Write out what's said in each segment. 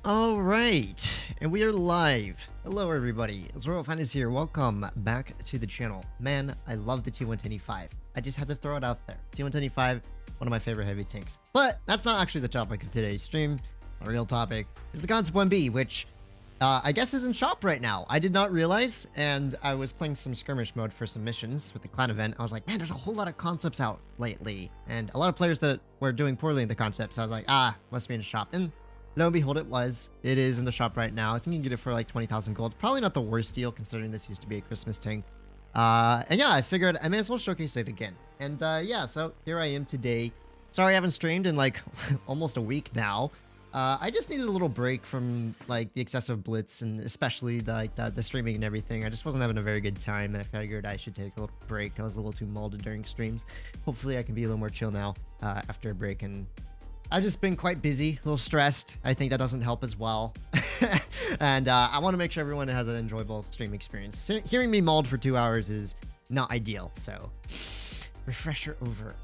All right, and we are live. Hello, everybody. HisRoyalFatness here. Welcome back to the channel. Man, I love the T125. I just had to throw it out there. T125, one of my favorite heavy tanks. But that's not actually the topic of today's stream. The real topic is the Concept 1B, which I guess is in shop right now. I did not realize, and I was playing some skirmish mode for some missions with the clan event. I was like, man, there's a whole lot of concepts out lately, and a lot of players that were doing poorly in the concepts. I was like, must be in shop. And lo and behold, it was. It is in the shop right now. I think you can get it for like 20,000 gold. Probably not the worst deal considering this used to be a Christmas tank. And yeah, I figured I may as well showcase it again. And yeah, so here I am today. Sorry I haven't streamed in like almost a week now. I just needed a little break from like the excessive blitz and especially the streaming and everything. I just wasn't having a very good time and I figured I should take a little break. I was a little too molded during streams. Hopefully I can be a little more chill now after a break. And I've just been quite busy, a little stressed. I think that doesn't help as well. And I want to make sure everyone has an enjoyable stream experience. Hearing me mauled for 2 hours is not ideal, so refresher over.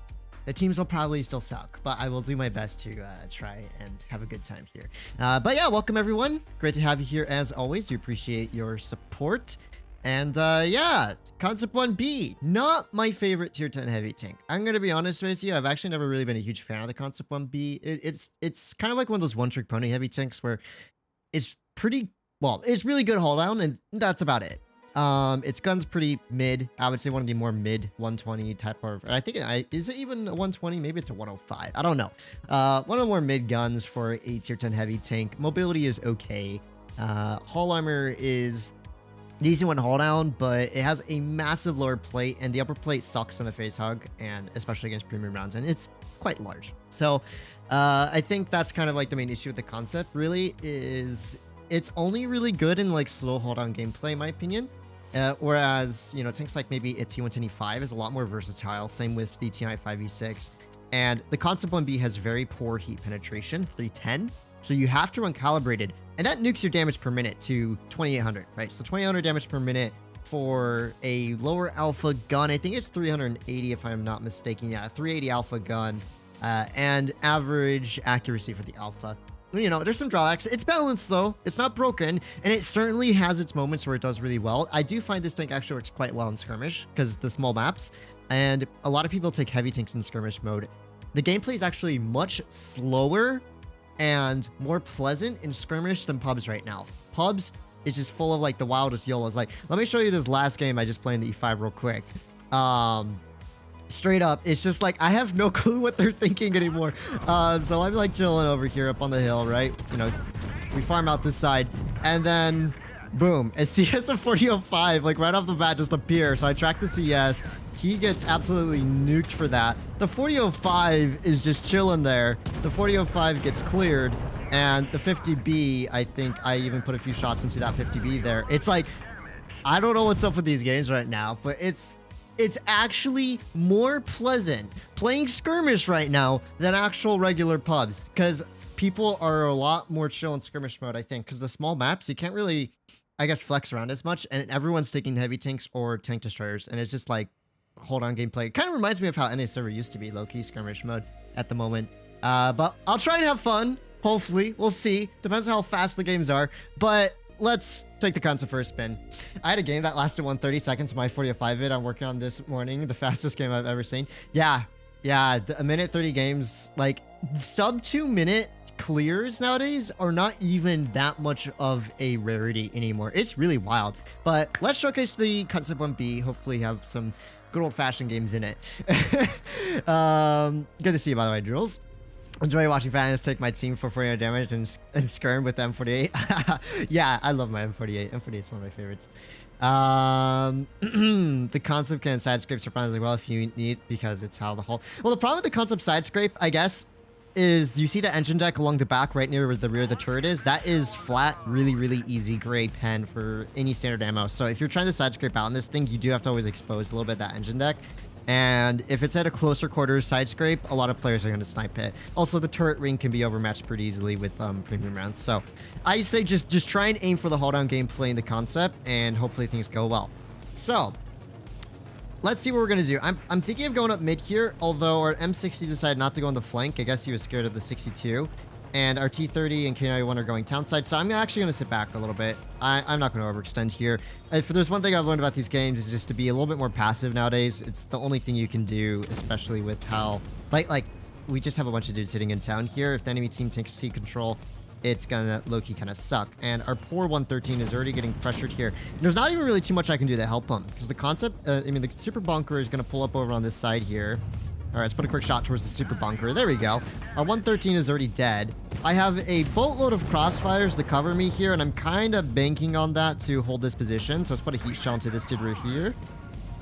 The teams will probably still suck, but I will do my best to try and have a good time here. But yeah, welcome everyone. Great to have you here as always. We appreciate your support. And yeah, Concept 1B, not my favorite tier 10 heavy tank. I'm going to be honest with you. I've actually never really been a huge fan of the Concept 1B. It's kind of like one of those one-trick pony heavy tanks where it's pretty, well, it's really good hold down and that's about it. Its gun's pretty mid. I would say one of the more mid 120 type of, I think, is it even a 120? Maybe it's a 105. I don't know. One of the more mid guns for a tier 10 heavy tank. Mobility is okay. Hull armor is decent one hold down, but it has a massive lower plate and the upper plate sucks on the face hug and especially against premium rounds and it's quite large. So I think that's kind of like the main issue with the concept really is it's only really good in like slow hold down gameplay in my opinion. Whereas, you know, tanks like maybe a T125 is a lot more versatile. Same with the TI 5v6 and the Concept 1B has very poor heat penetration, 310. So you have to run calibrated and that nukes your damage per minute to 2800, right? So 2800 damage per minute for a lower alpha gun. I think it's 380 if I'm not mistaken. Yeah, 380 alpha gun and average accuracy for the alpha. You know, there's some drawbacks. It's balanced though. It's not broken and it certainly has its moments where it does really well. I do find this tank actually works quite well in skirmish because the small maps and a lot of people take heavy tanks in skirmish mode. The gameplay is actually much slower and more pleasant in skirmish than pubs right now. Pubs is just full of like the wildest YOLOs. Like, let me show you this last game I just played in the E5 real quick. Straight up, it's just like I have no clue what they're thinking anymore. So I'm like chilling over here up on the hill, right? You know, we farm out this side, and then boom, a CS of 4005 like right off the bat just appears. So I track the CS. He gets absolutely nuked for that. The 4005 is just chilling there. The 4005 gets cleared, and the 50B, I think I even put a few shots into that 50B there. It's like, I don't know what's up with these games right now, but it's actually more pleasant playing skirmish right now than actual regular pubs because people are a lot more chill in skirmish mode, I think, because the small maps, you can't really, I guess, flex around as much, and everyone's taking heavy tanks or tank destroyers, and it's just like, hold on gameplay. It kind of reminds me of how NA server used to be, low-key skirmish mode at the moment. But I'll try and have fun, hopefully. We'll see. Depends on how fast the games are, but let's take the concept for a spin. I had a game that lasted 130 seconds, my 4005 vid I'm working on this morning, the fastest game I've ever seen. Yeah, a minute 30 games, like sub 2 minute clears nowadays are not even that much of a rarity anymore. It's really wild, but let's showcase the Concept 1B, hopefully have some good old-fashioned games in it. Good to see you, by the way, Jules. Enjoy watching Fatness take my team for 48 damage and skirm with the M48. Yeah, I love my M48. M48 is one of my favorites. The concept can side scrape surprise as well if you need, because it's how the whole... Well, the problem with the concept side scrape, I guess, is you see the engine deck along the back right near where the rear of the turret is. That is flat, really, really easy gray pen for any standard ammo. So if you're trying to side scrape out on this thing, you do have to always expose a little bit of that engine deck. And if it's at a closer quarters side scrape, a lot of players are going to snipe it. Also, the turret ring can be overmatched pretty easily with premium rounds. So I say just try and aim for the hold down gameplay in the concept, and hopefully things go well. So let's see what we're going to do. I'm thinking of going up mid here, although our M60 decided not to go on the flank. I guess he was scared of the 62. And our T30 and K91 are going town side. So I'm actually going to sit back a little bit. I'm not going to overextend here. If there's one thing I've learned about these games is just to be a little bit more passive nowadays. It's the only thing you can do, especially with how... Like we just have a bunch of dudes sitting in town here. If the enemy team takes C control, it's gonna low-key kind of suck. And our poor 113 is already getting pressured here. There's not even really too much I can do to help him. Because the concept... I mean, the super bunker is going to pull up over on this side here. All right, let's put a quick shot towards the super bunker. There we go. Our 113 is already dead. I have a boatload of crossfires to cover me here, and I'm kind of banking on that to hold this position. So let's put a heat shell into this dude right here.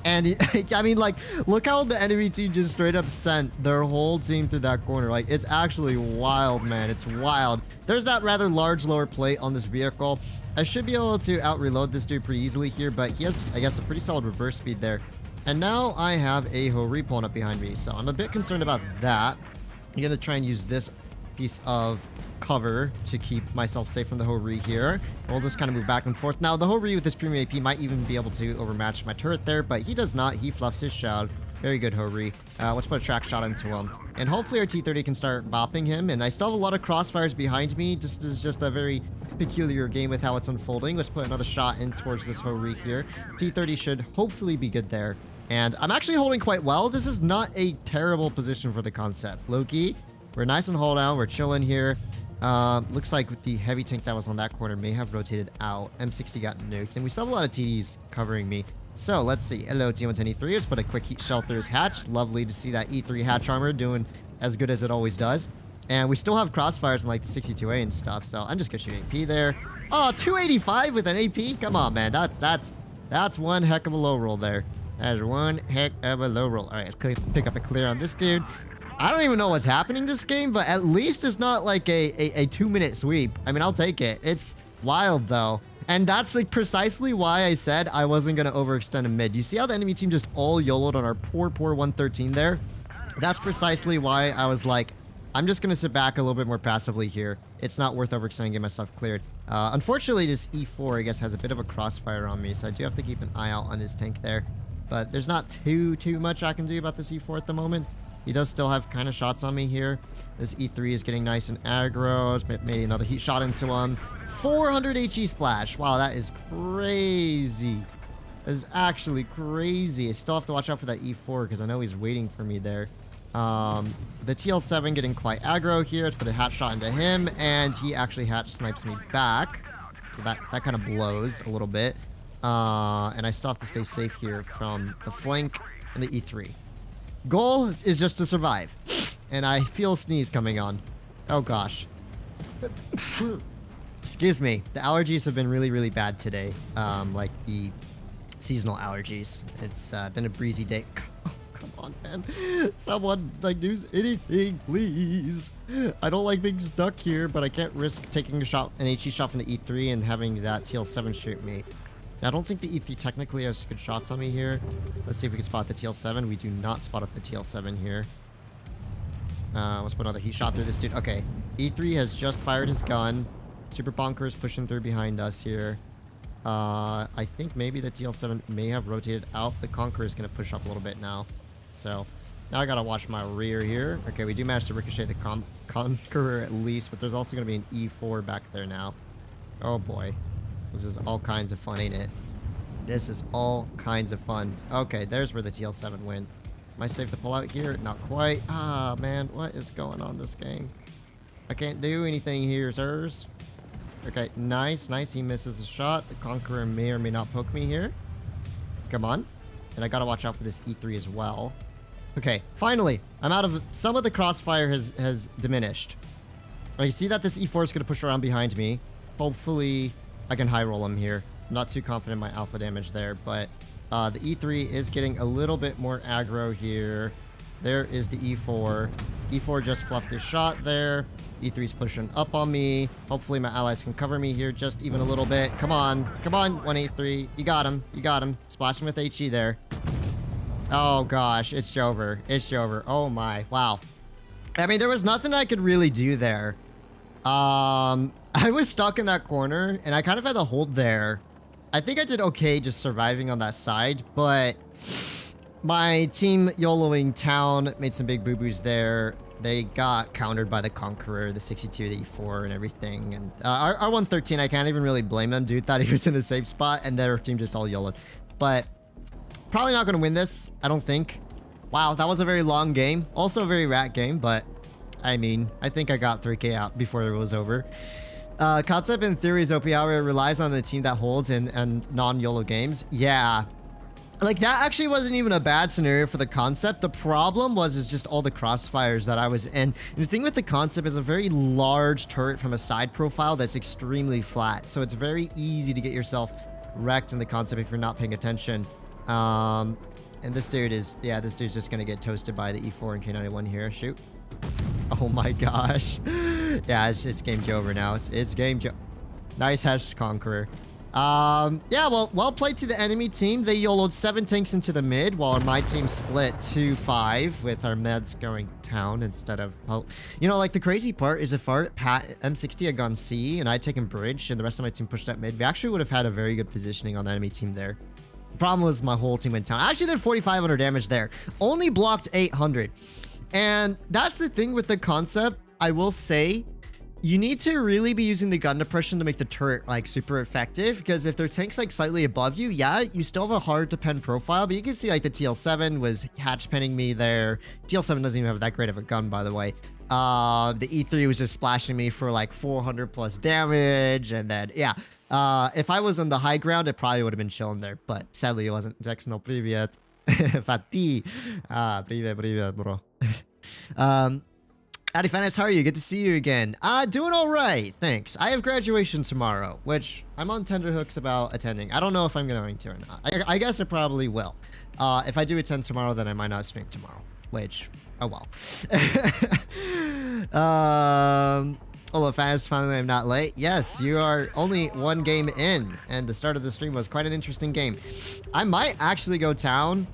And, I mean, like, look how the enemy team just straight up sent their whole team through that corner. Like, it's actually wild, man. It's wild. There's that rather large lower plate on this vehicle. I should be able to out-reload this dude pretty easily here, but he has, I guess, a pretty solid reverse speed there. And now I have a HisRoyal pulling up behind me, so I'm a bit concerned about that. I'm going to try and use this piece of cover to keep myself safe from the HisRoyal here. We'll just kind of move back and forth. Now, the HisRoyal with this premium AP might even be able to overmatch my turret there, but he does not. He fluffs his shroud. Very good HisRoyal. Let's put a track shot into him. And hopefully our T30 can start bopping him. And I still have a lot of crossfires behind me. This is just a very peculiar game with how it's unfolding. Let's put another shot in towards this HisRoyal here. T30 should hopefully be good there. And I'm actually holding quite well. This is not a terrible position for the concept. Loki, we're nice and hold down. We're chilling here. Looks like the heavy tank that was on that corner may have rotated out. M60 got nuked. And we still have a lot of TDs covering me. So let's see. Hello, T110E3. Let's put a quick heat shell through his hatch. Lovely to see that E3 hatch armor doing as good as it always does. And we still have crossfires in like the 62A and stuff. So I'm just going to shoot AP there. Oh, 285 with an AP? Come on, man. That's one heck of a low roll there. That is one heck of a low roll. All right, let's pick up a clear on this dude. I don't even know what's happening this game, but at least it's not like a 2-minute sweep. I mean, I'll take it. It's wild, though. And that's like precisely why I said I wasn't going to overextend a mid. You see how the enemy team just all YOLO'd on our poor 113 there? That's precisely why I was like, I'm just going to sit back a little bit more passively here. It's not worth overextending, get myself cleared. Unfortunately, this E4, I guess, has a bit of a crossfire on me, so I do have to keep an eye out on his tank there. But there's not too much I can do about this E4 at the moment. He does still have kind of shots on me here. This E3 is getting nice and aggro. Made another heat shot into him. 400 HE splash. Wow, that is crazy. That is actually crazy. I still have to watch out for that E4 because I know he's waiting for me there. The TL7 getting quite aggro here. Let's put a hatch shot into him. And he actually hatch snipes me back. So that kind of blows a little bit. And I still have to stay safe here from the flank and the E3. Goal is just to survive. And I feel a sneeze coming on. Oh gosh. Excuse me. The allergies have been really bad today. Like the seasonal allergies. It's been a breezy day. Oh, come on, man. Someone, like, do anything, please. I don't like being stuck here, but I can't risk taking a shot, an HE shot from the E3 and having that TL7 shoot me. I don't think the E3 technically has good shots on me here. Let's see if we can spot the TL7. We do not spot up the TL7 here. Let's put another heat shot through this dude. Okay, E3 has just fired his gun. Super Bonker is pushing through behind us here. I think maybe the TL7 may have rotated out. The Conqueror is going to push up a little bit now. So now I got to watch my rear here. Okay, we do manage to ricochet the Conqueror at least, but there's also going to be an E4 back there now. Oh boy. This is all kinds of fun, ain't it? This is all kinds of fun. Okay, there's where the TL7 went. Am I safe to pull out here? Not quite. Ah, man. What is going on this game? I can't do anything here, sirs. Okay, nice. He misses a shot. The Conqueror may or may not poke me here. Come on. And I gotta watch out for this E3 as well. Okay, finally. I'm out of... Some of the crossfire has diminished. You see that this E4 is gonna push around behind me. Hopefully... I can high roll him here. I'm not too confident in my alpha damage there, but the E3 is getting a little bit more aggro here. There is the E4. E4 just fluffed his shot there. E3's pushing up on me. Hopefully my allies can cover me here just even a little bit. Come on. Come on, 183. You got him. You got him. Splashing with HE there. Oh, gosh. It's Jover. It's Jover. Oh, my. Wow. I mean, there was nothing I could really do there. I was stuck in that corner, and I kind of had to hold there. I think I did okay just surviving on that side, but my team YOLOing town made some big boo-boos there. they got countered by the Conqueror, the 62, the E4, and everything. And our 113, I can't even really blame him. Dude thought he was in a safe spot, and their team just all YOLO'd. But probably not going to win this, I don't think. Wow, that was a very long game. Also a very rat game, but I mean, I think I got 3K out before it was over. Concept in theory is OP, however, relies on a team that holds and non-YOLO games. Yeah. Like, that actually wasn't even a bad scenario for the concept. The problem is just all the crossfires that I was in. And the thing with the concept is a very large turret from a side profile that's extremely flat. So it's very easy to get yourself wrecked in the concept if you're not paying attention. And this dude is, yeah, this dude's just going to get toasted by the E4 and K91 here. Shoot. Oh my gosh. Yeah, it's game over now. It's game Joe. Nice Hesh Conqueror. Yeah, well played to the enemy team. They YOLO'd 7 tanks into the mid, while my team split 2-5 with our meds going down instead of... Well, you know, like, the crazy part is if our M60 had gone C and I'd taken bridge and the rest of my team pushed up mid, we actually would have had a very good positioning on the enemy team there. The problem was my whole team went down. I actually did 4,500 damage there. Only blocked 800. And that's the thing with the concept, I will say. You need to really be using the gun depression to make the turret, like, super effective, because if their tank's, like, slightly above you, yeah, you still have a hard to pen profile, but you can see, like, the TL7 was hatch penning me there. TL7 doesn't even have that great of a gun, by the way. The E3 was just splashing me for, like, 400 plus damage, and then, yeah. If I was on the high ground, it probably would have been chilling there, but sadly it wasn't. Jax, no привет. Fati. Привет, bro. HisRoyalFatness, how are you? Good to see you again. Doing all right, thanks. I have graduation tomorrow, which I'm on tenterhooks about attending. I don't know if I'm going to or not. I guess I probably will. If I do attend tomorrow, then I might not stream tomorrow, which, oh well. Hello, fans. Finally, I'm not late. Yes, you are only one game in, and the start of the stream was quite an interesting game. I might actually go town.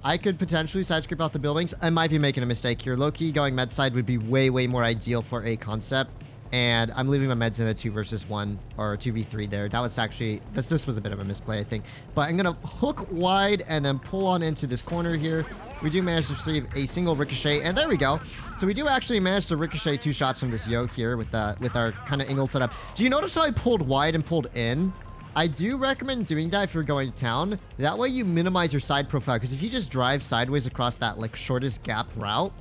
I could potentially side script out the buildings. I might be making a mistake here. Low-key going med side would be way, way more ideal for a concept. And I'm leaving my meds in a 2 versus 1 or 2v3 there. That was actually, this was a bit of a misplay, I think. But I'm going to hook wide and then pull on into this corner here. We do manage to receive a single ricochet, and there we go. So we do actually manage to ricochet 2 shots from this yo here with our kind of angle setup. Do you notice how I pulled wide and pulled in? I do recommend doing that if you're going to town. That way you minimize your side profile, because if you just drive sideways across that, like, shortest gap route,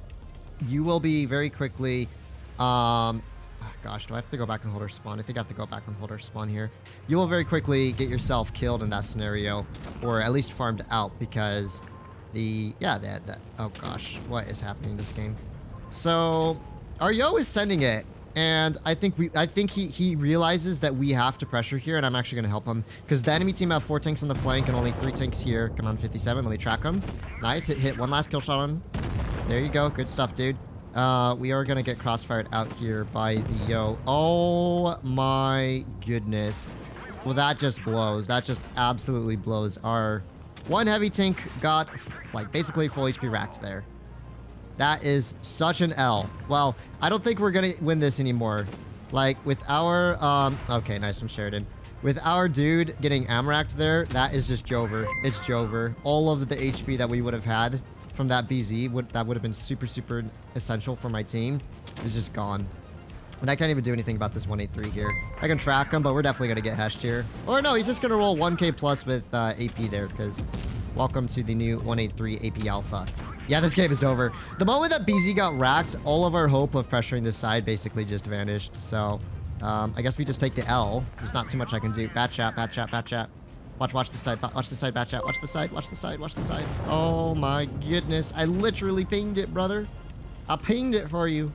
you will be very quickly, oh gosh, do I have to go back and hold our spawn? I think I have to go back and hold our spawn here. You will very quickly get yourself killed in that scenario, or at least farmed out, because oh gosh, what is happening in this game? So our yo is sending it. And I think he realizes that we have to pressure here, and I'm actually going to help him. Because the enemy team have 4 tanks on the flank and only 3 tanks here. Come on, 57. Let me track him. Nice. Hit one last kill shot on him. There you go. Good stuff, dude. We are going to get crossfired out here by the yo. Oh, my goodness. Well, that just blows. That just absolutely blows. Our one heavy tank got, like, basically full HP racked there. That is such an L. Well, I don't think we're gonna win this anymore. Like, with our, okay, nice from Sheridan. With our dude getting amracked there, that is just Jover. It's Jover. All of the HP that we would have had from that BZ, that would have been super, super essential for my team, is just gone. And I can't even do anything about this 183 here. I can track him, but we're definitely gonna get heshed here. Or no, he's just gonna roll 1k plus with AP there, because welcome to the new 183 AP Alpha. Yeah, this game is over. The moment that BZ got racked, all of our hope of pressuring this side basically just vanished. So, I guess we just take the L. There's not too much I can do. Bat chat, bat chat, bat chat. Watch the side, watch the side, bat chat. Watch the side, watch the side, watch the side. Oh my goodness. I literally pinged it, brother. I pinged it for you.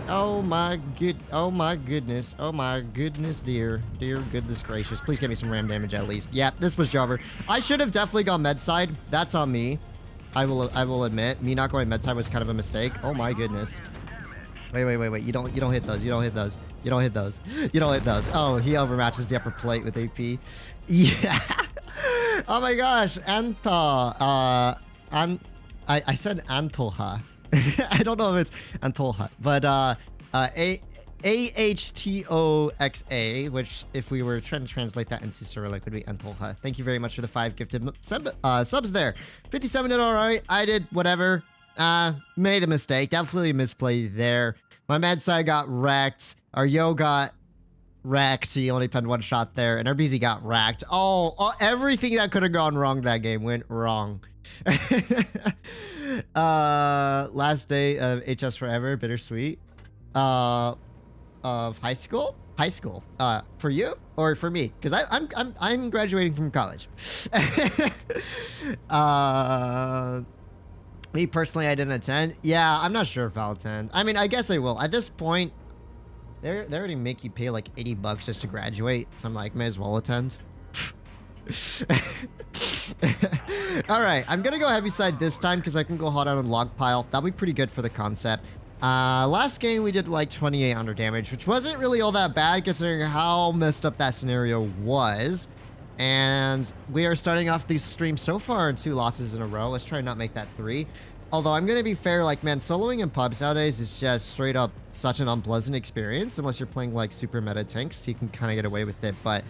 Oh my goodness. Oh my goodness, dear goodness gracious. Please give me some ram damage at least. Yeah, this was Jover. I should have definitely gone med side. That's on me. I will admit, me not going med side was kind of a mistake. Oh my goodness. Wait. You don't hit those. You don't hit those. You don't hit those. You don't hit those. Oh, he overmatches the upper plate with AP. Yeah. Oh my gosh. Anta. I said Antolha. I don't know if it's Antolha, but AHTOXA, which if we were trying to translate that into Cyrillic would be Antolha. Thank you very much for the 5 gifted subs there. 57 did all right. I did whatever. Made a mistake. Definitely a misplay there. My med side got wrecked. Our Yo got wrecked. He only penned one shot there. And our BZ got wrecked. Everything that could have gone wrong that game went wrong. Last day of HS Forever. Bittersweet. Of high school? High school. For you or for me? Because I'm graduating from college. Me personally, I didn't attend. Yeah, I'm not sure if I'll attend. I mean, I guess I will. At this point, they already make you pay like 80 bucks just to graduate. So I'm like, may as well attend. All right, I'm gonna go heavy side this time because I can go hot out on log pile. That'll be pretty good for the concept. Last game we did like 2,800 damage, which wasn't really all that bad considering how messed up that scenario was. And we are starting off these streams so far in 2 losses in a row. Let's try and not make that 3. Although I'm gonna be fair, like, man, soloing in pubs nowadays is just straight up such an unpleasant experience unless you're playing like super meta tanks, so you can kind of get away with it. But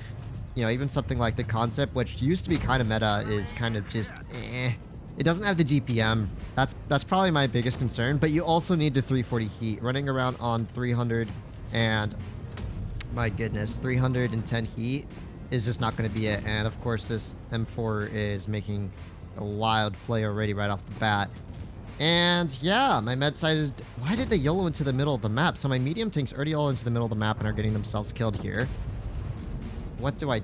you know, even something like the concept, which used to be kind of meta, is kind of just It doesn't have the GPM. That's probably my biggest concern. But you also need the 340 heat. Running around on 300 and my goodness, 310 heat is just not going to be it. And of course, this M4 is making a wild play already right off the bat. And yeah, my med side is... Why did they YOLO into the middle of the map? So my medium tanks already all into the middle of the map and are getting themselves killed here. What do? I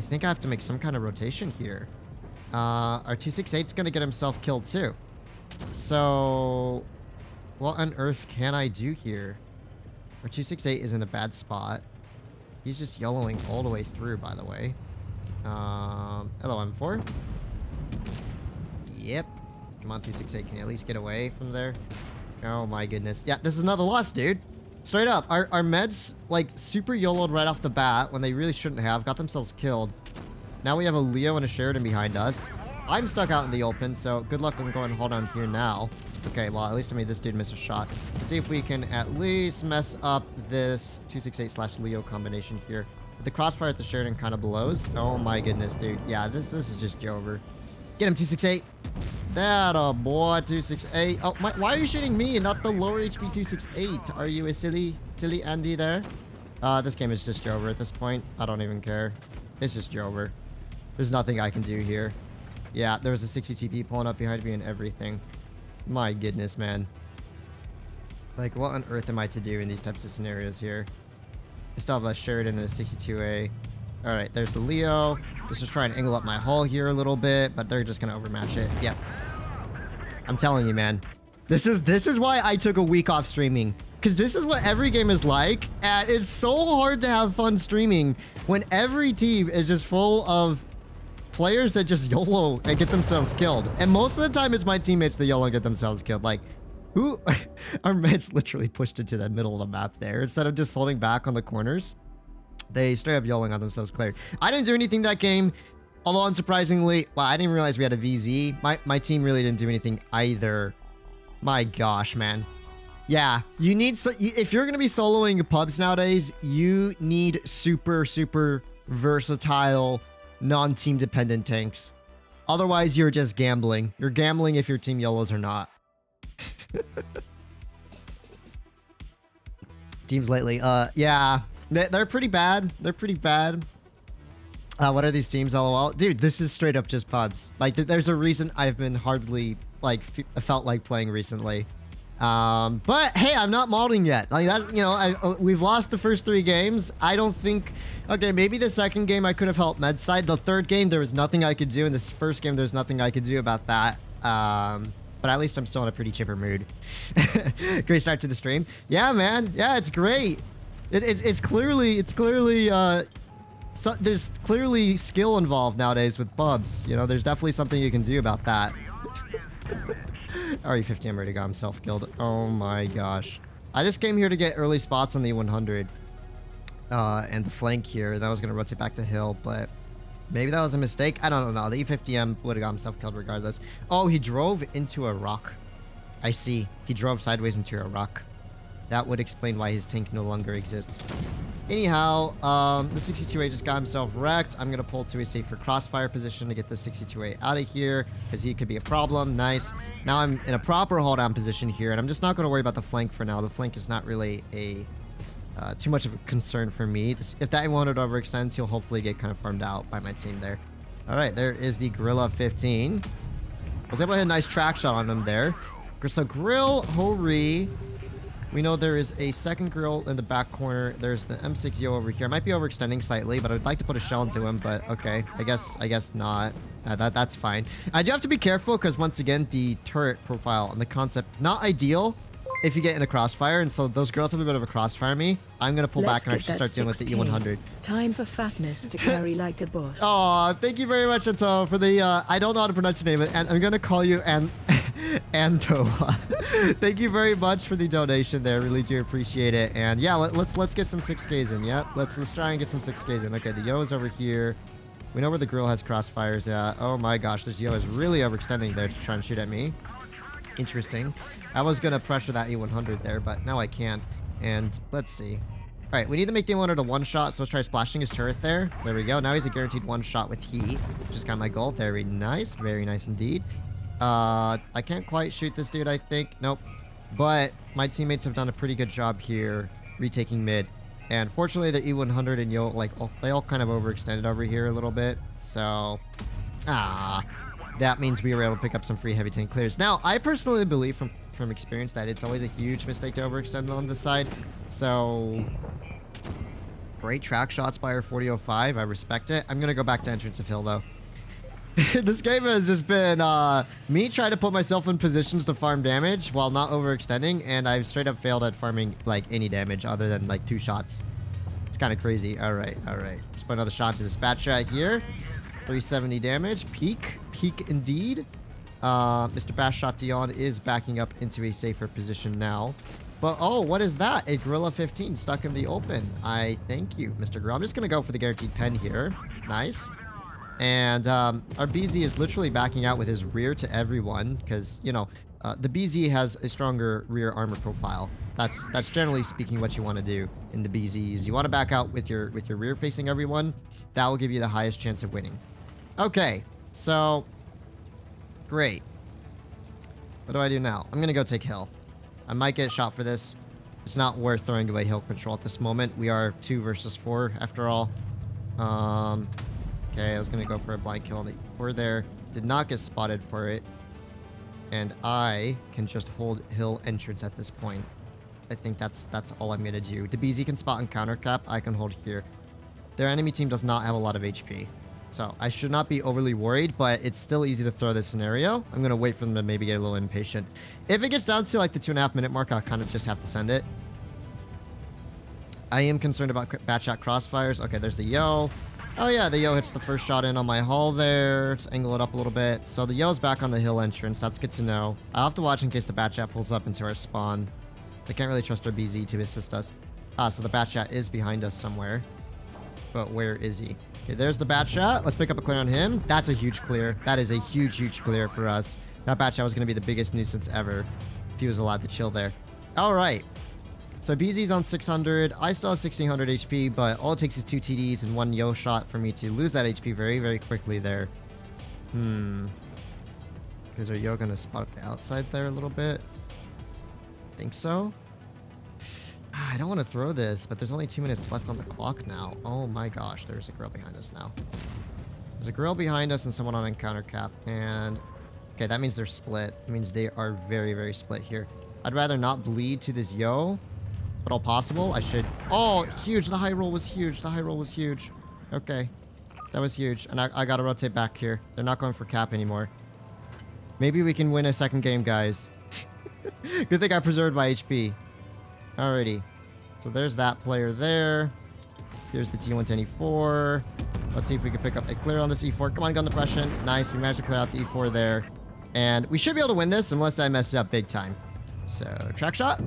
think I have to make some kind of rotation here. Our 268 is going to get himself killed too. So what on earth can I do here? Our 268 is in a bad spot. He's just YOLOing all the way through, by the way. Hello, M4. Yep. Come on, 268. Can you at least get away from there? Oh my goodness. Yeah, this is another loss, dude. Straight up. Our meds, like, super YOLO'd right off the bat when they really shouldn't have. Got themselves killed. Now we have a Leo and a Sheridan behind us. I'm stuck out in the open, so good luck on going hold on here now. Okay, well, at least I made this dude miss a shot. Let's see if we can at least mess up this 268/Leo combination here. The crossfire at the Sheridan kind of blows. Oh my goodness, dude. Yeah, this is just Jover. Get him, 268. That a boy, 268. Oh, why are you shooting me and not the lower HP 268? Are you a silly Andy there? This game is just Jover at this point. I don't even care. It's just Jover. There's nothing I can do here. Yeah, there was a 60 TP pulling up behind me and everything. My goodness, man. Like, what on earth am I to do in these types of scenarios here? I still have a Sheridan and a 62A. Alright, there's the Leo. Let's just try and angle up my hull here a little bit, but they're just gonna overmatch it. Yep. I'm telling you, man. This is why I took a week off streaming. Because this is what every game is like, and it's so hard to have fun streaming when every team is just full of players that just YOLO and get themselves killed. And most of the time, it's my teammates that YOLO and get themselves killed. Like, who... Our meds literally pushed into the middle of the map there. Instead of just holding back on the corners, they straight up YOLOing on themselves clear. I didn't do anything that game. Although, unsurprisingly... Well, I didn't realize we had a VZ. My team really didn't do anything either. My gosh, man. Yeah, you need... if you're going to be soloing pubs nowadays, you need super, super versatile, non-team dependent tanks. Otherwise, you're just gambling. You're gambling if your team YOLOs or not. Teams lately, yeah. They're pretty bad. They're pretty bad. What are these teams, LOL? Dude, this is straight up just pubs. Like, there's a reason I've been hardly, like, felt like playing recently. But hey, I'm not modding yet. Like, that's, you know, we've lost the first 3 games. I don't think... Okay, maybe the second game I could have helped med side. The third game, there was nothing I could do. In this first game, there's nothing I could do about that. But at least I'm still in a pretty chipper mood. Great start to the stream. Yeah, man. Yeah, it's great. It's clearly, so there's clearly skill involved nowadays with pubs. You know, there's definitely something you can do about that. RE50 already got himself killed. Oh my gosh. I just came here to get early spots on the 100. And the flank here. That was going to rotate back to hill, but maybe that was a mistake. I don't know. The E50M would have got himself killed regardless. Oh, he drove into a rock. I see. He drove sideways into a rock. That would explain why his tank no longer exists. Anyhow, the 62A just got himself wrecked. I'm going to pull to a safer crossfire position to get the 62A out of here because he could be a problem. Nice. Now I'm in a proper hold down position here, and I'm just not going to worry about the flank for now. The flank is not really a too much of a concern for me. If that wanted to overextend, he'll hopefully get kind of farmed out by my team there. All right, there is the Gorilla 15. I was able to hit a nice track shot on him there. So Grill, Hori. We know there is a second Grill in the back corner. There's the M6Yo over here. I might be overextending slightly, but I'd like to put a shell into him, but okay. I guess not. That's fine. I do have to be careful because once again, the turret profile and the concept, not ideal if you get in a crossfire, and so those girls have a bit of a crossfire me. I'm gonna pull back and actually start dealing with the E100. Time for fatness to carry like a boss. Aw, thank you very much, Anto, for the, I don't know how to pronounce your name, and I'm gonna call you Anto. Thank you very much for the donation there. Really do appreciate it. And yeah, let's get some 6Ks in. Yep, let's try and get some 6Ks in. Okay, the Yo is over here. We know where the grill has crossfires at. Oh my gosh, this Yo is really overextending there to try and shoot at me. Interesting. I was gonna pressure that E100 there, but now I can't. And let's see. All right, we need to make the E100 a one-shot, so let's try splashing his turret there. There we go. Now he's a guaranteed one-shot with heat, which is kind of my goal. Very nice indeed. I can't quite shoot this dude, I think. Nope. But my teammates have done a pretty good job here retaking mid. And fortunately, the E100 and Yo, like, they all kind of overextended over here a little bit. So, that means we were able to pick up some free heavy tank clears. Now, I personally believe from experience that it's always a huge mistake to overextend on this side. So, great track shots by our 4005. I respect it. I'm going to go back to entrance of hill, though. This game has just been me trying to put myself in positions to farm damage while not overextending, and I've straight up failed at farming like any damage other than like 2 shots. It's kind of crazy. All right. Let's put another shot to this bat shot here. 370 damage. Peak indeed. Mr. Bash Shot Dion is backing up into a safer position now. But, oh, what is that? A Gorilla 15 stuck in the open. I thank you, Mr. Grill. I'm just going to go for the guaranteed pen here. Nice. And our BZ is literally backing out with his rear to everyone because, you know, the BZ has a stronger rear armor profile. That's generally speaking what you want to do in the BZs. You want to back out with your rear facing everyone. That will give you the highest chance of winning. Okay, so great. What do I do now? I'm going to go take hill. I might get shot for this. It's not worth throwing away hill control at this moment. We are 2 versus 4 after all. Okay, I was going to go for a blind kill on the E4 there. Did not get spotted for it. And I can just hold hill entrance at this point. I think that's all I'm going to do. The BZ can spot and counter cap. I can hold here. Their enemy team does not have a lot of HP. So I should not be overly worried, but it's still easy to throw this scenario. I'm going to wait for them to maybe get a little impatient. If it gets down to like the 2.5 minute mark, I'll kind of just have to send it. I am concerned about bat shot crossfires. Okay, there's the Yo. Oh yeah, the Yo hits the first shot in on my hull there. Let's angle it up a little bit. So the Yo's back on the hill entrance. That's good to know. I'll have to watch in case the bat shot pulls up into our spawn. I can't really trust our BZ to assist us. So the bat shot is behind us somewhere. But where is he? Okay, there's the bat shot. Let's pick up a clear on him. That's a huge clear. That is a huge clear for us. That bat shot was going to be the biggest nuisance ever if he was allowed to chill there. All right. So BZ's on 600. I still have 1600 HP, but all it takes is 2 TDs and 1 Yo shot for me to lose that HP very quickly there. Is our Yo going to spot up the outside there a little bit? Think so? I don't want to throw this, but there's only 2 minutes left on the clock now. Oh my gosh, there's a girl behind us now. There's a girl behind us and someone on encounter cap. And, okay, that means they're split. It means they are very split here. I'd rather not bleed to this Yo, but all possible. I should... Oh, huge. The high roll was huge. The high roll was huge. Okay. That was huge. And I gotta rotate back here. They're not going for cap anymore. Maybe we can win a second game, guys. Good thing I preserved my HP. Alrighty. So there's that player there. Here's the T110E4. Let's see if we can pick up a clear on this E4. Come on, gun depression. Nice. We managed to clear out the E4 there. And we should be able to win this unless I mess it up big time. So, track shot.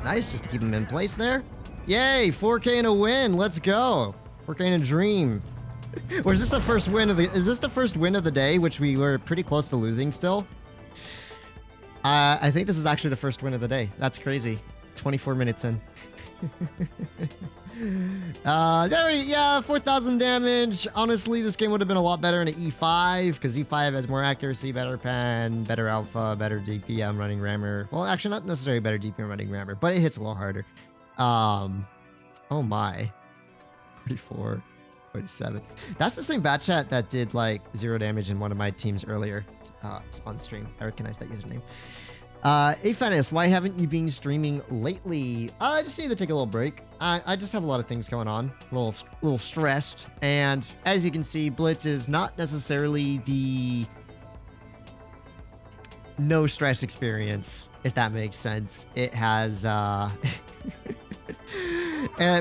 Nice, just to keep him in place there. Yay, 4K in a win. Let's go. 4K in a dream. Or is this the first win of the... Is this the first win of the day, which we were pretty close to losing still? I think this is actually the first win of the day. That's crazy. 24 minutes in. Yeah, 4,000 damage. Honestly, this game would have been a lot better in an E5 because E5 has more accuracy, better pen, better alpha, better DPM running rammer. Well, actually, not necessarily better DPM running rammer, but it hits a little harder. Oh my, 44, 47. That's the same bat chat that did like 0 damage in one of my teams earlier on stream. I recognize that username. HisRoyalFatness, why haven't you been streaming lately? I just need to take a little break. I just have a lot of things going on, a little stressed, and as you can see, Blitz is not necessarily the no stress experience, if that makes sense. It has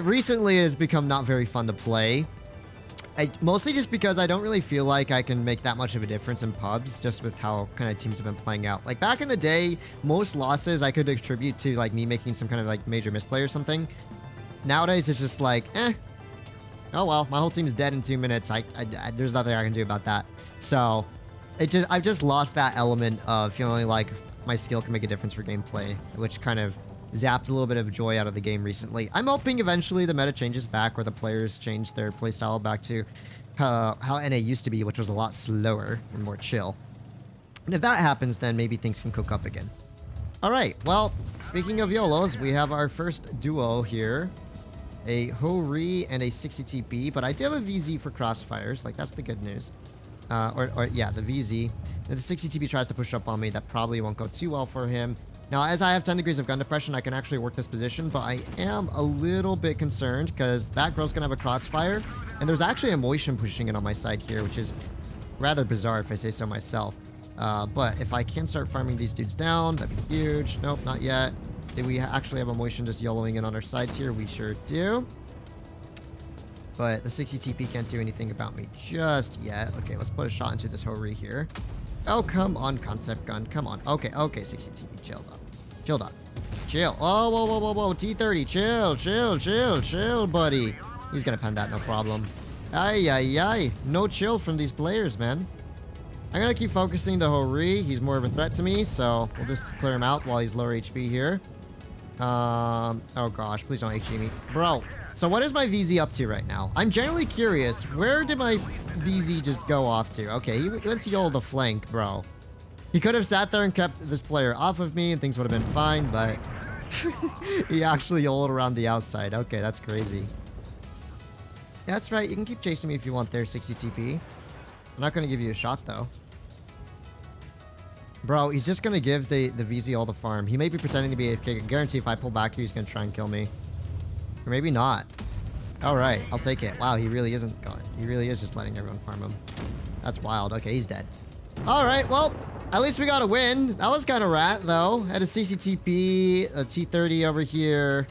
recently it has become not very fun to play. Mostly just because I don't really feel like I can make that much of a difference in pubs, just with how kind of teams have been playing out. Like back in the day, most losses I could attribute to like me making some kind of like major misplay or something. Nowadays, it's just like, oh well, my whole team's dead in 2 minutes. There's nothing I can do about that. So I've just lost that element of feeling like my skill can make a difference for gameplay, which kind of zapped a little bit of joy out of the game recently. I'm hoping eventually the meta changes back, where the players change their playstyle back to how NA used to be, which was a lot slower and more chill. And if that happens, then maybe things can cook up again. All right, well, speaking of YOLOs, we have our first duo here. A Ho-Ri and a 60 TP, but I do have a VZ for crossfires. Like, that's the good news. Yeah, the VZ. If the 60 TP tries to push up on me, that probably won't go too well for him. Now, as I have 10 degrees of gun depression, I can actually work this position, but I am a little bit concerned because that girl's going to have a crossfire, and there's actually a motion pushing in on my side here, which is rather bizarre if I say so myself. But if I can start farming these dudes down, that'd be huge. Nope, not yet. Do we actually have a motion just YOLOing in on our sides here? We sure do. But the 60 TP can't do anything about me just yet. Okay, let's put a shot into this Ho-Ri here. Oh, come on, concept gun. Come on. Okay, 60 TP. Chill up. Chill up. Chill. Oh, whoa. T30. Chill, buddy. He's gonna pen that, no problem. Ay. No chill from these players, man. I'm gonna keep focusing the Ho-Ri. He's more of a threat to me, so we'll just clear him out while he's lower HP here. Oh gosh, please don't HE me. Bro, so what is my VZ up to right now? I'm genuinely curious. Where did my VZ just go off to? Okay, he went to YOLO the flank, bro. He could have sat there and kept this player off of me and things would have been fine, but he actually YOLO'd around the outside. Okay, that's crazy. That's right, you can keep chasing me if you want there, 60 TP. I'm not going to give you a shot, though. Bro, he's just going to give the VZ all the farm. He may be pretending to be AFK. I guarantee if I pull back here, he's going to try and kill me. Or maybe not. Alright, I'll take it. Wow, he really isn't going. He really is just letting everyone farm him. That's wild. Okay, he's dead. Alright, well, at least we got a win. That was kind of rat, though. Had a CCTP, a T30 over here.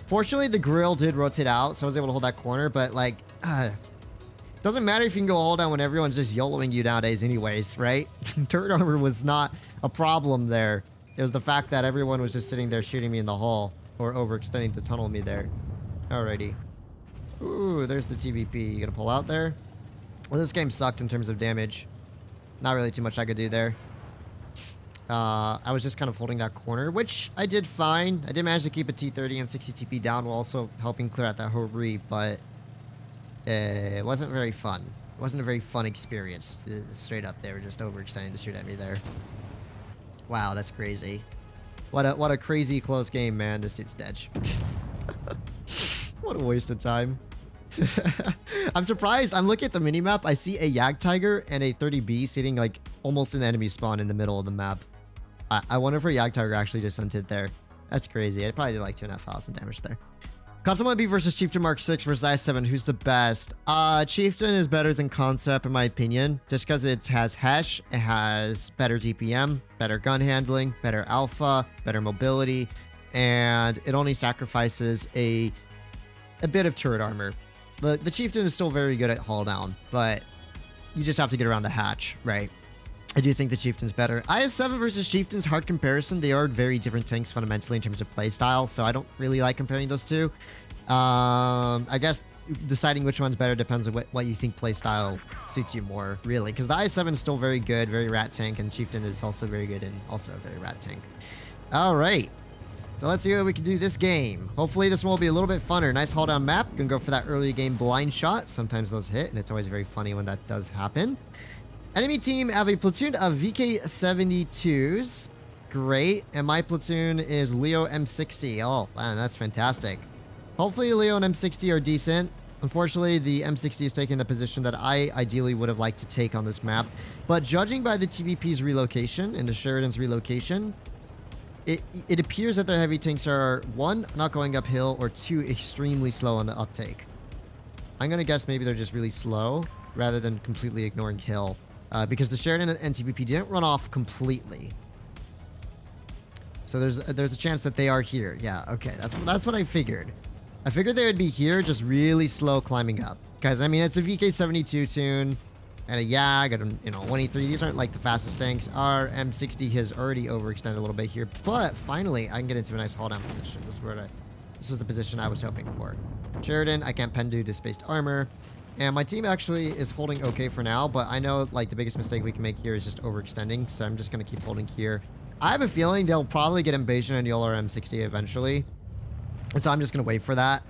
Fortunately, the grill did rotate out, so I was able to hold that corner, but, like, doesn't matter if you can go all down when everyone's just YOLOing you nowadays anyways, right? Turret armor was not a problem there. It was the fact that everyone was just sitting there shooting me in the hole or overextending to tunnel me there. Alrighty. Ooh, there's the TVP. You gonna pull out there? Well, this game sucked in terms of damage. Not really too much I could do there. I was just kind of holding that corner, which I did fine. I did manage to keep a T30 and 60 TP down while also helping clear out that Ho-Ri, but it wasn't very fun. It wasn't a very fun experience. Straight up, they were just overextending to shoot at me there. Wow, that's crazy. What a crazy close game, man. This dude's dead. What a waste of time. I'm surprised. I'm looking at the minimap. I see a Yag Tiger and a 30B sitting like almost in the enemy spawn in the middle of the map. I wonder if a Yag Tiger actually just sent it there. That's crazy. I probably did like 2,500 damage there. Concept B versus Chieftain Mark 6 versus I7. Who's the best? Chieftain is better than Concept in my opinion. Just because it has Hesh, it has better DPM, better gun handling, better alpha, better mobility, and it only sacrifices a bit of turret armor. The Chieftain is still very good at haul down, but you just have to get around the hatch, right? I do think the Chieftain's better. IS-7 versus Chieftain's hard comparison. They are very different tanks fundamentally in terms of playstyle, so I don't really like comparing those two. I guess deciding which one's better depends on what you think playstyle suits you more, really. Because the IS-7 is still very good, very rat tank, and Chieftain is also very good and also a very rat tank. All right. So let's see what we can do this game. Hopefully this one will be a little bit funner. Nice hold down map. Gonna go for that early game blind shot. Sometimes those hit, and it's always very funny when that does happen. Enemy team have a platoon of VK-72s. Great. And my platoon is Leo M60. Oh, man, that's fantastic. Hopefully Leo and M60 are decent. Unfortunately, the M60 is taking the position that I ideally would have liked to take on this map. But judging by the TVP's relocation and the Sheridan's relocation, it appears that their heavy tanks are, 1, not going uphill, or 2, extremely slow on the uptake. I'm going to guess maybe they're just really slow rather than completely ignoring hill. Because the Sheridan and TVP didn't run off completely. So there's a chance that they are here. Yeah, okay. That's what I figured. I figured they would be here, just really slow climbing up. Guys, I mean, it's a VK-72 tune and a YAG and, you know, 183. These aren't like the fastest tanks. Our M60 has already overextended a little bit here, but finally I can get into a nice haul down position. This was the position I was hoping for. Sheridan, I can't pen due to spaced armor. And my team actually is holding okay for now, but I know like the biggest mistake we can make here is just overextending, so I'm just going to keep holding here. I have a feeling they'll probably get invasion and YOLO M60 eventually. And so I'm just going to wait for that.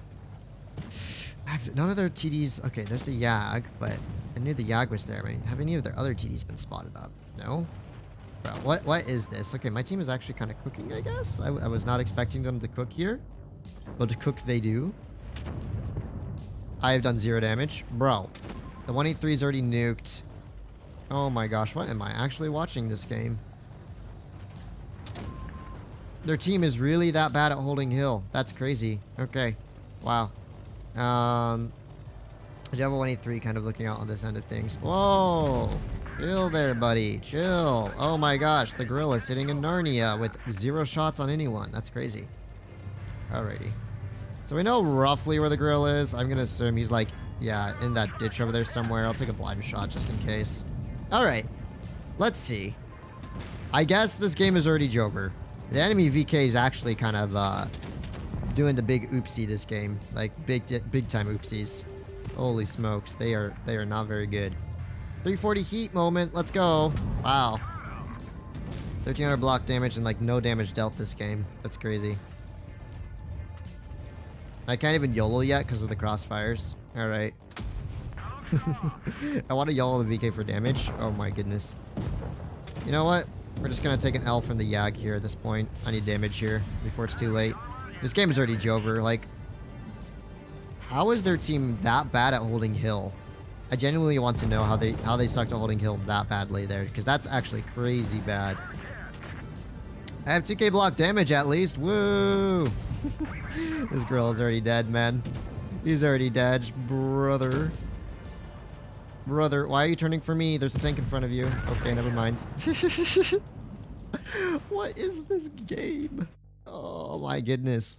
I have none of their TDs. Okay, there's the YAG, but I knew the YAG was there. I mean, have any of their other TDs been spotted up? No? Bro, what is this? Okay, my team is actually kind of cooking, I guess. I was not expecting them to cook here. But to cook, they do. I have done 0 damage. Bro, the 183 is already nuked. Oh my gosh, what am I actually watching this game? Their team is really that bad at holding hill. That's crazy. Okay. Wow. Devil 183 kind of looking out on this end of things. Whoa. Chill there, buddy. Chill. Oh my gosh. The gorilla sitting in Narnia with 0 shots on anyone. That's crazy. Alrighty. So we know roughly where the gorilla is. I'm going to assume he's like, yeah, in that ditch over there somewhere. I'll take a blind shot just in case. Alright. Let's see. I guess this game is already Joker. The enemy VK is actually kind of doing the big oopsie this game, like big time oopsies. Holy smokes, they are not very good. 340 heat moment, let's go. Wow, 1300 block damage and like no damage dealt this game. That's crazy. I can't even YOLO yet because of the crossfires. All right. I want to YOLO the VK for damage. Oh my goodness. You know what? We're just going to take an L from the YAG here at this point. I need damage here before it's too late. This game is already Jover. Like, how is their team that bad at holding hill? I genuinely want to know how they sucked at holding hill that badly there, because that's actually crazy bad. I have 2k block damage at least. Woo! This girl is already dead, man. He's already dead, brother. Brother, why are you turning for me? There's a tank in front of you. Okay, never mind. What is this game? Oh my goodness.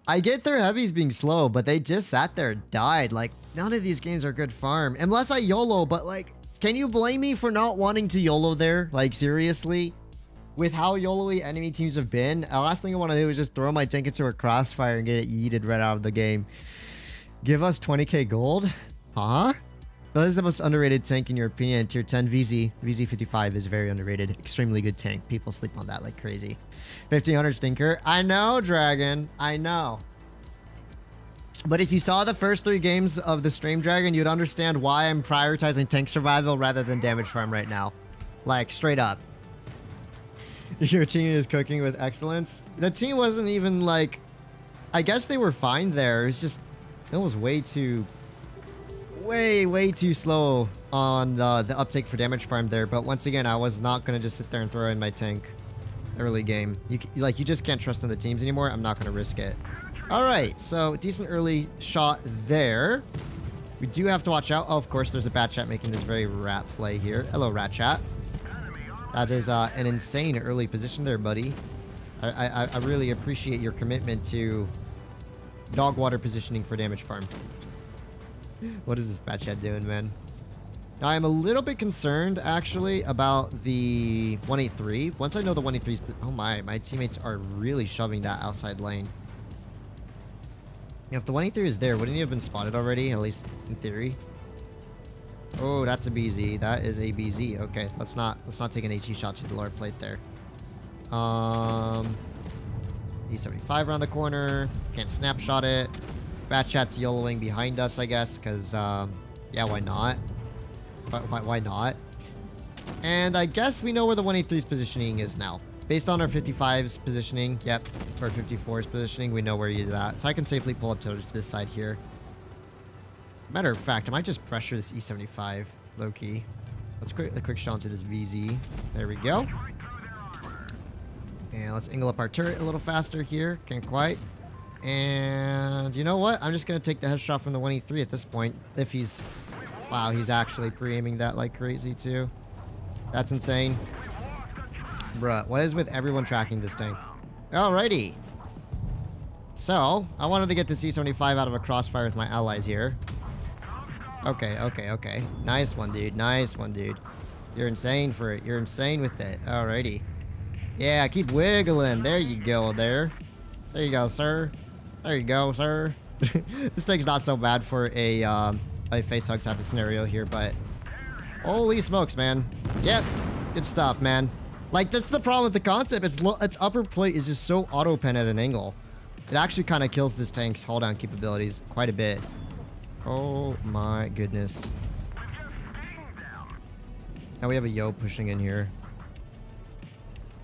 I get their heavies being slow, but they just sat there and died. Like, none of these games are good farm. Unless I YOLO, but like, can you blame me for not wanting to YOLO there? Like, seriously? With how YOLO-y enemy teams have been, the last thing I want to do is just throw my tank into a crossfire and get it yeeted right out of the game. Give us 20k gold? Huh? That is the most underrated tank in your opinion. Tier 10 VZ. VZ55 is very underrated. Extremely good tank. People sleep on that like crazy. 1500 Stinker. I know, Dragon. I know. But if you saw the first 3 games of the stream, Dragon, you'd understand why I'm prioritizing tank survival rather than damage farm right now. Like, straight up. Your team is cooking with excellence. The team wasn't even like... I guess they were fine there. It's just... It was way too slow on the uptake for damage farm there. But once again, I was not going to just sit there and throw in my tank early game. You just can't trust in the teams anymore. I'm not going to risk it. All right, so decent early shot there. We do have to watch out. Oh, of course, there's a Bat Chat making this very rat play here. Hello, Rat Chat. That is an insane early position there, buddy. I really appreciate your commitment to dog water positioning for damage farm. What is this Bat Chat doing, man? Now, I'm a little bit concerned, actually, about the 183. Once I know the 183's... Oh my teammates are really shoving that outside lane. If the 183 is there, wouldn't he have been spotted already? At least in theory. Oh, that's a BZ. That is a BZ. Okay, let's not take an HE shot to the lower plate there. E75 around the corner. Can't snapshot it. Batchat's YOLOing behind us, I guess, because, yeah, why not? Why not? And I guess we know where the 183's positioning is now. Based on our 55's positioning, yep, or 54's positioning, we know where he is at. So I can safely pull up to this side here. Matter of fact, I might just pressure this E75 low-key. Let's a quick shot into this VZ. There we go. And let's angle up our turret a little faster here. Can't quite. And you know what? I'm just going to take the headshot from the 183 at this point. If he's... Wow, he's actually pre-aiming that like crazy too. That's insane. Bruh, what is with everyone tracking this tank? Alrighty. So, I wanted to get the C-75 out of a crossfire with my allies here. Okay. Nice one, dude. Nice one, dude. You're insane for it. You're insane with it. Alrighty. Yeah, keep wiggling. There you go, there. There you go, sir. There you go, sir. This tank's not so bad for a face hug type of scenario here, but... Holy smokes, man. Yep. Good stuff, man. Like, this is the problem with the concept. Its upper plate is just so auto-pen at an angle. It actually kind of kills this tank's hold-down capabilities quite a bit. Oh my goodness. Now we have a Yo pushing in here.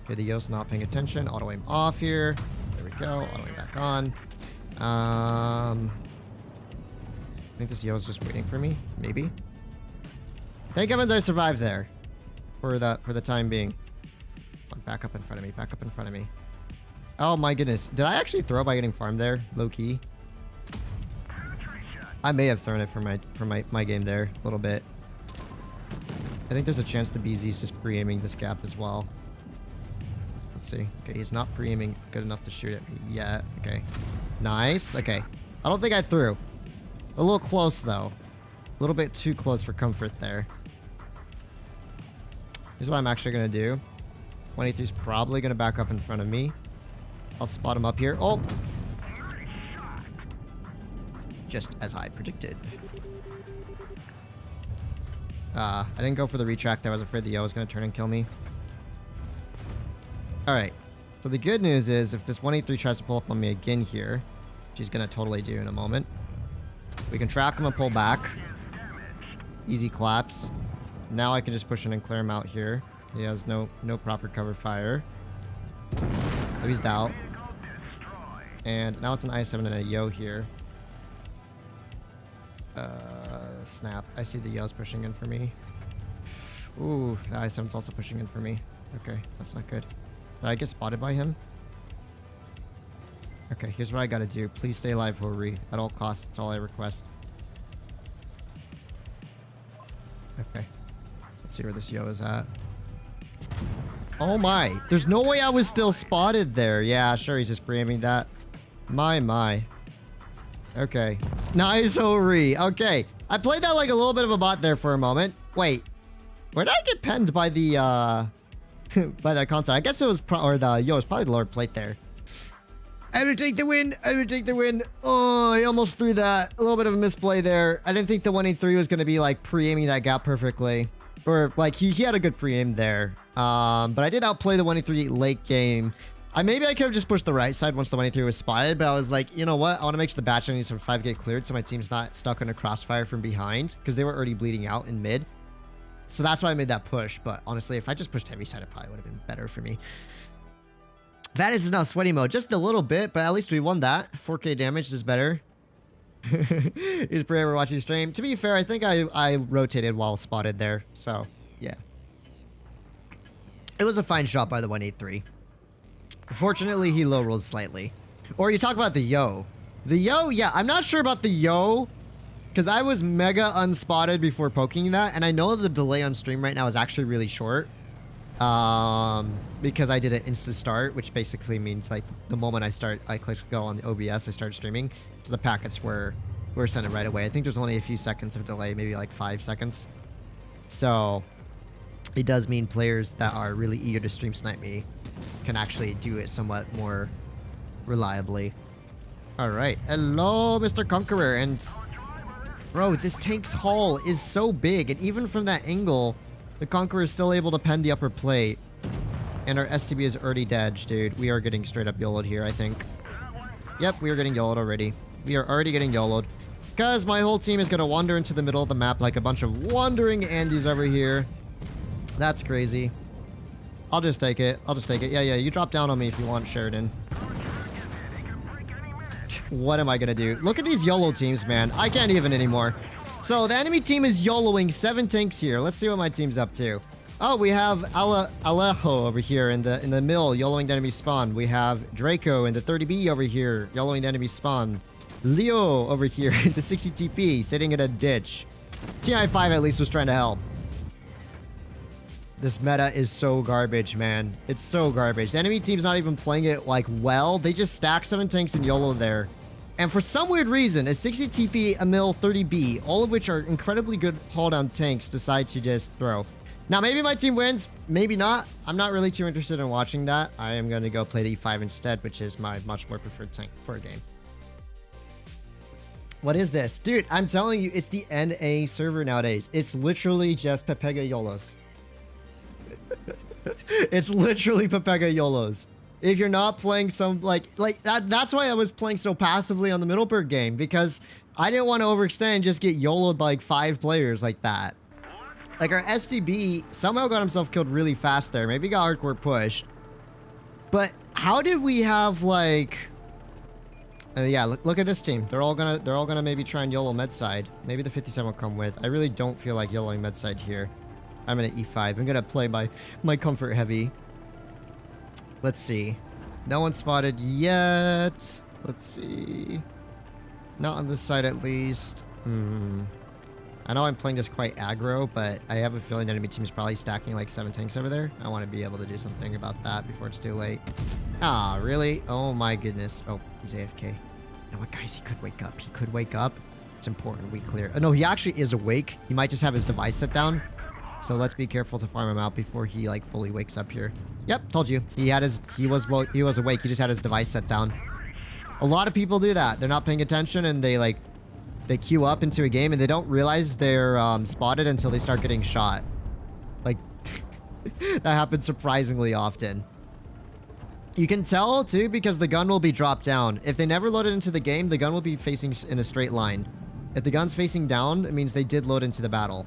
Okay, the Yo's not paying attention. Auto-aim off here. There we go. Auto-aim back on. I think this Yo's just waiting for me. Maybe. Thank heavens I survived there. For the time being. Back up in front of me. Back up in front of me. Oh my goodness. Did I actually throw by getting farmed there? Low key. I may have thrown it for my game there a little bit. I think there's a chance the BZ's just pre-aiming this gap as well. Let's see. Okay, he's not pre-aiming good enough to shoot at me yet. Okay. Nice. Okay. I don't think I threw. A little close though. A little bit too close for comfort there. Here's what I'm actually gonna do. 183's probably gonna back up in front of me. I'll spot him up here. Oh! Just as I predicted. I didn't go for the retract there. I was afraid the Yo was gonna turn and kill me. Alright. So the good news is, if this 183 tries to pull up on me again here, which he's gonna totally do in a moment, we can track him and pull back. Easy claps. Now I can just push in and clear him out here. He has no proper cover fire. Oh, he's out. And now it's an I-7 and a Yo here. Snap. I see the Yo's pushing in for me. Ooh, the I-7's also pushing in for me. Okay, that's not good. Did I get spotted by him? Okay, here's what I gotta do. Please stay alive, Hori. At all costs, that's all I request. Okay. Let's see where this Yo is at. Oh my. There's no way I was still spotted there. Yeah, sure, he's just pre-aiming that. My. Okay. Nice, Hori. Okay. I played that like a little bit of a bot there for a moment. Wait. Where did I get penned by the, by that console? I guess it was, or the Yo, it's probably the lower plate there. I would take the win. I would take the win. Oh, I almost threw that. A little bit of a misplay there. I didn't think the 183 was going to be like pre-aiming that gap perfectly. Or like he had a good pre-aim there. But I did outplay the 183 late game. Maybe I could have just pushed the right side once the 183 was spotted, but I was like, you know what? I want to make sure the batch needs from 5 get cleared so my team's not stuck on a crossfire from behind, because they were already bleeding out in mid. So that's why I made that push. But honestly, if I just pushed heavy side, it probably would have been better for me. Fatness is now sweaty mode, just a little bit, but at least we won that. 4k damage is better. He's pretty ever watching stream. To be fair, I think I rotated while spotted there, so yeah. It was a fine shot by the 183. Fortunately, he low rolled slightly. Or you talk about the Yo. The Yo, yeah, I'm not sure about the Yo, because I was mega unspotted before poking that, and I know the delay on stream right now is actually really short. Because I did an instant start, which basically means like the moment I clicked go on the OBS, I started streaming. So the packets were sent right away. I think there's only a few seconds of delay, maybe like 5 seconds. So it does mean players that are really eager to stream snipe me can actually do it somewhat more reliably. All right. Hello, Mr. Conqueror. And bro, this tank's hull is so big. And even from that angle, the Conqueror is still able to pen the upper plate. And our STB is already dead, dude. We are getting straight up YOLO'd here, I think. Yep, we are getting YOLO'd already. We are already getting YOLO'd. Because my whole team is going to wander into the middle of the map like a bunch of wandering Andys over here. That's crazy. I'll just take it. I'll just take it. Yeah, you drop down on me if you want, Sheridan. What am I going to do? Look at these YOLO teams, man. I can't even anymore. So the enemy team is YOLOing 7 tanks here. Let's see what my team's up to. Oh, we have Alejo over here in the mill, YOLOing the enemy spawn. We have Draco in the 30B over here, YOLOing the enemy spawn. Leo over here in the 60 TP, sitting in a ditch. TI5 at least was trying to help. This meta is so garbage, man. It's so garbage. The enemy team's not even playing it, like, well. They just stack 7 tanks and YOLO there. And for some weird reason, a 60 TP, a mill, 30B, all of which are incredibly good haul-down tanks, decide to just throw. Now, maybe my team wins. Maybe not. I'm not really too interested in watching that. I am going to go play the E5 instead, which is my much more preferred tank for a game. What is this? Dude, I'm telling you, it's the NA server nowadays. It's literally just Pepega YOLOs. It's literally Pepega YOLOs. If you're not playing some, like that's why I was playing so passively on the Middleburg game, because I didn't want to overextend and just get YOLO'd by like 5 players like that. Like, our STB somehow got himself killed really fast there. Maybe got hardcore pushed. But how did we have, like... yeah, look at this team. They're all gonna maybe try and YOLO med side. Maybe the 57 will come with. I really don't feel like YOLOing med side here. I'm gonna E5. I'm gonna play my comfort heavy. Let's see. No one spotted yet. Let's see. Not on this side, at least. I know I'm playing this quite aggro, but I have a feeling the enemy team is probably stacking like 7 tanks over there. I want to be able to do something about that before it's too late. Ah, really? Oh my goodness. Oh, he's AFK. You know what, guys? He could wake up. He could wake up. It's important we clear. Oh, no, he actually is awake. He might just have his device set down. So let's be careful to farm him out before he like fully wakes up here. Yep, told you. He was awake. He just had his device set down. A lot of people do that. They're not paying attention and they queue up into a game and they don't realize they're spotted until they start getting shot. Like, that happens surprisingly often. You can tell, too, because the gun will be dropped down. If they never load it into the game, the gun will be facing in a straight line. If the gun's facing down, it means they did load into the battle.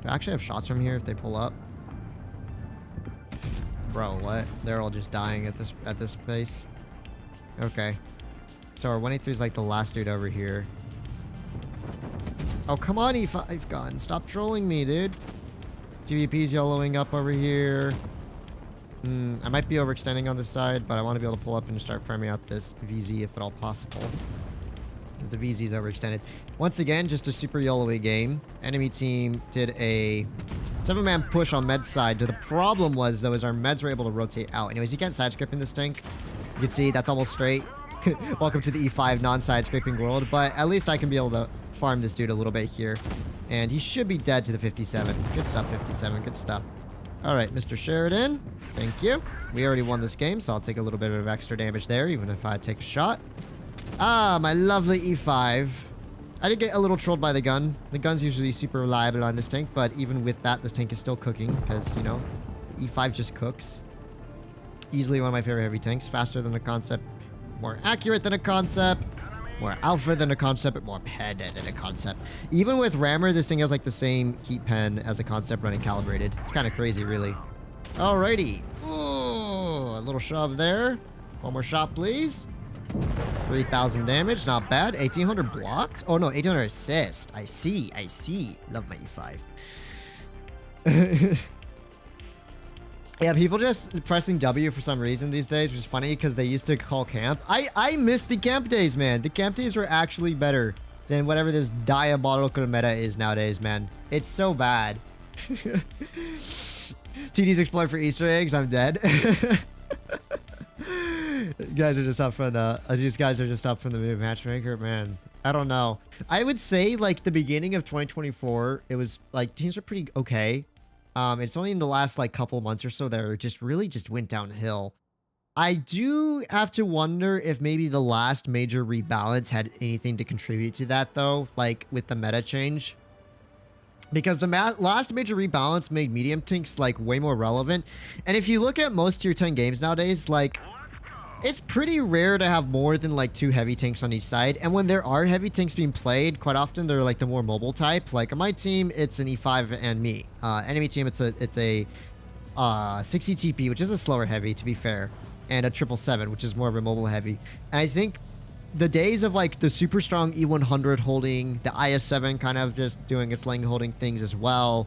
Do I actually have shots from here if they pull up? Bro, what? They're all just dying at this pace. Okay. So our 183 is like the last dude over here. Oh, come on, E5 gun. Stop trolling me, dude. GVP's YOLOing up over here. I might be overextending on this side, but I want to be able to pull up and start farming out this VZ if at all possible. Because the VZ is overextended. Once again, just a super YOLO-y game. Enemy team did a 7-man push on med side. The problem was, though, is our meds were able to rotate out. Anyways, you can't side script in this tank. You can see that's almost straight. Welcome to the E5 non-side scraping world, but at least I can be able to farm this dude a little bit here. And he should be dead to the 57. Good stuff, 57. Good stuff. All right, Mr. Sheridan. Thank you. We already won this game, so I'll take a little bit of extra damage there, even if I take a shot. Ah, my lovely E5. I did get a little trolled by the gun. The gun's usually super reliable on this tank, but even with that, this tank is still cooking because, you know, E5 just cooks. Easily one of my favorite heavy tanks. Faster than a concept. More accurate than a concept. More alpha than a concept, but more pen than a concept. Even with rammer, this thing has like the same heat pen as a concept running calibrated. It's kind of crazy, really. Alrighty. Ooh, a little shove there. One more shot, please. 3,000 damage, not bad. 1,800 blocked? Oh no, 1,800 assist. I see. Love my E5. Yeah, people just pressing W for some reason these days, which is funny because they used to call camp. I miss the camp days, man. The camp days were actually better than whatever this diabolical meta is nowadays, man. It's so bad. TD's exploit for Easter eggs. I'm dead. Guys are just up from the. These guys are just up from the new matchmaker, man. I don't know. I would say like the beginning of 2024, it was like teams were pretty okay. It's only in the last like couple months or so that it just really just went downhill. I do have to wonder if maybe the last major rebalance had anything to contribute to that though, like with the meta change. because the last major rebalance made medium tanks like way more relevant. And if you look at most tier 10 games nowadays, like it's pretty rare to have more than like 2 heavy tanks on each side. And when there are heavy tanks being played, quite often they're like the more mobile type. Like on my team, it's an E5 and me. Enemy team, it's a 60 TP, which is a slower heavy to be fair, and a 777, which is more of a mobile heavy. And I think the days of like the super strong E100 holding, the IS7 kind of just doing its lane holding things as well,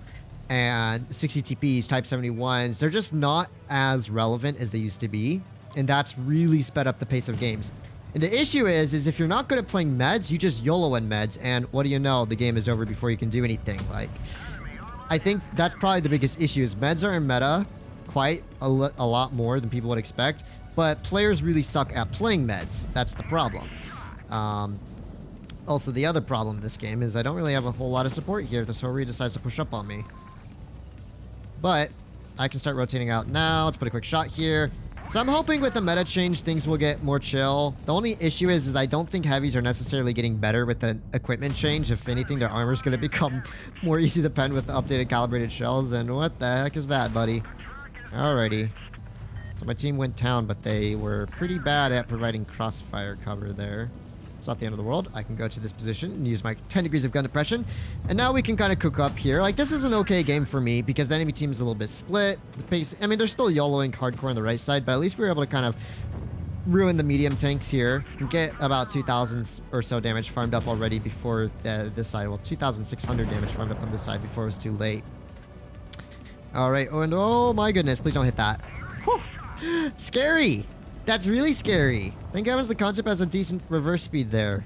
and 60 TPs, Type 71s, they're just not as relevant as they used to be. And that's really sped up the pace of games. And the issue is if you're not good at playing meds, you just YOLO in meds, and what do you know? The game is over before you can do anything. Like, I think that's probably the biggest issue is meds are in meta quite a lot more than people would expect, but players really suck at playing meds. That's the problem. Also, the other problem in this game is I don't really have a whole lot of support here if this Hori decides to push up on me. But I can start rotating out now. Let's put a quick shot here. So I'm hoping with the meta change, things will get more chill. The only issue is I don't think heavies are necessarily getting better with the equipment change. If anything, their armor is going to become more easy to pen with the updated calibrated shells. And what the heck is that, buddy? Alrighty. So my team went down, but they were pretty bad at providing crossfire cover there. It's not the end of the world. I can go to this position and use my 10 degrees of gun depression. And now we can kind of cook up here. Like, this is an okay game for me because the enemy team is a little bit split. The pace, I mean, they're still YOLOing hardcore on the right side, but at least we were able to kind of ruin the medium tanks here and get about 2,000 or so damage farmed up already before this side. Well, 2,600 damage farmed up on this side before it was too late. All right. Oh, and oh my goodness. Please don't hit that. Whew. Scary. That's really scary. Thank heavens the concept has a decent reverse speed there.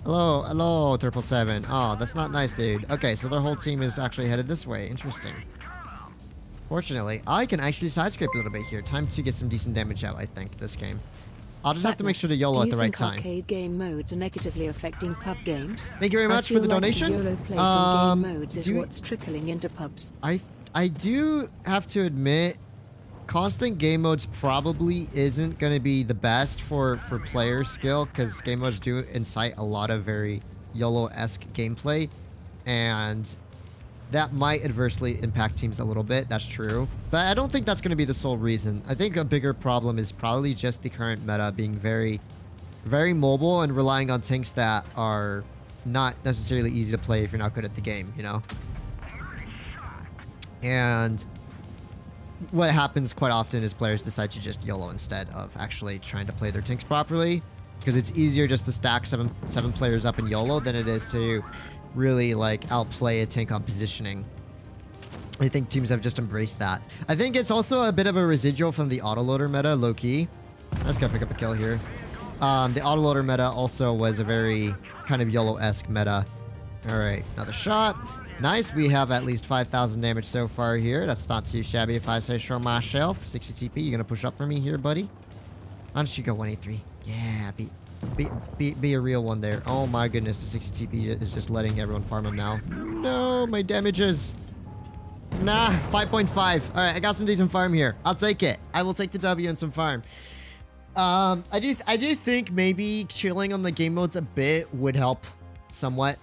Hello, hello, 777. Oh, that's not nice, dude. Okay, so their whole team is actually headed this way. Interesting. Fortunately, I can actually side-scrape a little bit here. Time to get some decent damage out, I think, this game. I'll just have to make sure to YOLO at the right time. Arcade game modes are negatively affecting pub games? Thank you very much for the donation. YOLO play from game modes is what's trickling into pubs. I do have to admit, constant game modes probably isn't going to be the best for player skill because game modes do incite a lot of very YOLO-esque gameplay, and that might adversely impact teams a little bit. That's true, but I don't think that's going to be the sole reason. I think a bigger problem is probably just the current meta being very, very mobile and relying on tanks that are not necessarily easy to play if you're not good at the game, you know? And what happens quite often is players decide to just YOLO instead of actually trying to play their tanks properly, because it's easier just to stack seven players up in YOLO than it is to really like outplay a tank on positioning. I think teams have just embraced that. I think it's also a bit of a residual from the autoloader meta, low-key. I just gotta pick up a kill here. The autoloader meta also was a very kind of YOLO-esque meta. Alright, another shot. Nice, we have at least 5,000 damage so far here. That's not too shabby if I say so myself. 60 TP, you gonna push up for me here, buddy? Why don't you go 183? Yeah, be a real one there. Oh my goodness, the 60 TP is just letting everyone farm him now. No, my damages. Nah, 5.5. Alright, I got some decent farm here. I'll take it. I will take the W and some farm. I do think maybe chilling on the game modes a bit would help somewhat.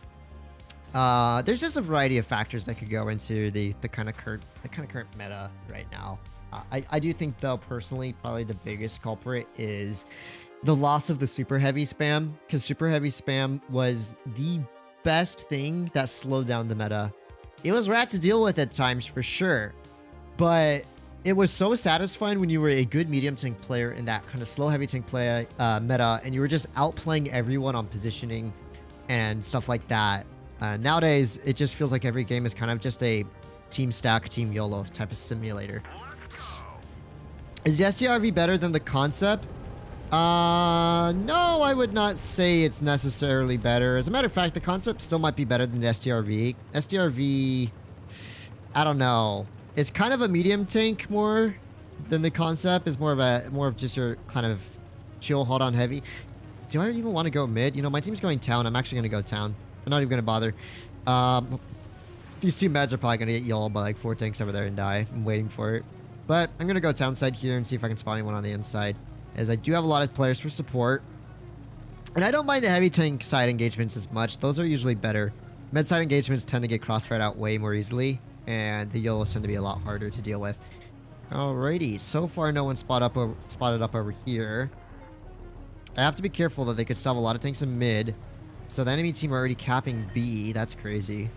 There's just a variety of factors that could go into the kind of current meta right now. I do think though personally probably the biggest culprit is the loss of the super heavy spam, because super heavy spam was the best thing that slowed down the meta. It was rad to deal with at times for sure, but it was so satisfying when you were a good medium tank player in that kind of slow heavy tank play meta, and you were just outplaying everyone on positioning and stuff like that. Nowadays, it just feels like every game is kind of just a team stack, team YOLO type of simulator. Is the STRV better than the concept? No, I would not say it's necessarily better. As a matter of fact, the concept still might be better than the STRV. STRV, I don't know. It's kind of a medium tank more than the concept. Is more of just your kind of chill, hold on heavy. Do I even want to go mid? You know, my team's going town. I'm actually going to go town. I'm not even going to bother. These two meds are probably going to get YOLO by like 4 tanks over there and die. I'm waiting for it. But I'm going to go town side here and see if I can spot anyone on the inside, as I do have a lot of players for support. And I don't mind the heavy tank side engagements as much. Those are usually better. Mid-side engagements tend to get crossfired out way more easily, and the YOLOs tend to be a lot harder to deal with. Alrighty, so far no one spotted up over here. I have to be careful that they could still have a lot of tanks in mid. So the enemy team are already capping B. That's crazy.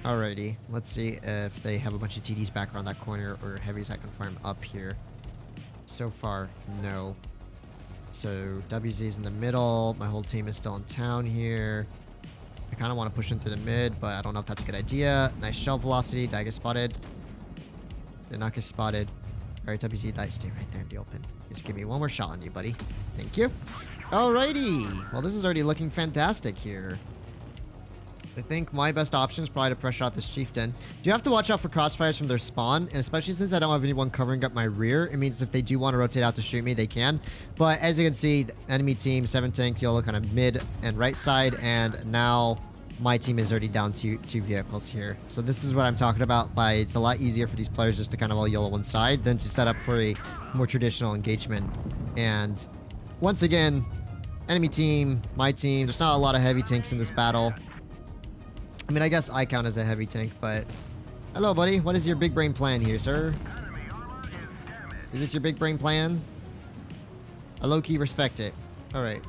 Alrighty, let's see if they have a bunch of TDs back around that corner or heavies I can farm up here. So far, no. So WZ's in the middle. My whole team is still in town here. I kind of want to push in through the mid, but I don't know if that's a good idea. Nice shell velocity. Did I get spotted? Did not get spotted. Alright, WZ, stay right there in the open. Just give me one more shot on you, buddy. Thank you. Alrighty. Well, this is already looking fantastic here. I think my best option is probably to pressure out this chieftain. You have to watch out for crossfires from their spawn, and especially since I don't have anyone covering up my rear, it means if they do want to rotate out to shoot me, they can. But as you can see, the enemy team, 7 tanks, YOLO kind of mid and right side, and now my team is already down to 2 vehicles here. So this is what I'm talking about by it's a lot easier for these players just to kind of all YOLO one side than to set up for a more traditional engagement. And once again, enemy team, my team, there's not a lot of heavy tanks in this battle. I mean, I guess I count as a heavy tank, but... Hello, buddy. What is your big brain plan here, sir? Is this your big brain plan? I low-key respect it. Alright.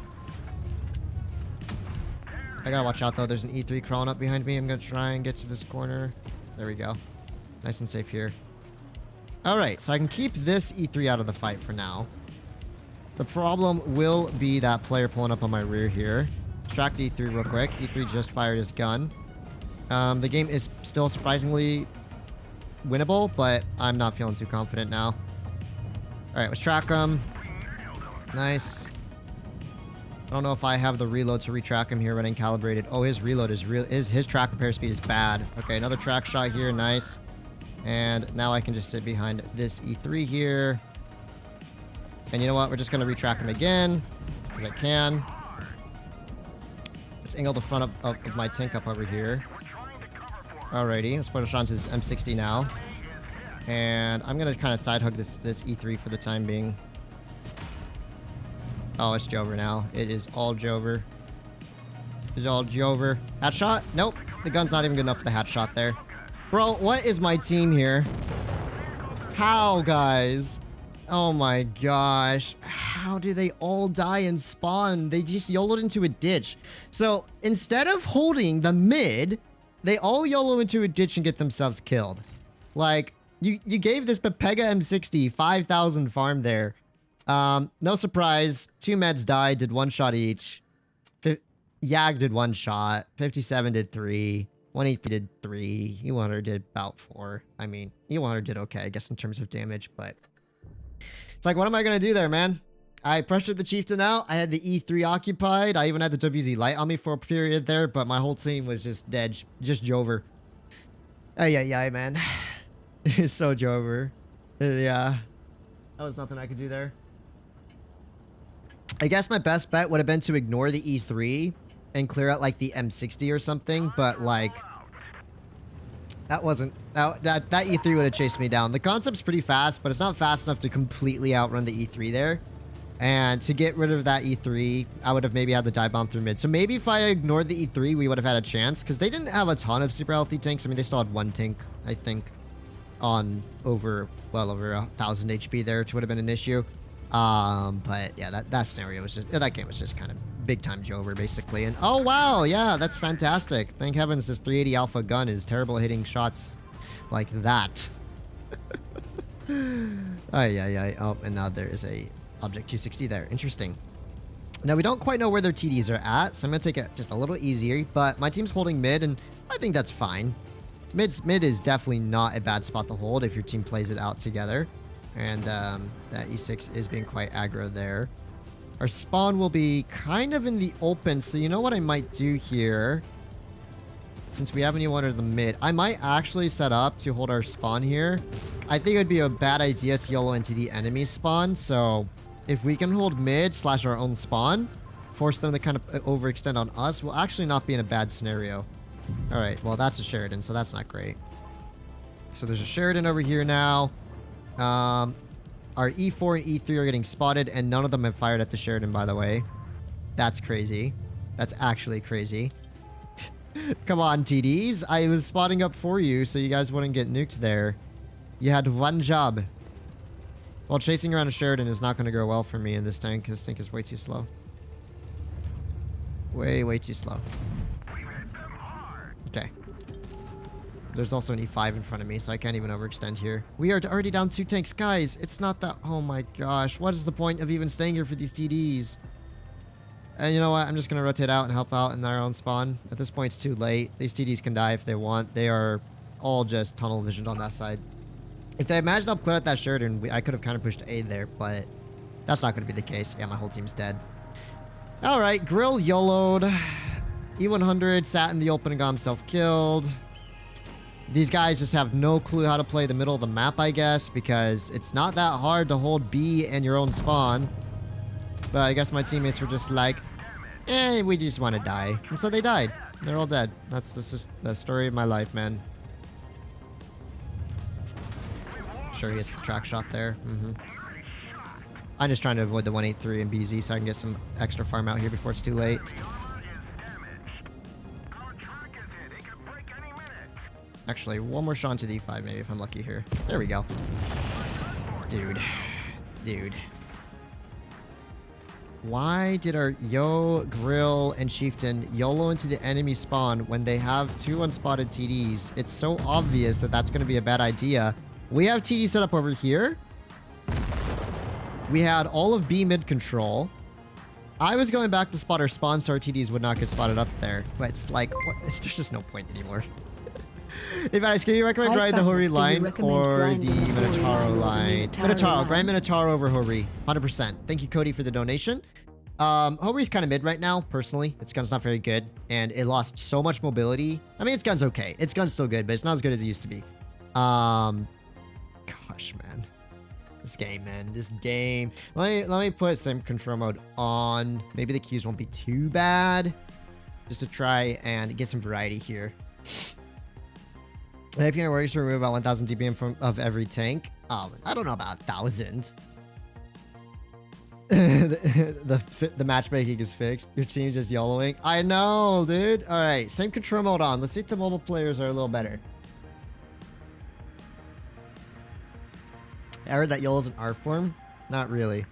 I gotta watch out, though. There's an E3 crawling up behind me. I'm gonna try and get to this corner. There we go. Nice and safe here. Alright, so I can keep this E3 out of the fight for now. The problem will be that player pulling up on my rear here. Distract E3 real quick. E3 just fired his gun. The game is still surprisingly winnable, but I'm not feeling too confident now. Alright, let's track him. Nice. I don't know if I have the reload to retrack him here running calibrated. Oh, his reload is real. His track repair speed is bad. Okay, another track shot here. Nice. And now I can just sit behind this E3 here. And you know what? We're just going to retrack him again, because I can. Let's angle the front of my tank up over here. Alrighty, let's push on to this M60 now. And I'm going to kind of side hug this E3 for the time being. Oh, it's Jover now. It is all Jover. It's all Jover. Hat shot? Nope. The gun's not even good enough for the hat shot there. Bro, what is my team here? How, guys? Oh my gosh. How do they all die and spawn? They just YOLO'd into a ditch. So, instead of holding the mid, they all YOLO into a ditch and get themselves killed. Like, you gave this Pepega M60 5,000 farm there. No surprise. 2 meds died, did 1 shot each. Yag did 1 shot. 57 did 3. 183 did 3. E100 did about 4. I mean, E100 did okay, I guess, in terms of damage, but... It's like, what am I going to do there, man? I pressured the chieftain out. I had the E3 occupied. I even had the WZ light on me for a period there, but my whole team was just dead. Just Jover. Ay, man. It's so Jover. Yeah. That was nothing I could do there. I guess my best bet would have been to ignore the E3 and clear out, like, the M60 or something, but, like... That wasn't... That E3 would have chased me down. The concept's pretty fast, but it's not fast enough to completely outrun the E3 there. And to get rid of that E3, I would have maybe had the dive bomb through mid. So maybe if I ignored the E3, we would have had a chance. Because they didn't have a ton of super healthy tanks. I mean, they still had 1 tank, I think, on well over 1,000 HP there, which would have been an issue. But yeah, that scenario was just... That game was just kind of big time Jover, basically. And oh, wow, yeah, that's fantastic. Thank heavens this 380 Alpha gun is terrible hitting shots like that. Ay. Oh, and now there is a Object 260 there. Interesting. Now, we don't quite know where their TDs are at, so I'm going to take it just a little easier. But my team's holding mid, and I think that's fine. Mid is definitely not a bad spot to hold if your team plays it out together. And that E6 is being quite aggro there. Our spawn will be kind of in the open, so you know what I might do here? Since we haven't even wanted the mid, I might actually set up to hold our spawn here. I think it would be a bad idea to YOLO into the enemy spawn, so if we can hold mid / our own spawn, force them to kind of overextend on us, we'll actually not be in a bad scenario. Alright, well that's a Sheridan, so that's not great. So there's a Sheridan over here now. Our E4 and E3 are getting spotted, and none of them have fired at the Sheridan, by the way. That's crazy. That's actually crazy. Come on, TDs. I was spotting up for you so you guys wouldn't get nuked there. You had one job. Well, chasing around a Sheridan is not going to go well for me in this tank. This tank is way too slow. Way too slow. Okay. There's also an E5 in front of me, so I can't even overextend here. We are already down 2 tanks. Guys, it's not that... Oh my gosh. What is the point of even staying here for these TDs? And you know what? I'm just going to rotate out and help out in our own spawn. At this point, it's too late. These TDs can die if they want. They are all just tunnel visioned on that side. If they managed to clear out that Sheridan, I could have kind of pushed A there, but that's not going to be the case. Yeah, my whole team's dead. All right, Grill YOLO'd. E100 sat in the open and got himself killed. These guys just have no clue how to play the middle of the map, I guess, because it's not that hard to hold B and your own spawn. But I guess my teammates were just like, we just want to die. And so they died. They're all dead. That's just the story of my life, man. Sure, he hits the track shot there. I'm just trying to avoid the 183 and BZ so I can get some extra farm out here before it's too late. Actually, one more shot into the E5 maybe if I'm lucky here. There we go. Dude. Why did our Grill, and Chieftain YOLO into the enemy spawn when they have 2 unspotted TDs? It's so obvious that that's going to be a bad idea. We have TD set up over here. We had all of B mid control. I was going back to spot our spawn so our TDs would not get spotted up there. But it's like, there's just no point anymore. If I can you recommend riding the Hori line or the Minotauro line? Minotauro. Grind Minotauro over Hori. 100%. Thank you, Cody, for the donation. Hori's kind of mid right now, personally. Its gun's not very good, and it lost so much mobility. I mean, its gun's okay. Its gun's still good, but it's not as good as it used to be. Gosh, man. This game, man. This game. Let me put some control mode on. Maybe the Qs won't be too bad. Just to try and get some variety here. If you're working to remove about 1,000 DPM of every tank. I don't know about 1,000. the matchmaking is fixed. Your team's just YOLOing. I know, dude. All right, same control mode on. Let's see if the mobile players are a little better. I heard that YOLO's an art form. Not really.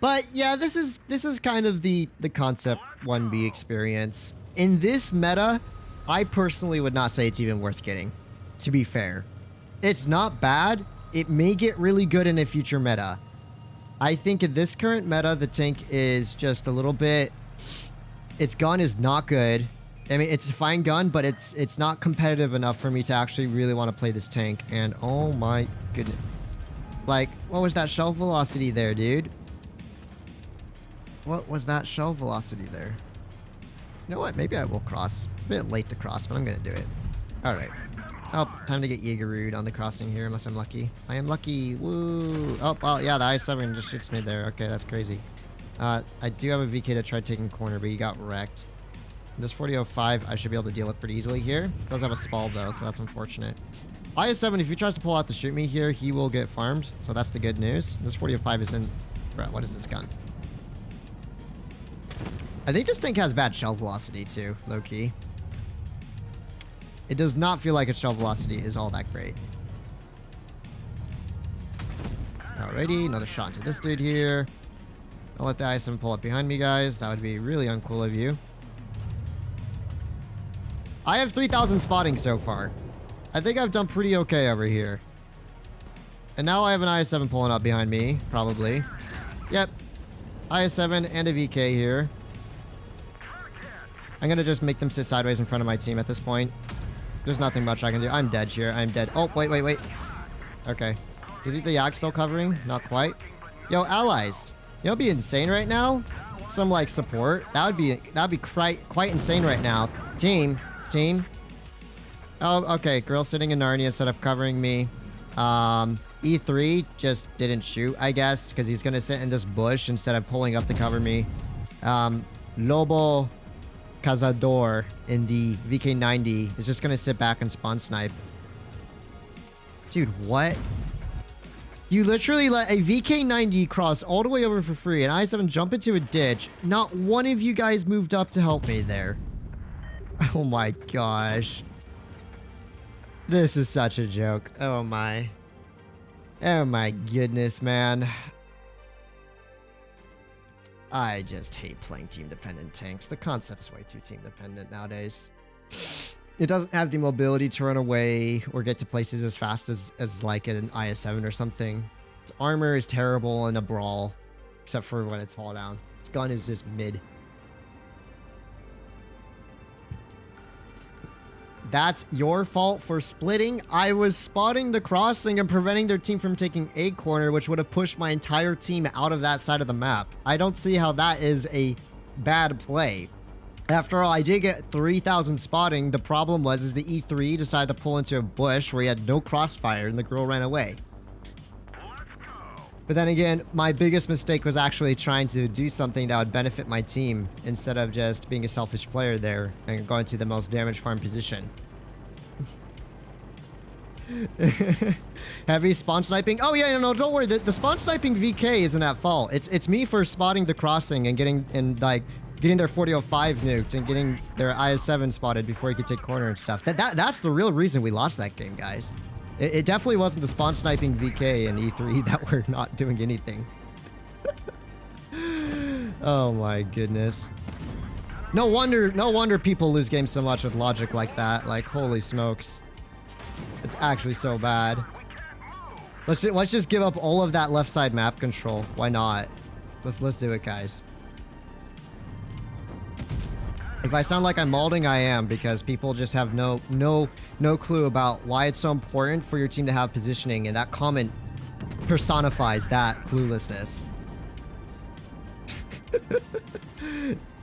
But yeah, this is kind of the concept 1B experience. In this meta, I personally would not say it's even worth getting, to be fair. It's not bad. It may get really good in a future meta. I think in this current meta, the tank is just a little bit... Its gun is not good. I mean, it's a fine gun, but it's not competitive enough for me to actually really want to play this tank. And oh my goodness. Like, what was that shell velocity there, dude? What was that shell velocity there? You know what? Maybe I will cross. It's a bit late to cross, but I'm going to do it. All right. Oh, time to get Jägerud on the crossing here, unless I'm lucky. I am lucky. Woo. Oh, well, yeah, the I-7 just shoots me there. Okay, that's crazy. I do have a VK to try taking corner, but he got wrecked. This 4005 I should be able to deal with pretty easily here. Does have a spall, though, so that's unfortunate. I-7, if he tries to pull out to shoot me here, he will get farmed. So that's the good news. This 4005 is in... Bro, what is this gun? I think this tank has bad shell velocity too, low-key. It does not feel like its shell velocity is all that great. Alrighty, another shot into this dude here. I'll let the I-7 pull up behind me, guys. That would be really uncool of you. I have 3,000 spotting so far. I think I've done pretty okay over here. And now I have an I-7 pulling up behind me, probably. Yep. I-7 and a VK here. I'm going to just make them sit sideways in front of my team at this point. There's nothing much I can do. I'm dead here. I'm dead. Oh, wait. Okay. Do you think the Yak's still covering? Not quite. Yo, allies. You know what'd be insane right now? Some, like, support. That'd be quite insane right now. Team. Oh, okay. Girl sitting in Narnia instead of covering me. E3 just didn't shoot, I guess, because he's going to sit in this bush instead of pulling up to cover me. Lobo Cazador in the VK90 is just going to sit back and spawn snipe. Dude, what? You literally let a VK90 cross all the way over for free and I-7 jump into a ditch. Not one of you guys moved up to help me there. Oh my gosh. This is such a joke. Oh my. Oh my goodness, man. I just hate playing team-dependent tanks. The concept's way too team-dependent nowadays. It doesn't have the mobility to run away or get to places as fast as like an IS-7 or something. Its armor is terrible in a brawl, except for when it's haul down. Its gun is just mid. That's your fault for splitting. I was spotting the crossing and preventing their team from taking a corner, which would have pushed my entire team out of that side of the map. I don't see how that is a bad play. After all, I did get 3,000 spotting. The problem was is the E3 decided to pull into a bush where he had no crossfire and the girl ran away. But then again, my biggest mistake was actually trying to do something that would benefit my team instead of just being a selfish player there and going to the most damage farm position. Heavy spawn sniping. Oh yeah, no, don't worry. The spawn sniping VK isn't at fault. It's me for spotting the crossing and getting their 4005 nuked and getting their IS-7 spotted before he could take corner and stuff. That's the real reason we lost that game, guys. It definitely wasn't the spawn sniping VK and E3 that were not doing anything. Oh my goodness. No wonder people lose games so much with logic like that. Like, holy smokes. It's actually so bad. Let's just give up all of that left side map control. Why not? Let's do it, guys. If I sound like I'm molding, I am, because people just have no clue about why it's so important for your team to have positioning, and that comment personifies that cluelessness.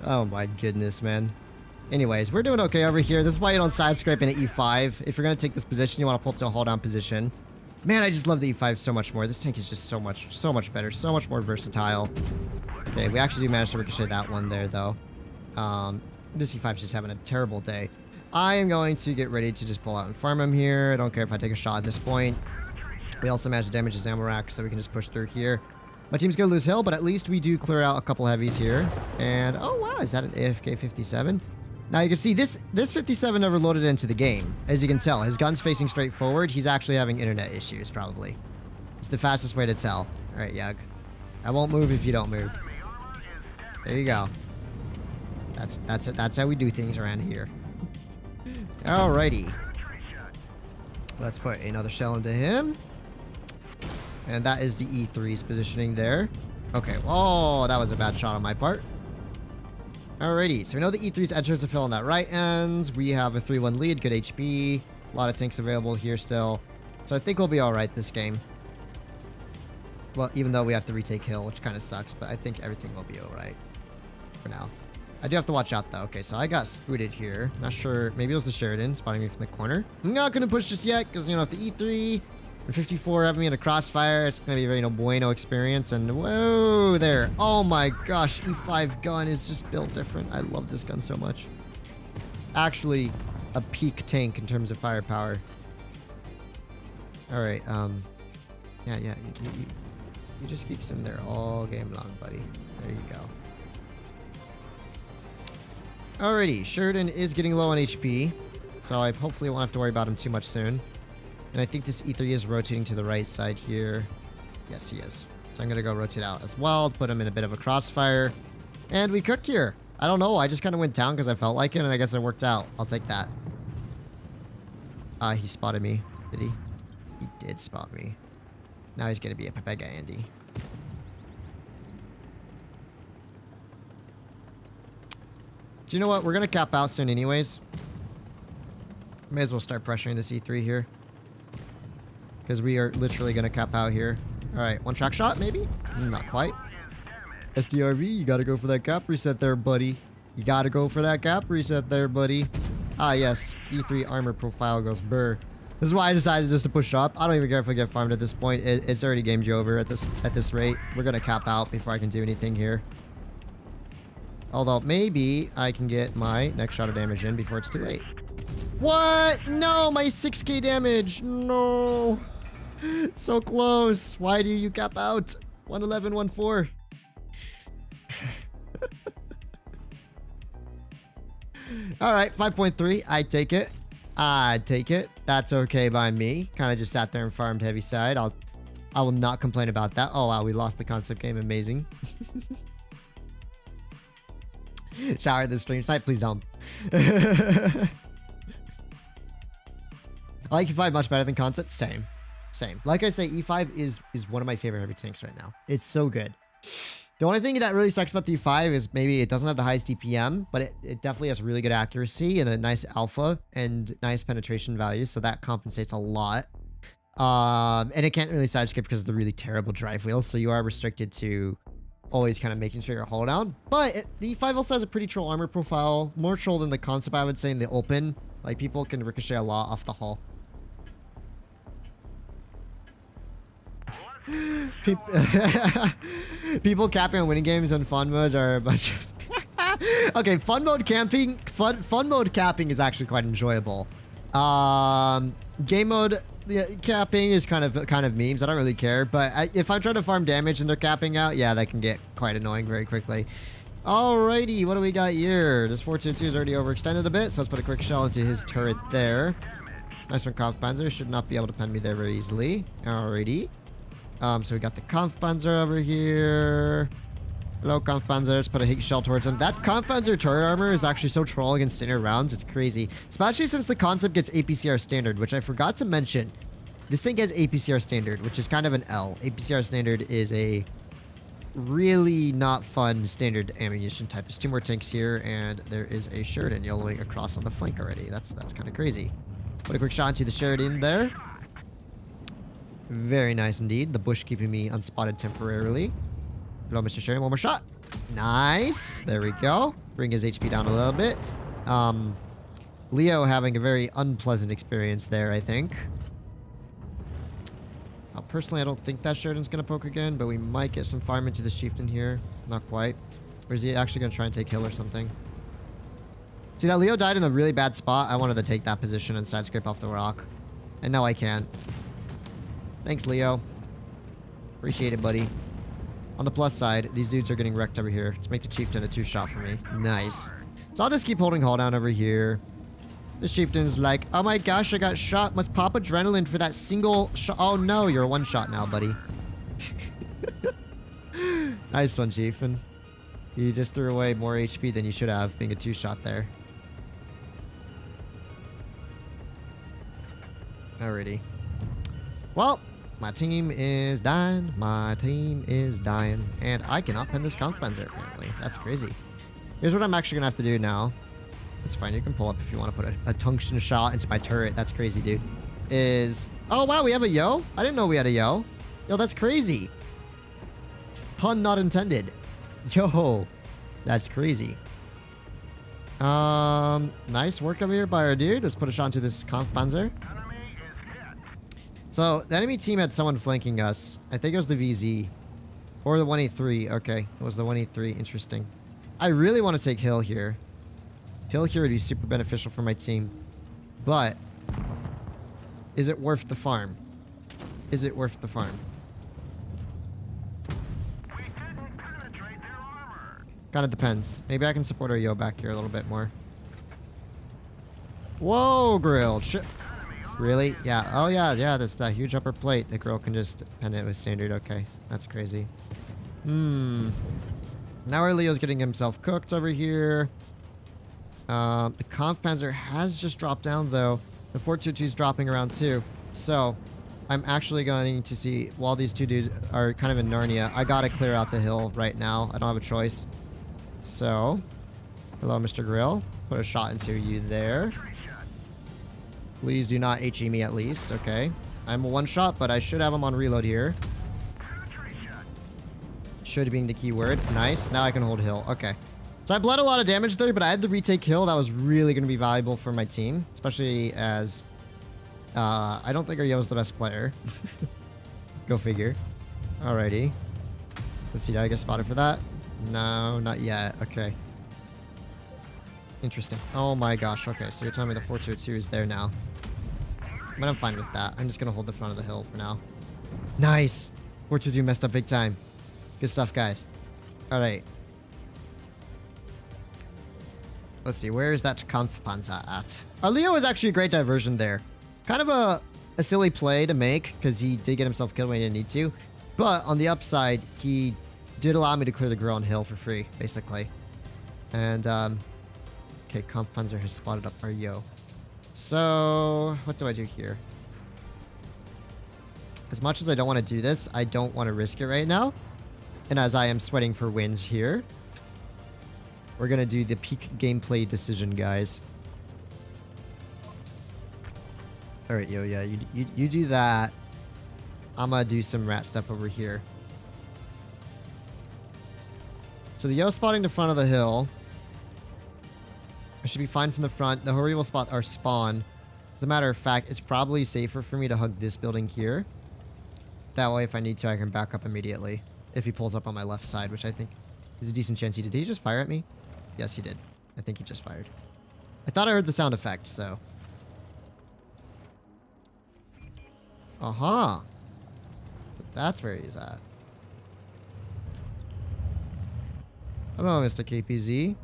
Oh my goodness, man. Anyways, we're doing okay over here. This is why you don't side scrape in an E5. If you're gonna take this position, you want to pull up to a hold down position. Man, I just love the E5 so much more. This tank is just so much better, so much more versatile. Okay, we actually do manage to ricochet that one there, though. This E5 is just having a terrible day. I am going to get ready to just pull out and farm him here. I don't care if I take a shot at this point. We also managed to damage his ammo rack, so we can just push through here. My team's gonna lose hill, but at least we do clear out a couple heavies here. And, oh wow, is that an AFK 57? Now you can see this 57 never loaded into the game. As you can tell, his gun's facing straight forward. He's actually having internet issues, probably. It's the fastest way to tell. All right, Yug. I won't move if you don't move. There you go. That's how we do things around here. Alrighty. Let's put another shell into him. And that is the E3's positioning there. Okay. Oh, that was a bad shot on my part. Alrighty. So we know the E3's enters to fill on that right ends. We have a 3-1 lead. Good HP. A lot of tanks available here still. So I think we'll be alright this game. Well, even though we have to retake hill, which kind of sucks. But I think everything will be alright for now. I do have to watch out, though. Okay, so I got spooted here. Not sure. Maybe it was the Sheridan spotting me from the corner. I'm not going to push just yet because, you know, if the E3 and 54 have me in a crossfire, it's going to be a very no bueno experience. And whoa there. Oh my gosh. E5 gun is just built different. I love this gun so much. Actually, a peak tank in terms of firepower. All right. Yeah. You just keep sitting there all game long, buddy. There you go. Alrighty, Sheridan is getting low on HP, so I hopefully won't have to worry about him too much soon. And I think this E3 is rotating to the right side here. Yes, he is. So I'm going to go rotate out as well, put him in a bit of a crossfire. And we cook here. I don't know, I just kind of went down because I felt like it, and I guess it worked out. I'll take that. He spotted me. Did he? He did spot me. Now he's going to be a Pepega Andy. Do you know what? We're going to cap out soon anyways. May as well start pressuring this E3 here. Because we are literally going to cap out here. Alright, one track shot maybe? Not quite. SDRV, you got to go for that cap reset there, buddy. You got to go for that cap reset there, buddy. Ah, yes. E3 armor profile goes burr. This is why I decided just to push up. I don't even care if I get farmed at this point. It's already game over at this rate. We're going to cap out before I can do anything here. Although, maybe I can get my next shot of damage in before it's too late. What? No, my 6k damage. No. So close. Why do you cap out? 111, 14. All right, 5.3. I take it. I take it. That's okay by me. Kind of just sat there and farmed heavy side. I will not complain about that. Oh, wow. We lost the concept game. Amazing. Shower the stream site. Please don't. I like E5 much better than concept. Same. Same. Like I say, E5 is one of my favorite heavy tanks right now. It's so good. The only thing that really sucks about the E5 is maybe it doesn't have the highest DPM, but it definitely has really good accuracy and a nice alpha and nice penetration value. So that compensates a lot. And it can't really side skip because of the really terrible drive wheels. So you are restricted to always kind of making sure you're hold down. But the E5 also has a pretty troll armor profile. More troll than the concept, I would say, in the open. Like, people can ricochet a lot off the hull. People capping on winning games on fun modes are a bunch of... Okay, fun mode camping... Fun mode capping is actually quite enjoyable. Game mode... Yeah, capping is kind of memes. I don't really care, but if I'm trying to farm damage and they're capping out, yeah, that can get quite annoying very quickly. Alrighty, what do we got here? This 422 is already overextended a bit, so let's put a quick shell into his turret there. Nice one, Kampfpanzer. Should not be able to pen me there very easily. Alrighty. So we got the Kampfpanzer over here. Hello, Kampfpanzer. Let's put a heat shell towards him. That Kampfpanzer turret armor is actually so troll against standard rounds. It's crazy. Especially since the concept gets APCR standard, which I forgot to mention. This thing has APCR standard, which is kind of an L. APCR standard is a really not fun standard ammunition type. There's two more tanks here, and there is a Sheridan yellowing across on the flank already. That's kind of crazy. Put a quick shot into the Sheridan there. Very nice indeed. The bush keeping me unspotted temporarily. Hello, Mr. Sheridan. One more shot. Nice. There we go. Bring his HP down a little bit. Leo having a very unpleasant experience there, I think. Personally, I don't think that Sheridan's going to poke again, but we might get some firemen to the chieftain here. Not quite. Or is he actually going to try and take hill or something? See, that Leo died in a really bad spot. I wanted to take that position and side scrape off the rock. And now I can. Thanks, Leo. Appreciate it, buddy. On the plus side, these dudes are getting wrecked over here. Let's make the chieftain a 2-shot for me. Nice. So I'll just keep holding hull down over here. This chieftain's like, oh my gosh, I got shot. Must pop adrenaline for that single shot. Oh no, you're a 1-shot now, buddy. Nice one, chieftain. You just threw away more HP than you should have, being a 2-shot there. Alrighty. Well, my team is dying. My team is dying. And I cannot pen this Kampfpanzer, apparently. That's crazy. Here's what I'm actually going to have to do now. It's fine. You can pull up if you want to put a tungsten shot into my turret. That's crazy, dude. Oh, wow. We have a yo? I didn't know we had a yo. Yo, that's crazy. Pun not intended. Yo. That's crazy. Nice work over here by our dude. Let's put a shot into this Kampfpanzer. So, the enemy team had someone flanking us. I think it was the VZ. Or the 183. Okay. It was the 183. Interesting. I really want to take hill here. Hill here would be super beneficial for my team. But, is it worth the farm? Is it worth the farm? Kind of depends. Maybe I can support our yo back here a little bit more. Whoa, grill. Shit. Really? Yeah. Oh, yeah. Yeah, that's that huge upper plate. The girl can just pen it with standard. Okay. That's crazy. Now our Leo's getting himself cooked over here. The Kampfpanzer has just dropped down, though. The 422 is dropping around, too. So, I'm actually going to see, while these two dudes are kind of in Narnia, I gotta clear out the hill right now. I don't have a choice. So, hello, Mr. Grill. Put a shot into you there. Please do not HE me at least. Okay. I'm a 1-shot, but I should have him on reload here. Should being the key word. Nice. Now I can hold hill. Okay. So I bled a lot of damage there, but I had the retake hill. That was really going to be valuable for my team. Especially as... I don't think our yo is the best player. Go figure. Alrighty. Let's see. Did I get spotted for that? No, not yet. Okay. Interesting. Oh my gosh. Okay, so you're telling me the 422 is there now. But I'm fine with that. I'm just going to hold the front of the hill for now. Nice. 422 messed up big time. Good stuff, guys. Alright. Let's see, where is that Kampfpanzer at? Leo is actually a great diversion there. Kind of a silly play to make, because he did get himself killed when he didn't need to. But on the upside, he did allow me to clear the Grown Hill for free, basically. And, okay, Kampfpanzer has spotted up our Yo. So, what do I do here? As much as I don't want to do this, I don't want to risk it right now. And as I am sweating for wins here, we're going to do the peak gameplay decision, guys. All right, Yo, yeah, you do that. I'm going to do some rat stuff over here. So the Yo spotting the front of the hill. I should be fine from the front. The Hori will spot our spawn. As a matter of fact, it's probably safer for me to hug this building here. That way, if I need to, I can back up immediately. If he pulls up on my left side, which I think is a decent chance he did. Did he just fire at me? Yes, he did. I think he just fired. I thought I heard the sound effect, so. Uh-huh. That's where he's at. Hello, Mr. KPZ.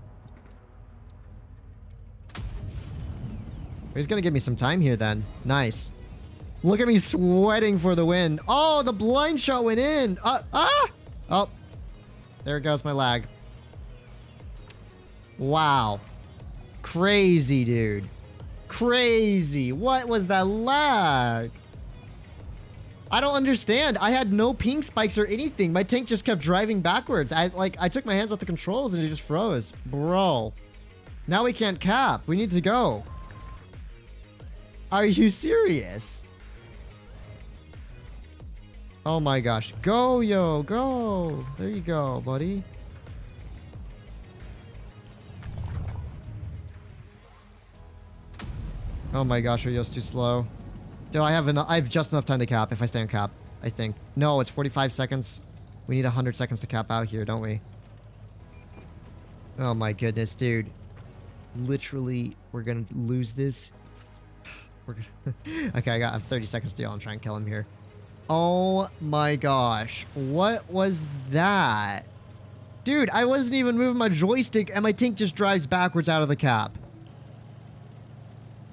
He's gonna give me some time here then. Nice. Look at me sweating for the win. Oh, the blind shot went in. Oh, there goes my lag. Wow. Crazy, dude. Crazy. What was that lag? I don't understand. I had no ping spikes or anything. My tank just kept driving backwards. I took my hands off the controls and it just froze. Bro. Now we can't cap. We need to go. Are you serious? Oh my gosh. Go, Yo. Go. There you go, buddy. Oh my gosh, our Yo's too slow. Do I have just enough time to cap if I stay on cap, I think. No, it's 45 seconds. We need 100 seconds to cap out here, don't we? Oh my goodness, dude. Literally, we're gonna lose this. We're gonna... Okay, I got 30 seconds to go and try and kill him here. Oh my gosh. What was that? Dude, I wasn't even moving my joystick and my tank just drives backwards out of the cap.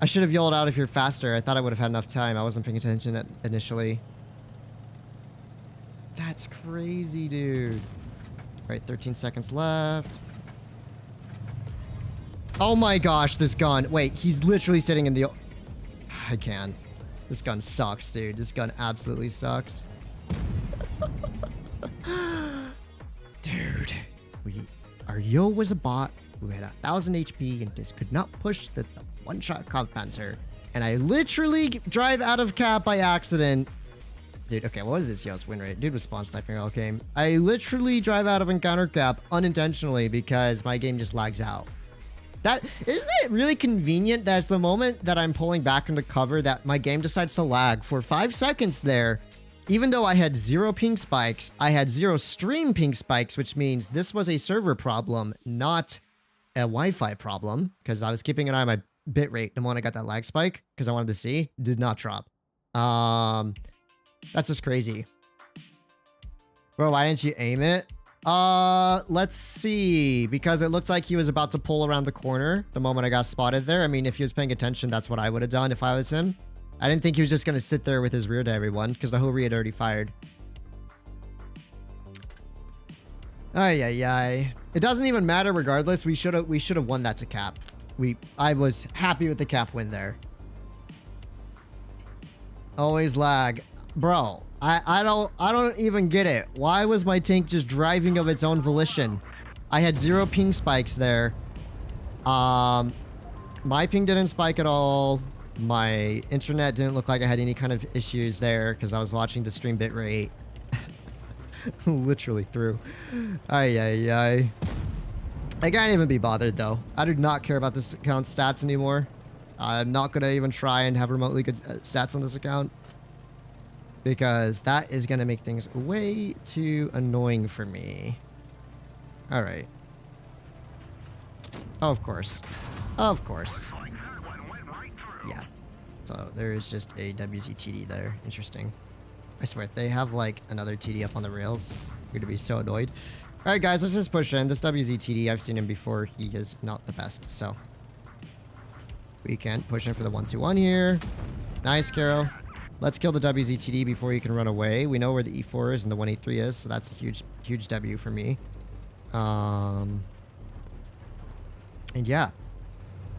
I should have yelled out if you're faster. I thought I would have had enough time. I wasn't paying attention initially. That's crazy, dude. All right, 13 seconds left. Oh my gosh, this gun. Wait, he's literally sitting in the... I can. This gun sucks, dude. This gun absolutely sucks. Dude. Our Yo was a bot who had 1,000 HP and just could not push the one-shot Kampfpanzer. And I literally drive out of cap by accident. Dude, okay, what was this Yo's win rate? Dude was spawn sniping all game. I literally drive out of encounter cap unintentionally because my game just lags out. Isn't it really convenient that it's the moment that I'm pulling back into cover that my game decides to lag for 5 seconds there? Even though I had 0 ping spikes, I had 0 stream ping spikes, which means this was a server problem, not a Wi-Fi problem, because I was keeping an eye on my bitrate the moment I got that lag spike, because I wanted to see. Did not drop. That's just crazy. Bro, why didn't you aim it? Let's see. Because it looked like he was about to pull around the corner the moment I got spotted there. I mean, if he was paying attention, that's what I would have done if I was him. I didn't think he was just going to sit there with his rear to everyone, because the Hori had already fired. Ay. It doesn't even matter regardless. We should have won that to cap. I was happy with the cap win there. Always lag. Bro, I don't even get it. Why was my tank just driving of its own volition? I had 0 ping spikes there. My ping didn't spike at all. My internet didn't look like I had any kind of issues there because I was watching the stream bitrate. Literally through. Ay. I can't even be bothered though. I do not care about this account's stats anymore. I'm not gonna even try and have remotely good stats on this account, because that is gonna make things way too annoying for me. Alright. Of course. Yeah. So there is just a WZTD there. Interesting. I swear, they have like another TD up on the rails. You're gonna be so annoyed. Alright, guys, let's just push in. This WZTD, I've seen him before. He is not the best, so. We can push in for the 1-2-1 here. Nice, Caro. Let's kill the WZTD before he can run away. We know where the E4 is and the 183 is, so that's a huge W for me. And yeah.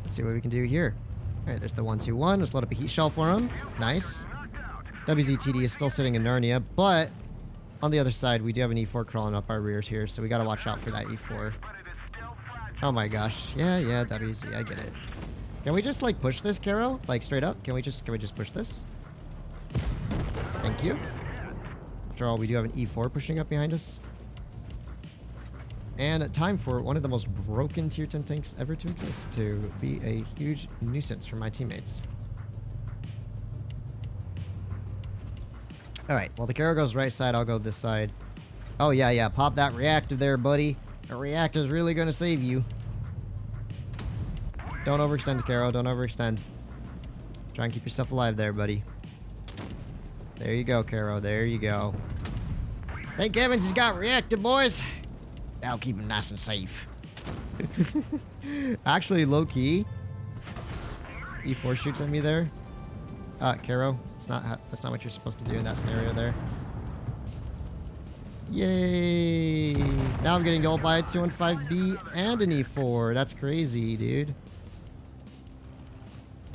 Let's see what we can do here. Alright, there's the 1-2-1. Let's load up a heat shell for him. Nice. WZTD is still sitting in Narnia, but on the other side, we do have an E4 crawling up our rears here, so we gotta watch out for that E4. Oh my gosh. Yeah, WZ, I get it. Can we just, like, push this, Caro? Like, straight up? Can we just push this? Thank you. After all, we do have an E4 pushing up behind us. And time for one of the most broken tier 10 tanks ever to exist to be a huge nuisance for my teammates. Alright, well, the Caro goes right side, I'll go this side. Oh, yeah, pop that reactive there, buddy. The reactive's really gonna save you. Don't overextend, Caro, don't overextend. Try and keep yourself alive there, buddy. There you go, Caro, there you go. Thank heavens he's got reactive, boys. That'll keep him nice and safe. Actually, low-key, E4 shoots at me there. Caro, that's not what you're supposed to do in that scenario there. Yay! Now I'm getting yelled by a 215B and an E4. That's crazy, dude.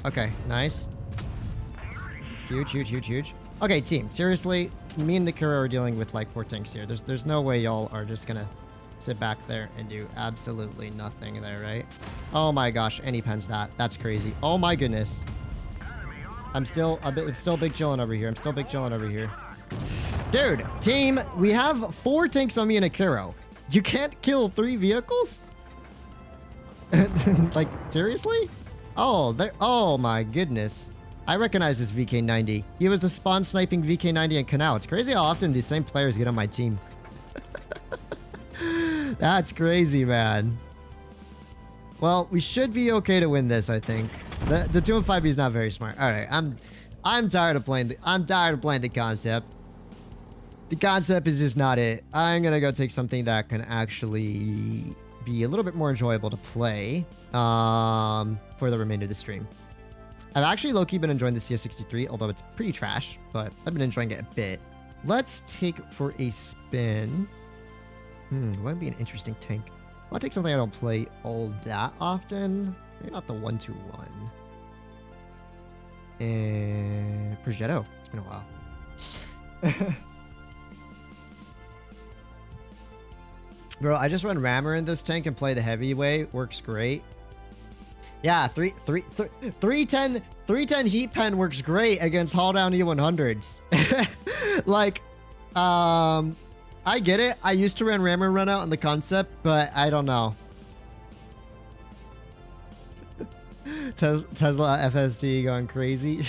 Okay, nice. Huge. Okay, team, seriously, me and the Caro are dealing with like 4 tanks here. There's no way y'all are just gonna sit back there and do absolutely nothing there, right? Oh my gosh, and he pens that. That's crazy. Oh my goodness. I'm still big chillin' over here. Dude, team, we have 4 tanks on me and a Caro. You can't kill 3 vehicles? Like, seriously? Oh my goodness. I recognize this VK90. He was the spawn sniping VK90 in Canal. It's crazy how often these same players get on my team. That's crazy, man. Well, we should be okay to win this, I think. The 215B is not very smart. All right, I'm tired of playing the concept. The concept is just not it. I'm gonna go take something that can actually be a little bit more enjoyable to play for the remainder of the stream. I've actually low-key been enjoying the CS63, although it's pretty trash, but I've been enjoying it a bit. Let's take for a spin. What would be an interesting tank? I'll take something I don't play all that often. Maybe not the 1-2-1. And Progetto. It's been a while. Bro, I just run Rammer in this tank and play the heavyweight. Works great. Yeah, 310 heat pen works great against haul down E100s. Like, I get it. I used to run Rammer run out in the concept, but I don't know. Tesla FSD going crazy. In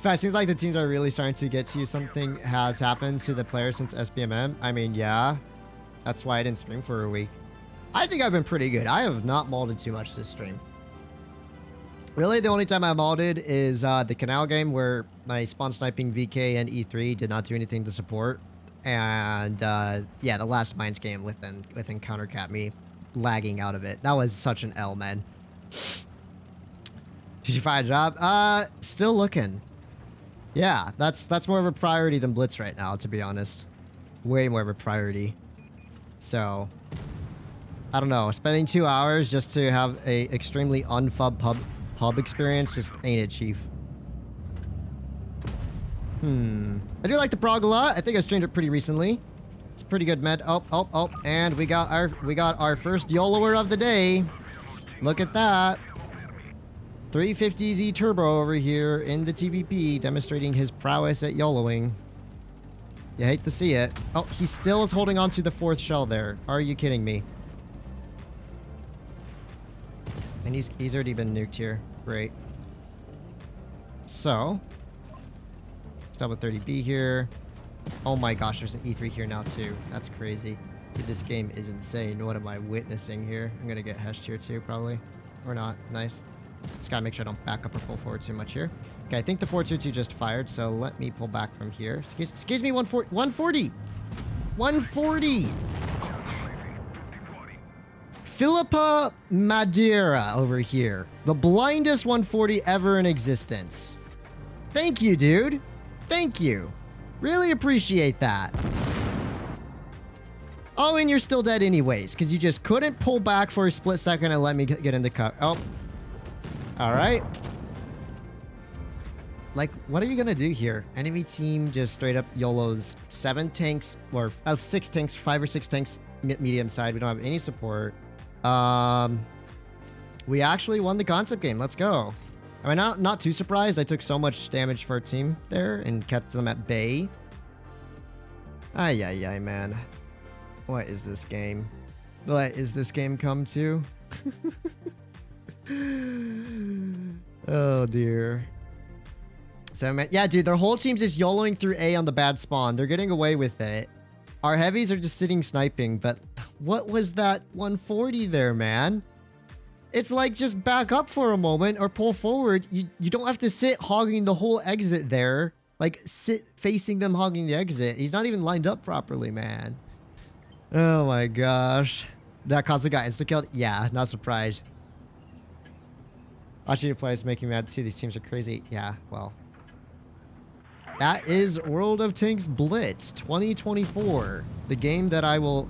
fact, it seems like the teams are really starting to get to you. Something has happened to the players since SBMM. I mean, yeah. That's why I didn't stream for a week. I think I've been pretty good. I have not molded too much this stream. Really, the only time I molded is the Canal game where my spawn sniping VK and E3 did not do anything to support. And yeah, the last Mines game within countercap me lagging out of it. That was such an L, man. Did you find a job? Still looking. Yeah, that's more of a priority than Blitz right now, to be honest. Way more of a priority. So, I don't know. Spending 2 hours just to have a extremely unfub pub experience just ain't it, chief. I do like the prog a lot. I think I streamed it pretty recently. It's a pretty good med. Oh, and we got our first YOLOer of the day. Look at that. 350Z Turbo over here in the TVP, demonstrating his prowess at YOLOing. You hate to see it. Oh, he still is holding on to the 4th shell there. Are you kidding me? And he's already been nuked here. Great. So, double 30B here. Oh my gosh, there's an E3 here now too. That's crazy. Dude, this game is insane. What am I witnessing here? I'm gonna get heshed here too, probably. Or not. Nice. Just gotta make sure I don't back up or pull forward too much here. Okay, I think the 422 just fired, so let me pull back from here. Excuse me, 140! 140! 140! Oh, Philippa Madeira over here. The blindest 140 ever in existence. Thank you, dude. Thank you. Really appreciate that. Oh, and you're still dead anyways, because you just couldn't pull back for a split second and let me get in the cut. Oh. All right. Like, what are you going to do here? Enemy team just straight up YOLOs 7 tanks, or 6 tanks, 5 or 6 tanks, medium side. We don't have any support. We actually won the concept game. Let's go. I mean, not too surprised. I took so much damage for our team there and kept them at bay. Ay, ay, ay, man. What is this game? What is this game come to? Oh, dear. So, man, yeah, dude, their whole team's just YOLOing through A on the bad spawn. They're getting away with it. Our heavies are just sitting sniping, but what was that 140 there, man? It's like, just back up for a moment or pull forward. You don't have to sit hogging the whole exit there. Like, sit facing them hogging the exit. He's not even lined up properly, man. Oh my gosh. That constant got insta-killed? Yeah, not surprised. Watching you play is making me mad too. These teams are crazy. Yeah, well. That is World of Tanks Blitz 2024. The game that I will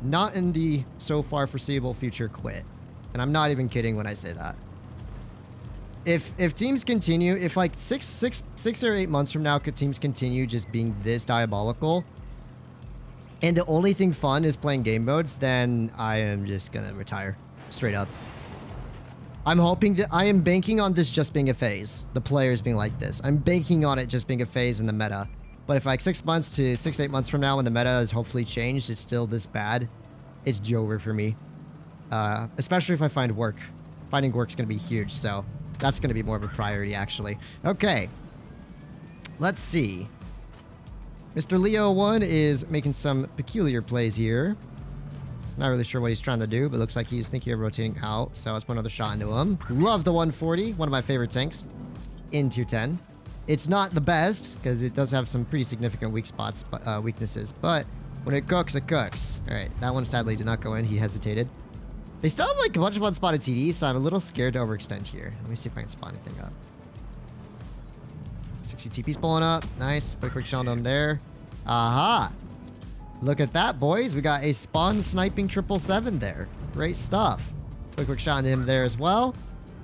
not in the so far foreseeable future quit. And I'm not even kidding when I say that. If teams continue, if like 6 or 8 months from now teams continue just being this diabolical, and the only thing fun is playing game modes, then I am just gonna retire. Straight up. I'm hoping that I am banking on this just being a phase. The players being like this. I'm banking on it just being a phase in the meta. But if like 6 months to 6-8 months from now when the meta is hopefully changed, it's still this bad, it's Jover for me. Especially if I find work. Finding work's gonna be huge, so that's gonna be more of a priority actually. Okay. Let's see. Mr. Leo1 is making some peculiar plays here. Not really sure what he's trying to do, but looks like he's thinking of rotating out. So let's put another shot into him. Love the 140. One of my favorite tanks in tier 10. It's not the best because it does have some pretty significant weak spots, weaknesses. But when it cooks, it cooks. All right, that one sadly did not go in. He hesitated. They still have like a bunch of unspotted TDs, so I'm a little scared to overextend here. Let me see if I can spawn anything up. 60 TP's pulling up. Nice. Put a quick shot on him there. Aha. Look at that, boys. We got a spawn sniping 777 there. Great stuff. Put a quick shot into him there as well.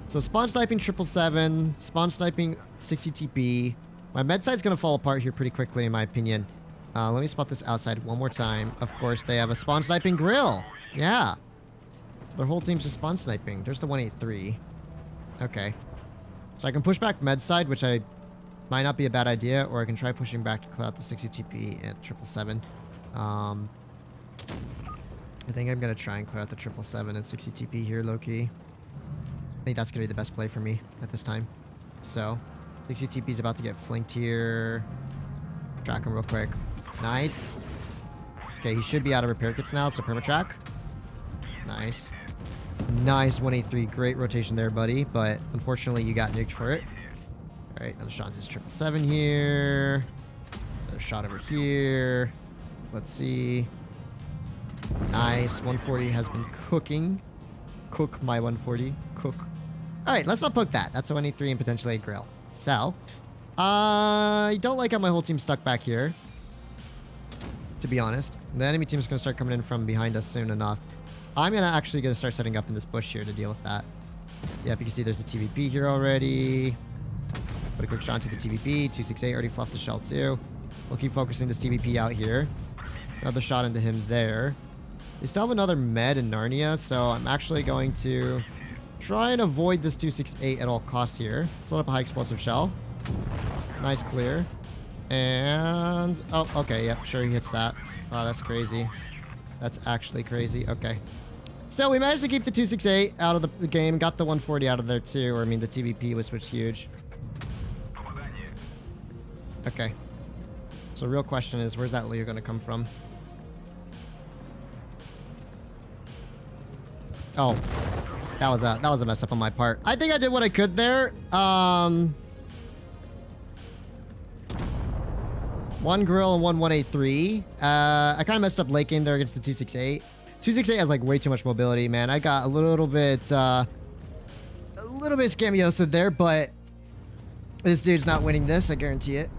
So spawn sniping 777. Spawn sniping 60 TP. My med side's going to fall apart here pretty quickly, in my opinion. Let me spot this outside one more time. Of course, they have a spawn sniping grill. Yeah. So their whole team's just spawn sniping. There's the 183. Okay. So I can push back med side, which I might not be a bad idea, or I can try pushing back to clear out the 60 TP and 777. I think I'm going to try and clear out the 777 and 60 TP here, low-key. I think that's going to be the best play for me at this time. So, 60 TP is about to get flanked here. Track him real quick. Nice. Okay, he should be out of repair kits now, so perma-track. Nice. Nice 183. Great rotation there, buddy. But unfortunately, you got nuked for it. Alright, another shot into his 777 here. Another shot over here. Let's see. Nice. 140 has been cooking. Cook my 140. Cook. Alright, let's not poke that. That's a 183 and potentially a grill. So, I don't like how my whole team's stuck back here. To be honest. The enemy team's going to start coming in from behind us soon enough. I'm actually going to start setting up in this bush here to deal with that. Yep, you can see there's a TVP here already. Put a quick shot to the TVP. 268 already fluffed the shell too. We'll keep focusing this TVP out here. Another shot into him there. They still have another med in Narnia, so I'm actually going to try and avoid this 268 at all costs here. Let's load up a high explosive shell. Nice clear. And... oh, okay, yep, sure he hits that. Wow, that's crazy. That's actually crazy. Okay. Still, we managed to keep the 268 out of the game. Got the 140 out of there too. Or, I mean, the TVP was switched huge. Okay. So the real question is, where's that Leo going to come from? Oh. That was a mess up on my part. I think I did what I could there. One grill and one 183. I kind of messed up late game there against the 268. 268 has like way too much mobility, man. I got a little bit scamiosa there, but this dude's not winning this, I guarantee it.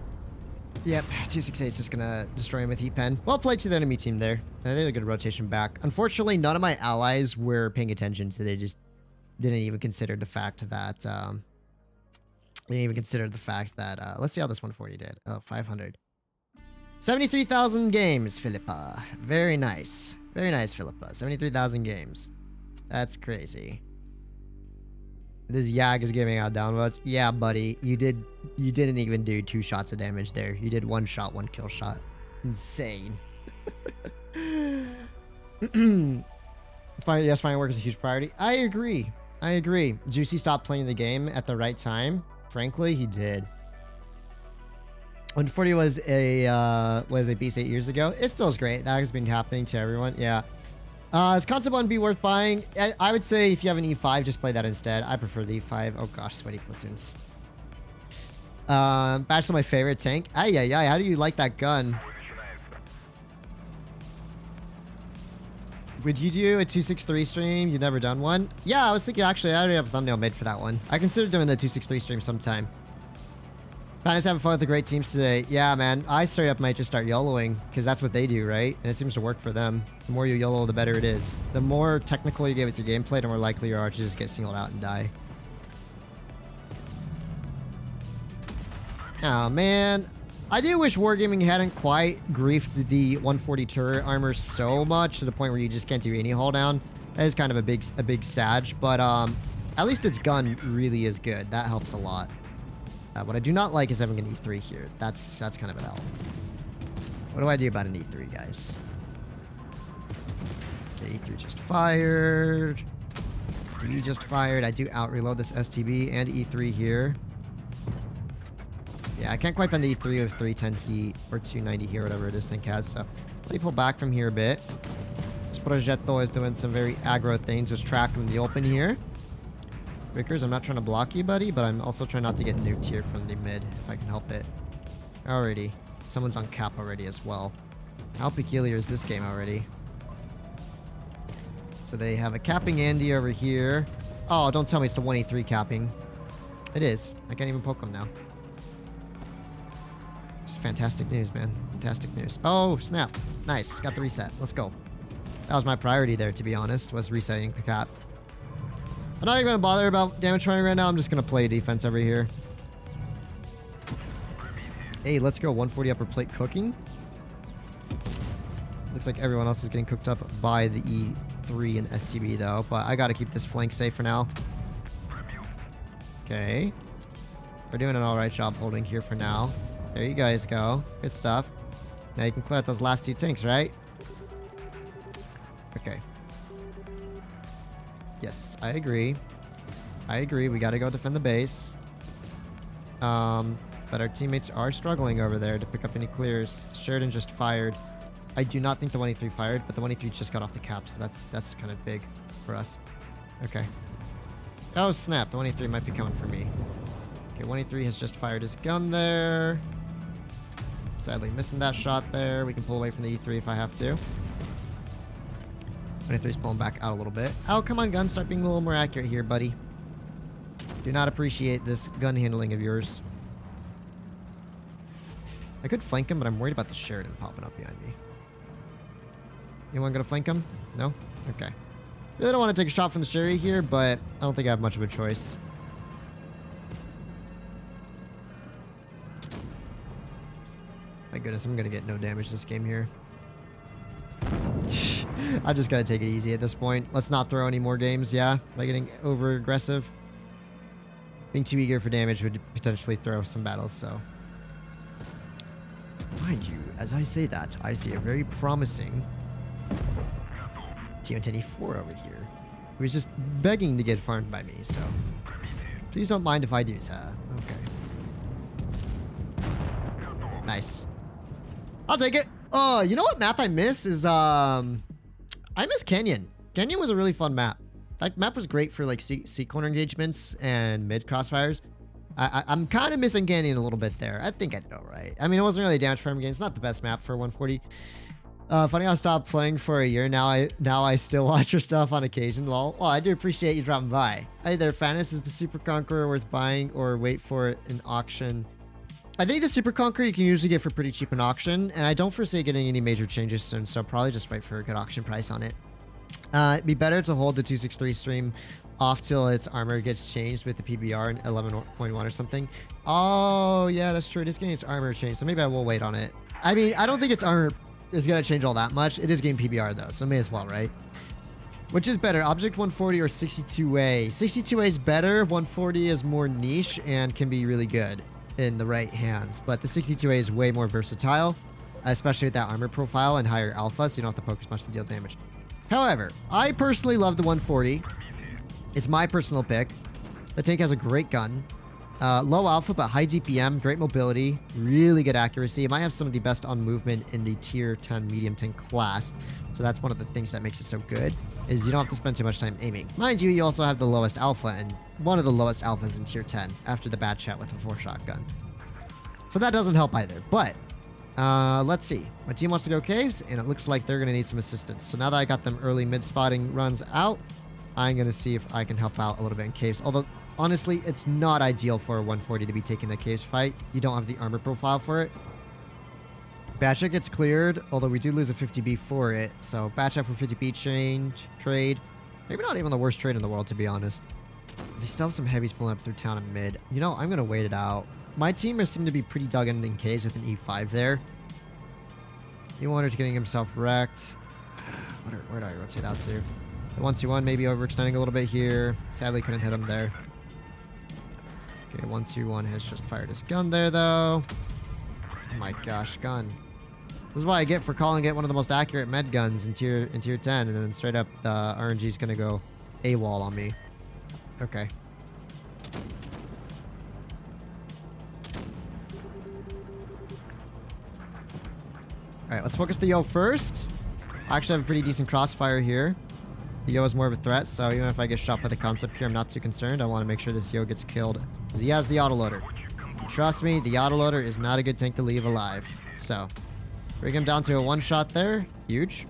Yep, 268 is just gonna destroy him with heat pen. Well played to the enemy team there. They did a good rotation back. Unfortunately, none of my allies were paying attention, so they just didn't even consider the fact that let's see how this 140 did. Oh, 500. 73,000 games, Philippa. Very nice. Very nice, Philippa. 73,000 games. That's crazy. This Yag is giving out downvotes. Yeah, buddy. You didn't even do 2 shots of damage there. You did 1 shot, 1 kill shot. Insane. Yes, fine work is a huge priority. I agree. Juicy stopped playing the game at the right time. Frankly, he did. 140 was a beast 8 years ago. It still is great. That has been happening to everyone. Yeah. Is Concept 1B worth buying? I would say if you have an E5, just play that instead. I prefer the E5. Oh gosh, sweaty platoons. Bachelor, my favorite tank. Ay. How do you like that gun? Would you do a 263 stream? You've never done one? Yeah, I was thinking actually I already have a thumbnail made for that one. I considered doing a 263 stream sometime. Fanny's having fun with the great teams today. Yeah, man. I straight up might just start YOLOing because that's what they do, right? And it seems to work for them. The more you YOLO, the better it is. The more technical you get with your gameplay, the more likely you are to just get singled out and die. Oh, man. I do wish Wargaming hadn't quite griefed the 140 turret armor so much to the point where you just can't do any hull down. That is kind of a big sag, but at least its gun really is good. That helps a lot. What I do not like is having an E3 here. That's kind of an L. What do I do about an E3, guys? Okay, E3 just fired. STB just fired. I do out-reload this STB and E3 here. Yeah, I can't quite bend the E3 with 310 heat or 290 here, whatever it is Tank has. So let me pull back from here a bit. This Progetto is doing some very aggro things. Just track him in the open here. Vickers, I'm not trying to block you, buddy, but I'm also trying not to get nuked here from the mid, if I can help it. Alrighty. Someone's on cap already as well. How peculiar is this game already? So they have a capping Andy over here. Oh, don't tell me it's the 183 capping. It is. I can't even poke him now. It's fantastic news, man. Fantastic news. Oh, snap. Nice. Got the reset. Let's go. That was my priority there, to be honest, was resetting the cap. I'm not even going to bother about damage trying right now. I'm just going to play defense over here. Hey, let's go. 140 upper plate cooking. Looks like everyone else is getting cooked up by the E3 and STB, though. But I got to keep this flank safe for now. Okay. We're doing an alright job holding here for now. There you guys go. Good stuff. Now you can clear out those last 2 tanks, right? Okay. Yes, I agree. We gotta go defend the base. But our teammates are struggling over there to pick up any clears. Sheridan just fired. I do not think the 183 fired, but the 183 just got off the cap, so that's kind of big for us. Okay. Oh, snap. The 183 might be coming for me. Okay, 183 has just fired his gun there. Sadly missing that shot there. We can pull away from the E3 if I have to. 183's pulling back out a little bit. Oh, come on, gun. Start being a little more accurate here, buddy. Do not appreciate this gun handling of yours. I could flank him, but I'm worried about the Sheridan popping up behind me. Anyone gonna flank him? No? Okay. Really don't want to take a shot from the Sherry here, but I don't think I have much of a choice. My goodness, I'm gonna get no damage this game here. I just gotta take it easy at this point. Let's not throw any more games, yeah? By getting over aggressive. Being too eager for damage would potentially throw some battles, so. Mind you, as I say that, I see a very promising T124 over here, who is just begging to get farmed by me, so. Please don't mind if I do, sir. Okay. Nice. I'll take it. Oh, you know what map I miss is, I miss Canyon. Canyon was a really fun map. That map was great for like C corner engagements and mid crossfires. I'm kind of missing Canyon a little bit there. I think I did all right. I mean, it wasn't really a damage frame game. It's not the best map for 140. Funny how I stopped playing for a year. Now I still watch your stuff on occasion. Lol. Well, I do appreciate you dropping by. Hey there, Fatness. Is the Super Conqueror worth buying or wait for it in auction? I think the Super Conqueror you can usually get for pretty cheap in auction, and I don't foresee getting any major changes soon, so probably just wait for a good auction price on it. It'd be better to hold the 263 stream off till its armor gets changed with the PBR in 11.1 or something. Oh, yeah, that's true. It is getting its armor changed, so maybe I will wait on it. I mean, I don't think its armor is going to change all that much. It is getting PBR, though, so may as well, right? Which is better, Object 140 or 62A? 62A is better. 140 is more niche and can be really good in the right hands, but the 62A is way more versatile, especially with that armor profile and higher alpha, so you don't have to poke as much to deal damage. However, I personally love the 140. It's my personal pick. The tank has a great gun. Low alpha, but high DPM, great mobility, really good accuracy. It might have some of the best on movement in the tier 10 medium tank class. So that's one of the things that makes it so good, is you don't have to spend too much time aiming. Mind you, you also have the lowest alpha, and one of the lowest alphas in tier 10 after the bad shot with a 4-shot gun. So that doesn't help either, but let's see. My team wants to go caves, and it looks like they're going to need some assistance. So now that I got them early mid-spotting runs out, I'm going to see if I can help out a little bit in caves. Although, honestly, it's not ideal for a 140 to be taking the caves fight. You don't have the armor profile for it. Batchet gets cleared, although we do lose a 50B for it. So Batchet for 50B trade. Maybe not even the worst trade in the world, to be honest. They still have some heavies pulling up through town and mid. You know, I'm going to wait it out. My team seem to be pretty dug in caves with an E5 there. E1 getting himself wrecked. Where do I rotate out to? The 1-2-1 maybe overextending a little bit here. Sadly, couldn't hit him there. Okay, 1-2-1 has just fired his gun there, though. Oh my gosh, gun. This is what I get for calling it one of the most accurate med guns in tier 10, and then straight up the RNG is gonna go AWOL on me. Okay. Alright, let's focus the Yo first. I actually have a pretty decent crossfire here. The Yo is more of a threat, so even if I get shot by the concept here, I'm not too concerned. I want to make sure this Yo gets killed, because he has the autoloader. Trust me, the autoloader is not a good tank to leave alive. So, bring him down to a one-shot there. Huge.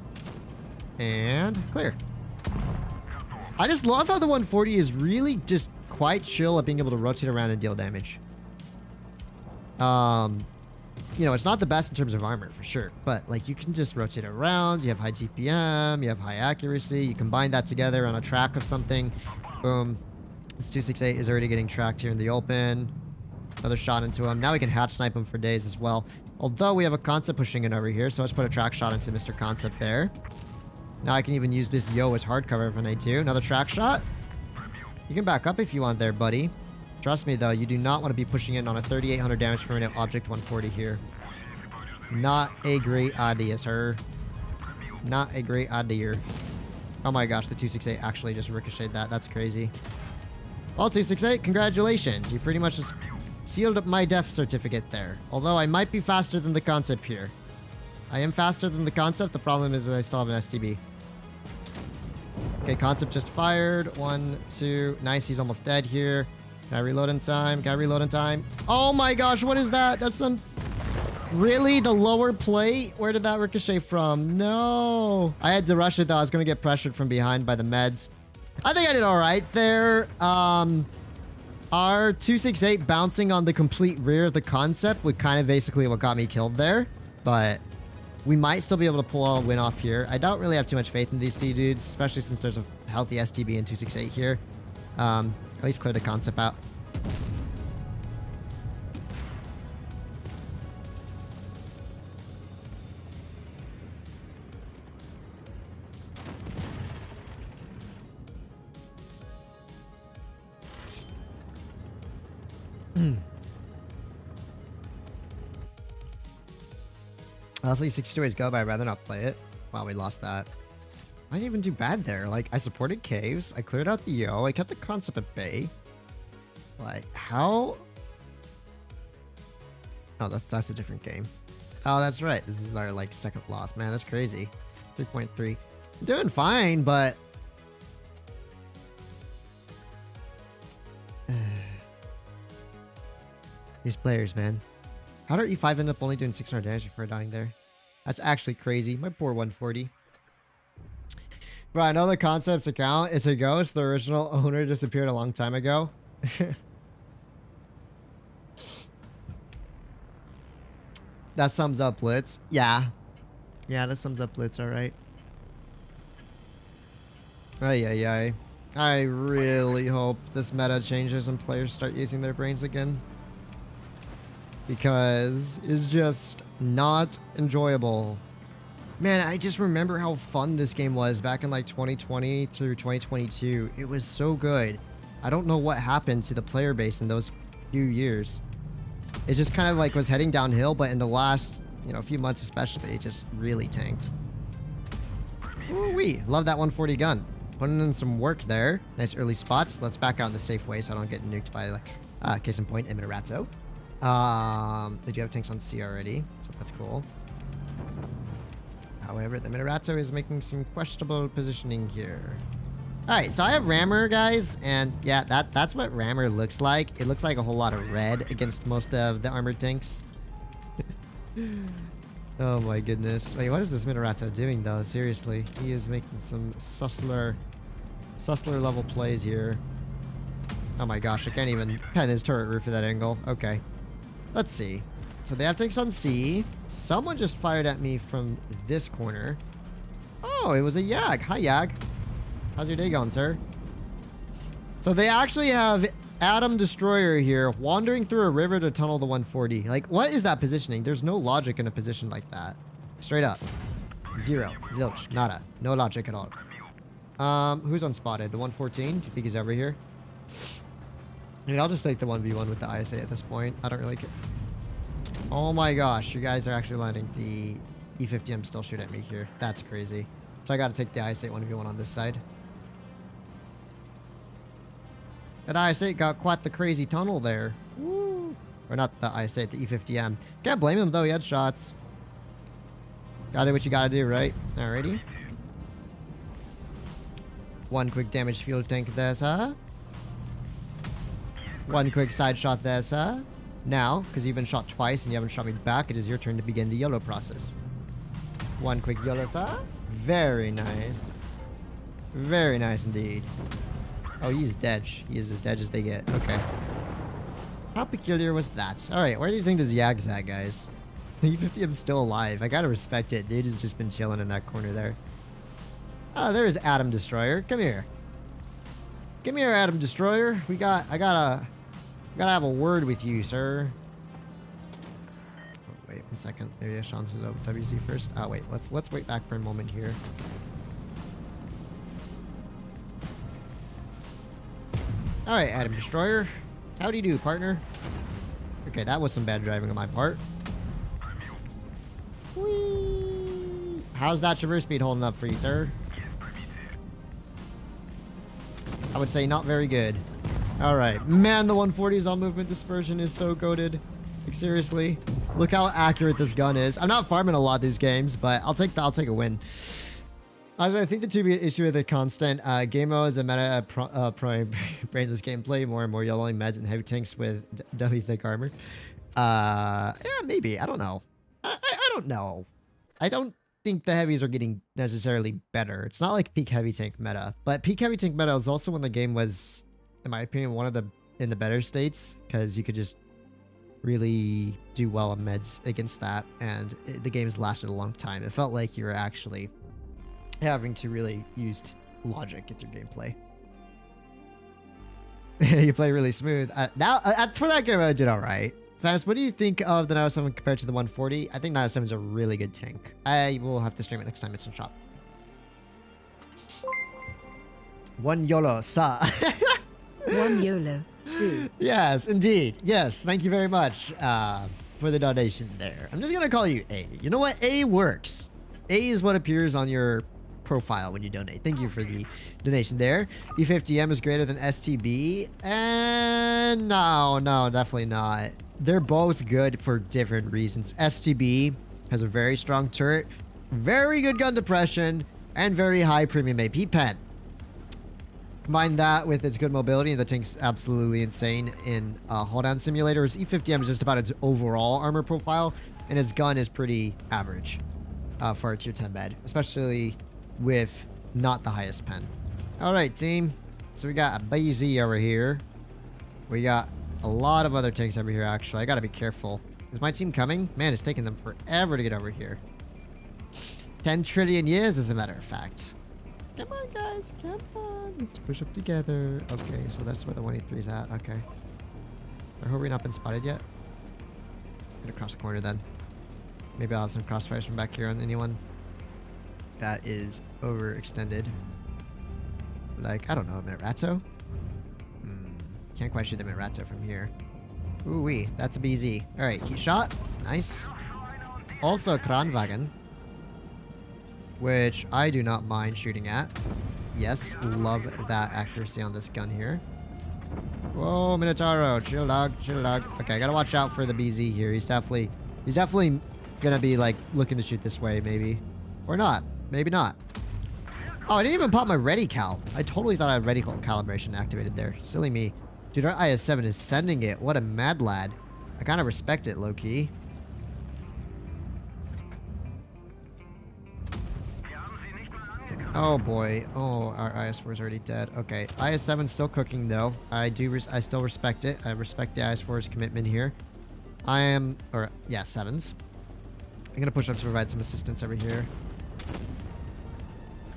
And clear. I just love how the 140 is really just quite chill at being able to rotate around and deal damage. You know, it's not the best in terms of armor, for sure. But, like, you can just rotate around. You have high GPM. You have high accuracy. You combine that together on a track of something. Boom. This 268 is already getting tracked here in the open. Another shot into him. Now we can hatch snipe him for days as well. Although we have a concept pushing in over here. So let's put a track shot into Mr. Concept there. Now I can even use this Yo as hard cover if I need to. Another track shot. You can back up if you want there, buddy. Trust me, though, you do not want to be pushing in on a 3,800 damage per minute Object 140 here. Not a great idea, sir. Not a great idea. Oh my gosh, the 268 actually just ricocheted that. That's crazy. Well, 268, congratulations. You pretty much just sealed up my death certificate there. Although I might be faster than the concept here. I am faster than the concept. The problem is that I still have an STB. Okay, concept just fired. 1, 2. Nice, he's almost dead here. Can I reload in time? Can I reload in time? Oh my gosh, what is that? That's some... Really? The lower plate? Where did that ricochet from? No. I had to rush it, though. I was going to get pressured from behind by the meds. I think I did all right there. Our 268 bouncing on the complete rear of the concept was kind of basically what got me killed there. But we might still be able to pull a win off here. I don't really have too much faith in these two dudes, especially since there's a healthy STB in 268 here. At least clear the concept out. Honestly, 62 ways go, but I'd rather not play it. Wow, we lost that. I didn't even do bad there. Like, I supported caves. I cleared out the Yo. I kept the concept at bay. Like, how? Oh, that's a different game. Oh, that's right. This is our, like, second loss. Man, that's crazy. 3.3. I'm doing fine, but... These players, man. How did E5 end up only doing 600 damage before dying there? That's actually crazy. My poor 140. Bro, I know the concept's account. It's a ghost. The original owner disappeared a long time ago. That sums up Blitz. Yeah. Yeah, that sums up Blitz, alright. Ay, ay, ay. I really hope this meta changes and players start using their brains again. Because it's just not enjoyable. Man, I just remember how fun this game was back in like 2020 through 2022. It was so good. I don't know what happened to the player base in those few years. It just kind of like was heading downhill, but in the last, few months especially, it just really tanked. Ooh-wee. Love that 140 gun. Putting in some work there. Nice early spots. Let's back out in the safe way so I don't get nuked by, like, case in point, Eminerato. They do have tanks on C already, so that's cool. However, the Eminerato is making some questionable positioning here. Alright, so I have Rammer, guys, and yeah, that's what Rammer looks like. It looks like a whole lot of red against most of the armored tanks. Oh my goodness. Wait, what is this Eminerato doing, though? Seriously, he is making some Sussler level plays here. Oh my gosh, I can't even pen his turret roof at that angle. Okay. Let's see. So they have tanks on C. Someone just fired at me from this corner. Oh, it was a Yag. Hi, Yag. How's your day going, sir? So they actually have Atom Destroyer here wandering through a river to tunnel the 140. Like, what is that positioning? There's no logic in a position like that. Straight up. Zero. Zilch. Nada. No logic at all. Who's unspotted? The 114? Do you think he's over here? I mean, I'll just take the 1v1 with the ISA at this point. I don't really care. Oh my gosh, you guys are actually landing the E50M still shoot at me here. That's crazy. So I gotta take the IS-8 1v1 on this side. That IS-8 got quite the crazy tunnel there. Woo. Or not the IS-8, the E50M. Can't blame him though, he had shots. Gotta do what you gotta do, right? Alrighty. One quick damage fuel tank there, sir. One quick side shot there, sir. Now, because you've been shot twice and you haven't shot me back, it is your turn to begin the YOLO process. One quick YOLO, sir. Very nice. Very nice indeed. Oh, he is dead. He is as dead as they get. Okay. How peculiar was that? Alright, where do you think this Yag's at, guys? The E50M's still alive. I gotta respect it. Dude has just been chilling in that corner there. Oh, there's Atom Destroyer. Come here. Come here, Atom Destroyer. I gotta have a word with you, sir. Oh, wait 1 second. Maybe I should answer the WC first. Oh wait, let's wait back for a moment here. Alright, Atom Destroyer. How do you do, partner? Okay, that was some bad driving on my part. Whee! How's that traverse speed holding up for you, sir? I would say not very good. Alright. Man, the 140's all movement dispersion is so goated. Like, seriously. Look how accurate this gun is. I'm not farming a lot of these games, but I'll take a win. I think the issue with the constant game mode is a meta brainless gameplay. More and more yellow meds and heavy tanks with W thick armor. Yeah, maybe. I don't know. I don't know. I don't think the heavies are getting necessarily better. It's not like peak heavy tank meta, but peak heavy tank meta was also when the game was, in my opinion, one of the better states, because you could just really do well on meds against that, and the games lasted a long time. It felt like you were actually having to really use logic with your gameplay. You play really smooth. For that game, I did all right. Fast, what do you think of the 907 compared to the 140? I think 907 is a really good tank. I will have to stream it next time it's in shop. One YOLO, sa. One YOLO, Sue. Yes, indeed. Yes, thank you very much for the donation there. I'm just going to call you A. You know what? A works. A is what appears on your profile when you donate. Thank you for the donation there. E50M is greater than STB. And no, definitely not. They're both good for different reasons. STB has a very strong turret, very good gun depression, and very high premium AP pen. Combine that with its good mobility, and the tank's absolutely insane in hold-down simulators. E50M is just about its overall armor profile, and its gun is pretty average. for a tier 10 med, especially with not the highest pen. All right, team. So we got a BZ over here. We got a lot of other tanks over here, actually. I gotta be careful. Is my team coming? Man, it's taking them forever to get over here. 10 trillion years, as a matter of fact. Come on, guys. Come on. Let's push up together. Okay, so that's where the 183 is at. Okay. I hope we've not been spotted yet. I'm gonna cross the corner then. Maybe I'll have some crossfires from back here on anyone that is overextended. Like, I don't know, Minerato? Can't quite shoot the Minerato from here. Ooh-wee, that's a BZ. Alright, heat shot. Nice. Also Kranwagen, which I do not mind shooting at. Yes, love that accuracy on this gun here. Whoa, Minotauro. Chill, dog. Chill, dog. Okay, I gotta watch out for the BZ here. He's definitely gonna be, like, looking to shoot this way, maybe. Or not. Maybe not. Oh, I didn't even pop my ready cal. I totally thought I had ready calibration activated there. Silly me. Dude, our IS-7 is sending it. What a mad lad. I kind of respect it, low-key. Oh, boy. Oh, our IS-4 is already dead. Okay. IS-7 still cooking, though. I still respect it. I respect the IS-4's commitment here. Yeah, 7s. I'm going to push up to provide some assistance over here.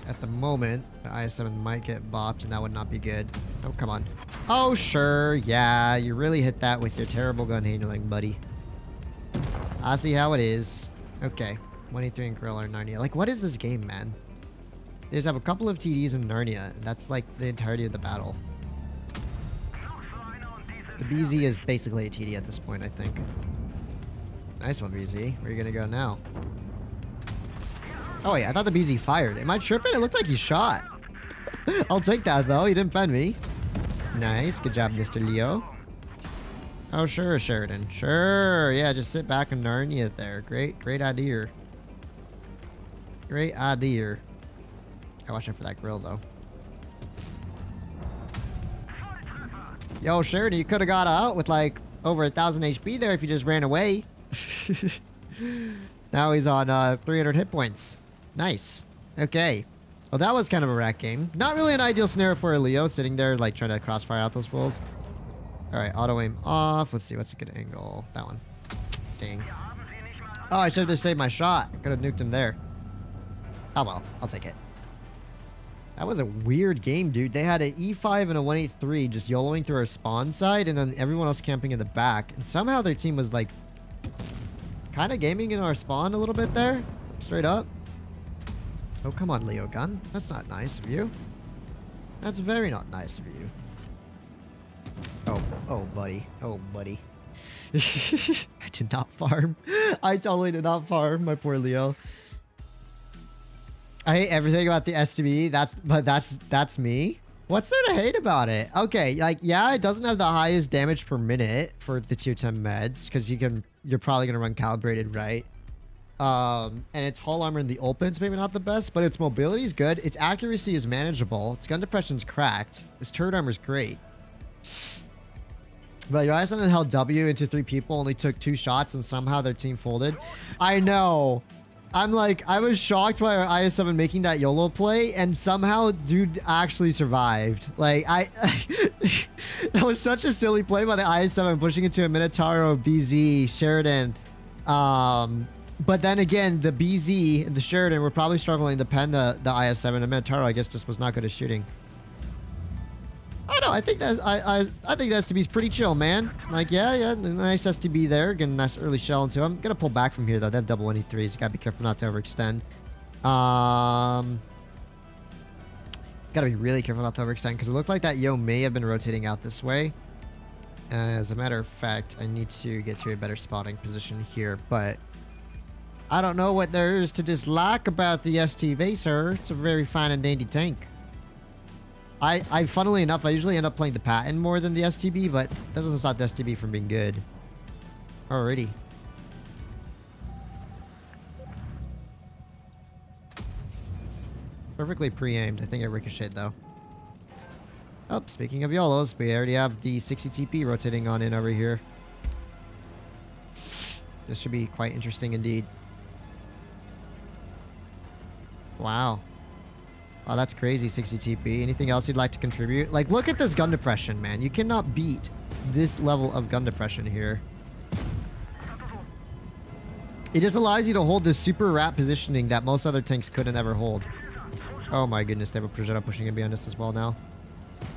At the moment, the IS-7 might get bopped, and that would not be good. Oh, come on. Oh, sure. Yeah, you really hit that with your terrible gun handling, buddy. I see how it is. Okay. 183 and Gorilla and Narnia. Like, what is this game, man? They just have a couple of TDs in Narnia, and that's, like, the entirety of the battle. The BZ is basically a TD at this point, I think. Nice one, BZ. Where are you gonna go now? Oh, yeah, I thought the BZ fired. Am I tripping? It looked like he shot. I'll take that, though. He didn't pen me. Nice. Good job, Mr. Leo. Oh, sure, Sheridan. Sure. Yeah, just sit back and Narnia it there. Great idea. Great idea. I watch out for that grill, though. Yo, Sheridan, you could have got out with, like, over 1,000 HP there if you just ran away. Now he's on 300 hit points. Nice. Okay. Well, that was kind of a rat game. Not really an ideal scenario for a Leo sitting there, like, trying to crossfire out those fools. Alright, auto aim off. Let's see, what's a good angle? That one. Dang. Oh, I should have just saved my shot. Could have nuked him there. Oh, well. I'll take it. That was a weird game, dude. They had an E5 and a 183 just YOLOing through our spawn side, and then everyone else camping in the back. And somehow their team was, like, kind of gaming in our spawn a little bit there. Straight up. Oh, come on, Leo gun. That's not nice of you. That's very not nice of you. Oh, buddy. Oh, buddy. I did not farm. I totally did not farm, my poor Leo. I hate everything about the STB. That's me. What's there to hate about it? Okay, like, yeah, it doesn't have the highest damage per minute for the tier 10 meds, because you're probably gonna run calibrated, right? And its hull armor in the open's maybe not the best, but its mobility is good. Its accuracy is manageable. Its gun depression's cracked. Its turret armor's great. But your IS-7 held W into 3 people, only took 2 shots, and somehow their team folded. I know. I'm like, I was shocked by our IS-7 making that YOLO play, and somehow dude actually survived. Like, that was such a silly play by the IS-7, pushing into a Minotauro, BZ, Sheridan. But then again, the BZ and the Sheridan were probably struggling to pen the IS-7, and Minotauro, I guess, just was not good at shooting. I don't know, I think the STB's pretty chill, man. Like, yeah, nice STB there. Getting a nice early shell into him. Gonna pull back from here, though. They have double 183s. You gotta be careful not to overextend. Gotta be really careful not to overextend, because it looked like that Yo may have been rotating out this way. As a matter of fact, I need to get to a better spotting position here, but I don't know what there is to dislike about the STB, sir. It's a very fine and dandy tank. I funnily enough, I usually end up playing the Patton more than the STB, but that doesn't stop the STB from being good. Alrighty. Perfectly pre-aimed. I think I ricocheted, though. Oh, speaking of YOLOs, we already have the 60 TP rotating on in over here. This should be quite interesting indeed. Wow. Wow, that's crazy, 60 TP. Anything else you'd like to contribute? Like, look at this gun depression, man. You cannot beat this level of gun depression here. It just allows you to hold this super wrap positioning that most other tanks couldn't ever hold. Oh my goodness, they have a Projectile pushing in behind us as well now.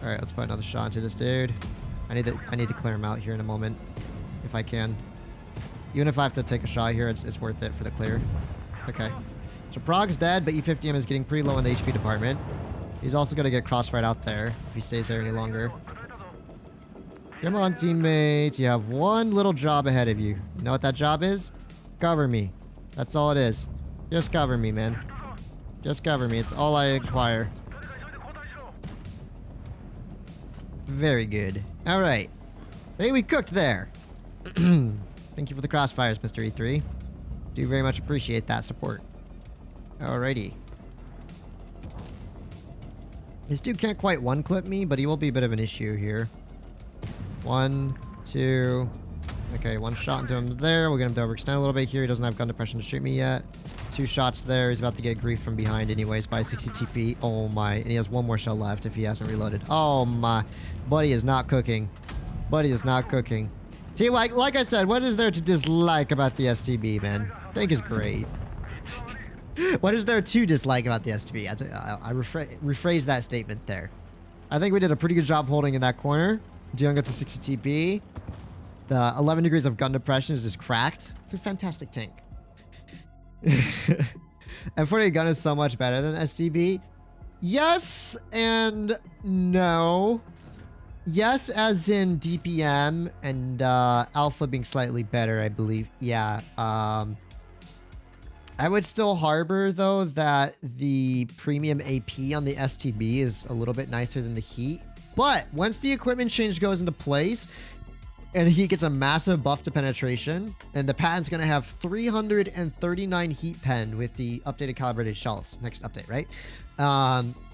Alright, let's put another shot into this dude. I need to clear him out here in a moment. If I can. Even if I have to take a shot here, it's worth it for the clear. Okay. So Prog's dead, but E50M is getting pretty low in the HP department. He's also going to get crossfired out there if he stays there any longer. Come on, teammate. You have one little job ahead of you. You know what that job is? Cover me. That's all it is. Just cover me, man. Just cover me. It's all I require. Very good. All right. Hey, we cooked there. Thank you for the crossfires, Mr. E3. Do very much appreciate that support. Alrighty. This dude can't quite one-clip me, but he will be a bit of an issue here. 1, 2... Okay, one shot into him there. We'll get him to overextend a little bit here. He doesn't have gun depression to shoot me yet. 2 shots there. He's about to get grief from behind anyways by 60 TP. Oh my. And he has 1 more shell left if he hasn't reloaded. Oh my. Buddy is not cooking. Buddy is not cooking. See, like I said, what is there to dislike about the STB, man? Tank is great. What is there to dislike about the STB? I rephrase that statement there. I think we did a pretty good job holding in that corner. Dealing with the 60 TP. The 11 degrees of gun depression is just cracked. It's a fantastic tank. M48 gun is so much better than STB. Yes and no. Yes, as in DPM and Alpha being slightly better, I believe. Yeah. I would still harbor, though, that the premium AP on the STB is a little bit nicer than the Heat. But once the equipment change goes into place, and he gets a massive buff to penetration, and the patent's going to have 339 heat pen with the updated calibrated shells. Next update, right?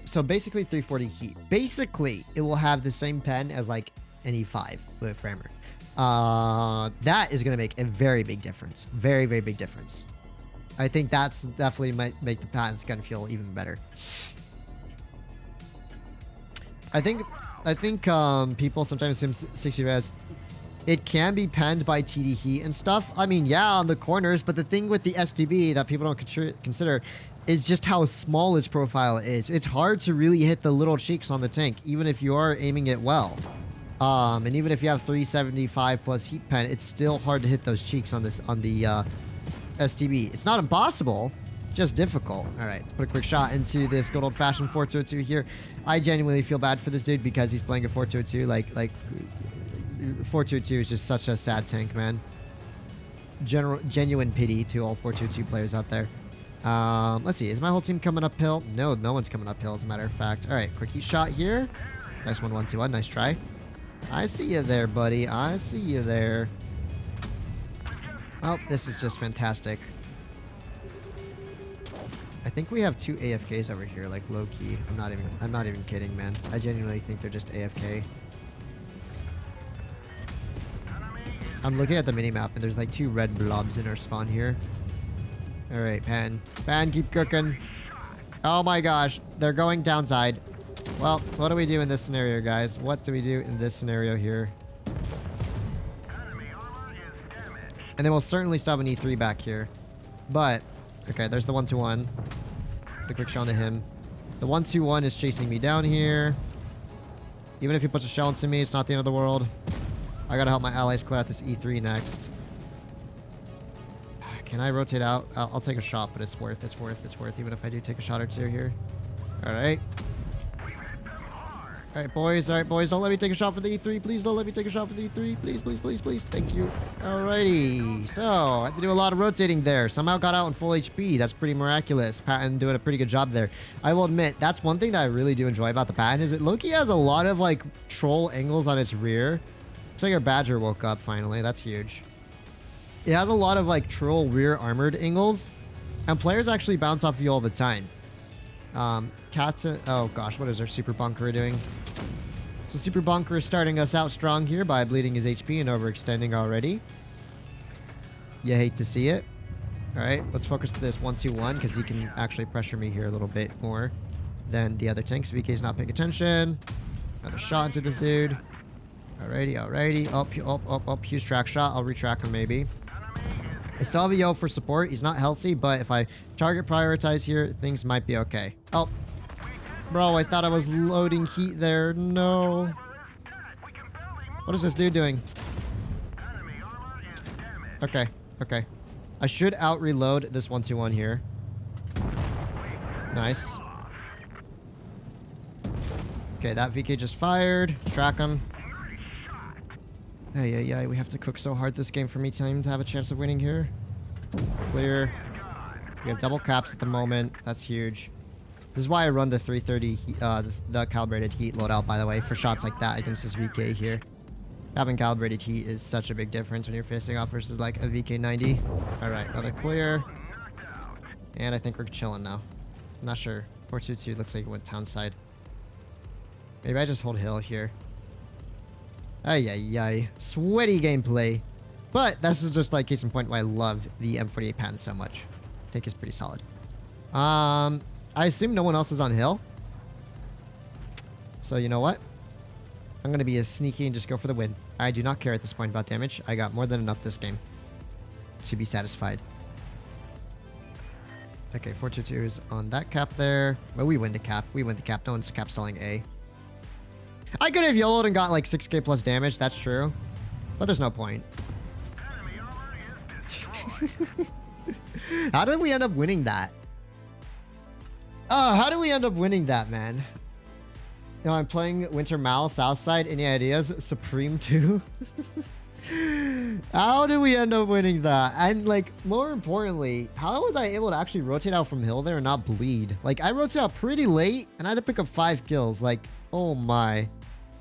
So basically 340 heat. Basically, it will have the same pen as like an E5 with framer. That is going to make a very big difference. Very, very big difference. I think that's definitely might make the patent's gun feel even better. I think people sometimes assume 60 res. It can be penned by TD heat and stuff. I mean, yeah, on the corners, but the thing with the STB that people don't consider is just how small its profile is. It's hard to really hit the little cheeks on the tank, even if you are aiming it well. And even if you have 375 plus heat pen, it's still hard to hit those cheeks on the STB. It's not impossible, just difficult. All right, let's put a quick shot into this good old-fashioned 4202 here. I genuinely feel bad for this dude because he's playing a 4202. Like 4202 is just such a sad tank, man. Genuine pity to all 4202 players out there. Let's see. Is my whole team coming uphill? No, no one's coming uphill, as a matter of fact. All right, quick heat shot here. Nice 1-1-2-1. Nice try. I see you there, buddy. I see you there. Well, this is just fantastic. I think we have 2 AFKs over here, like low key. I'm not even kidding, man. I genuinely think they're just AFK. I'm looking at the minimap and there's like 2 red blobs in our spawn here. All right, Pan, keep cooking. Oh my gosh, they're going downside. Well, what do we do in this scenario, guys? What do we do in this scenario here? And then we'll certainly still have an E3 back here. But, okay, there's the 1-2-1. Put a quick shot into him. The 1-2-1 is chasing me down here. Even if he puts a shell into me, it's not the end of the world. I gotta help my allies clear out this E3 next. Can I rotate out? I'll take a shot, but it's worth, even if I do take a shot or 2 here. Alright. Alright, boys. Don't let me take a shot for the E3. Please don't let me take a shot for the E3. Please. Thank you. Alrighty. So, I had to do a lot of rotating there. Somehow got out in full HP. That's pretty miraculous. Patton doing a pretty good job there. I will admit, that's one thing that I really do enjoy about the Patton is that Loki has a lot of, like, troll angles on its rear. Looks like our Badger woke up finally. That's huge. It has a lot of, like, troll rear armored angles. And players actually bounce off of you all the time. Oh gosh, what is our Super Bunker doing? So Super Bunker is starting us out strong here by bleeding his HP and overextending already. You hate to see it. Alright, let's focus to this 1-2-1 because he can actually pressure me here a little bit more than the other tanks. VK's not paying attention. Another shot into this dude. Alrighty, alrighty. Up. Huge track shot. I'll retrack him maybe. I still have a yo for support. He's not healthy, but if I target prioritize here, things might be okay. Oh. Bro, I thought I was loading heat there. No. What is this dude doing? Okay, okay. I should out-reload this 1-2-1 here. Nice. Okay, that VK just fired. Track him. Hey, we have to cook so hard this game for me to have a chance of winning here. Clear. We have double caps at the moment. That's huge. This is why I run the 330, the calibrated heat loadout, by the way, for shots like that against this VK here. Having calibrated heat is such a big difference when you're facing off versus like a VK90. Alright, another clear. And I think we're chilling now. I'm not sure. 422 looks like it went townside. Maybe I just hold hill here. Ay. Sweaty gameplay. But this is just like case in point why I love the M48 patent so much. I think it's pretty solid. I assume no one else is on hill. So you know what? I'm going to be as sneaky and just go for the win. I do not care at this point about damage. I got more than enough this game to be satisfied. Okay, 422 is on that cap there. But we win the cap. We win the cap. No one's cap stalling A. I could have YOLO'd and got like 6k plus damage. That's true. But there's no point. How did we end up winning that? Oh, how did we end up winning that, man? No, I'm playing Winter Mal, Southside. Any ideas? Supreme 2? How did we end up winning that? And like, more importantly, how was I able to actually rotate out from hill there and not bleed? Like, I rotated out pretty late and I had to pick up 5 kills. Like, oh my.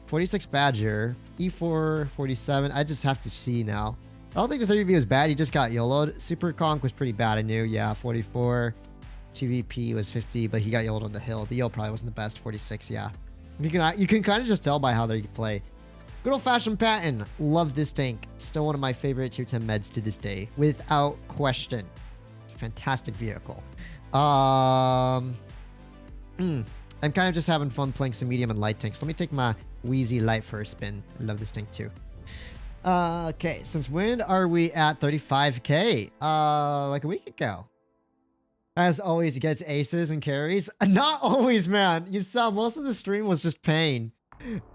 46 Badger, E4, 47. I just have to see now. I don't think the 3v was bad. He just got YOLO'd. Super Conk was pretty bad, I knew. Yeah, 44. 2VP was 50, but he got YOLO'd on the hill. The YOLO probably wasn't the best. 46, yeah. You can kind of just tell by how they play. Good old-fashioned Patton. Love this tank. Still one of my favorite tier 10 meds to this day. Without question. It's a fantastic vehicle. I'm kind of just having fun playing some medium and light tanks. Let me take my Wheezy Light for a spin. I love this tank too. Okay, since when are we at 35k? Like a week ago. As always, he gets aces and carries. Not always, man. You saw most of the stream was just pain.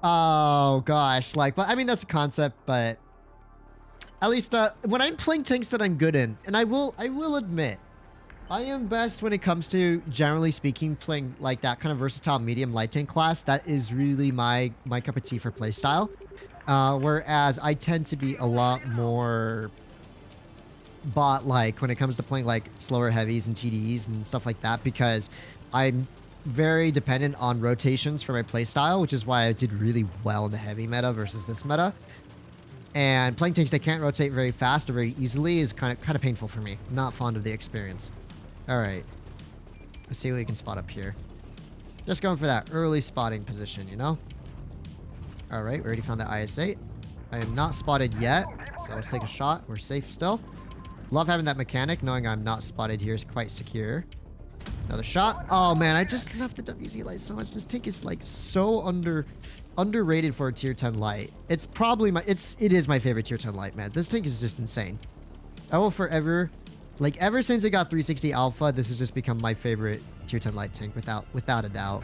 Oh gosh, like, but I mean that's a concept, but at least when I'm playing tanks that I'm good in, and I will admit, I am best when it comes to, generally speaking, playing like that kind of versatile medium light tank class. That is really my cup of tea for playstyle. Whereas I tend to be a lot more bot-like when it comes to playing like slower heavies and TDs and stuff like that, because I'm very dependent on rotations for my playstyle, which is why I did really well in the heavy meta versus this meta. And playing tanks that can't rotate very fast or very easily is kind of painful for me. I'm not fond of the experience. All right, let's see what we can spot up here. Just going for that early spotting position, you know? All right, we already found the IS-8. I am not spotted yet, so let's take a shot. We're safe still. Love having that mechanic. Knowing I'm not spotted here is quite secure. Another shot. Oh man, I just love the WZ light so much. This tank is like so underrated for a tier 10 light. It's probably it is my favorite tier 10 light, man. This tank is just insane. I will forever, like ever since it got 360 alpha, this has just become my favorite tier 10 light tank without a doubt.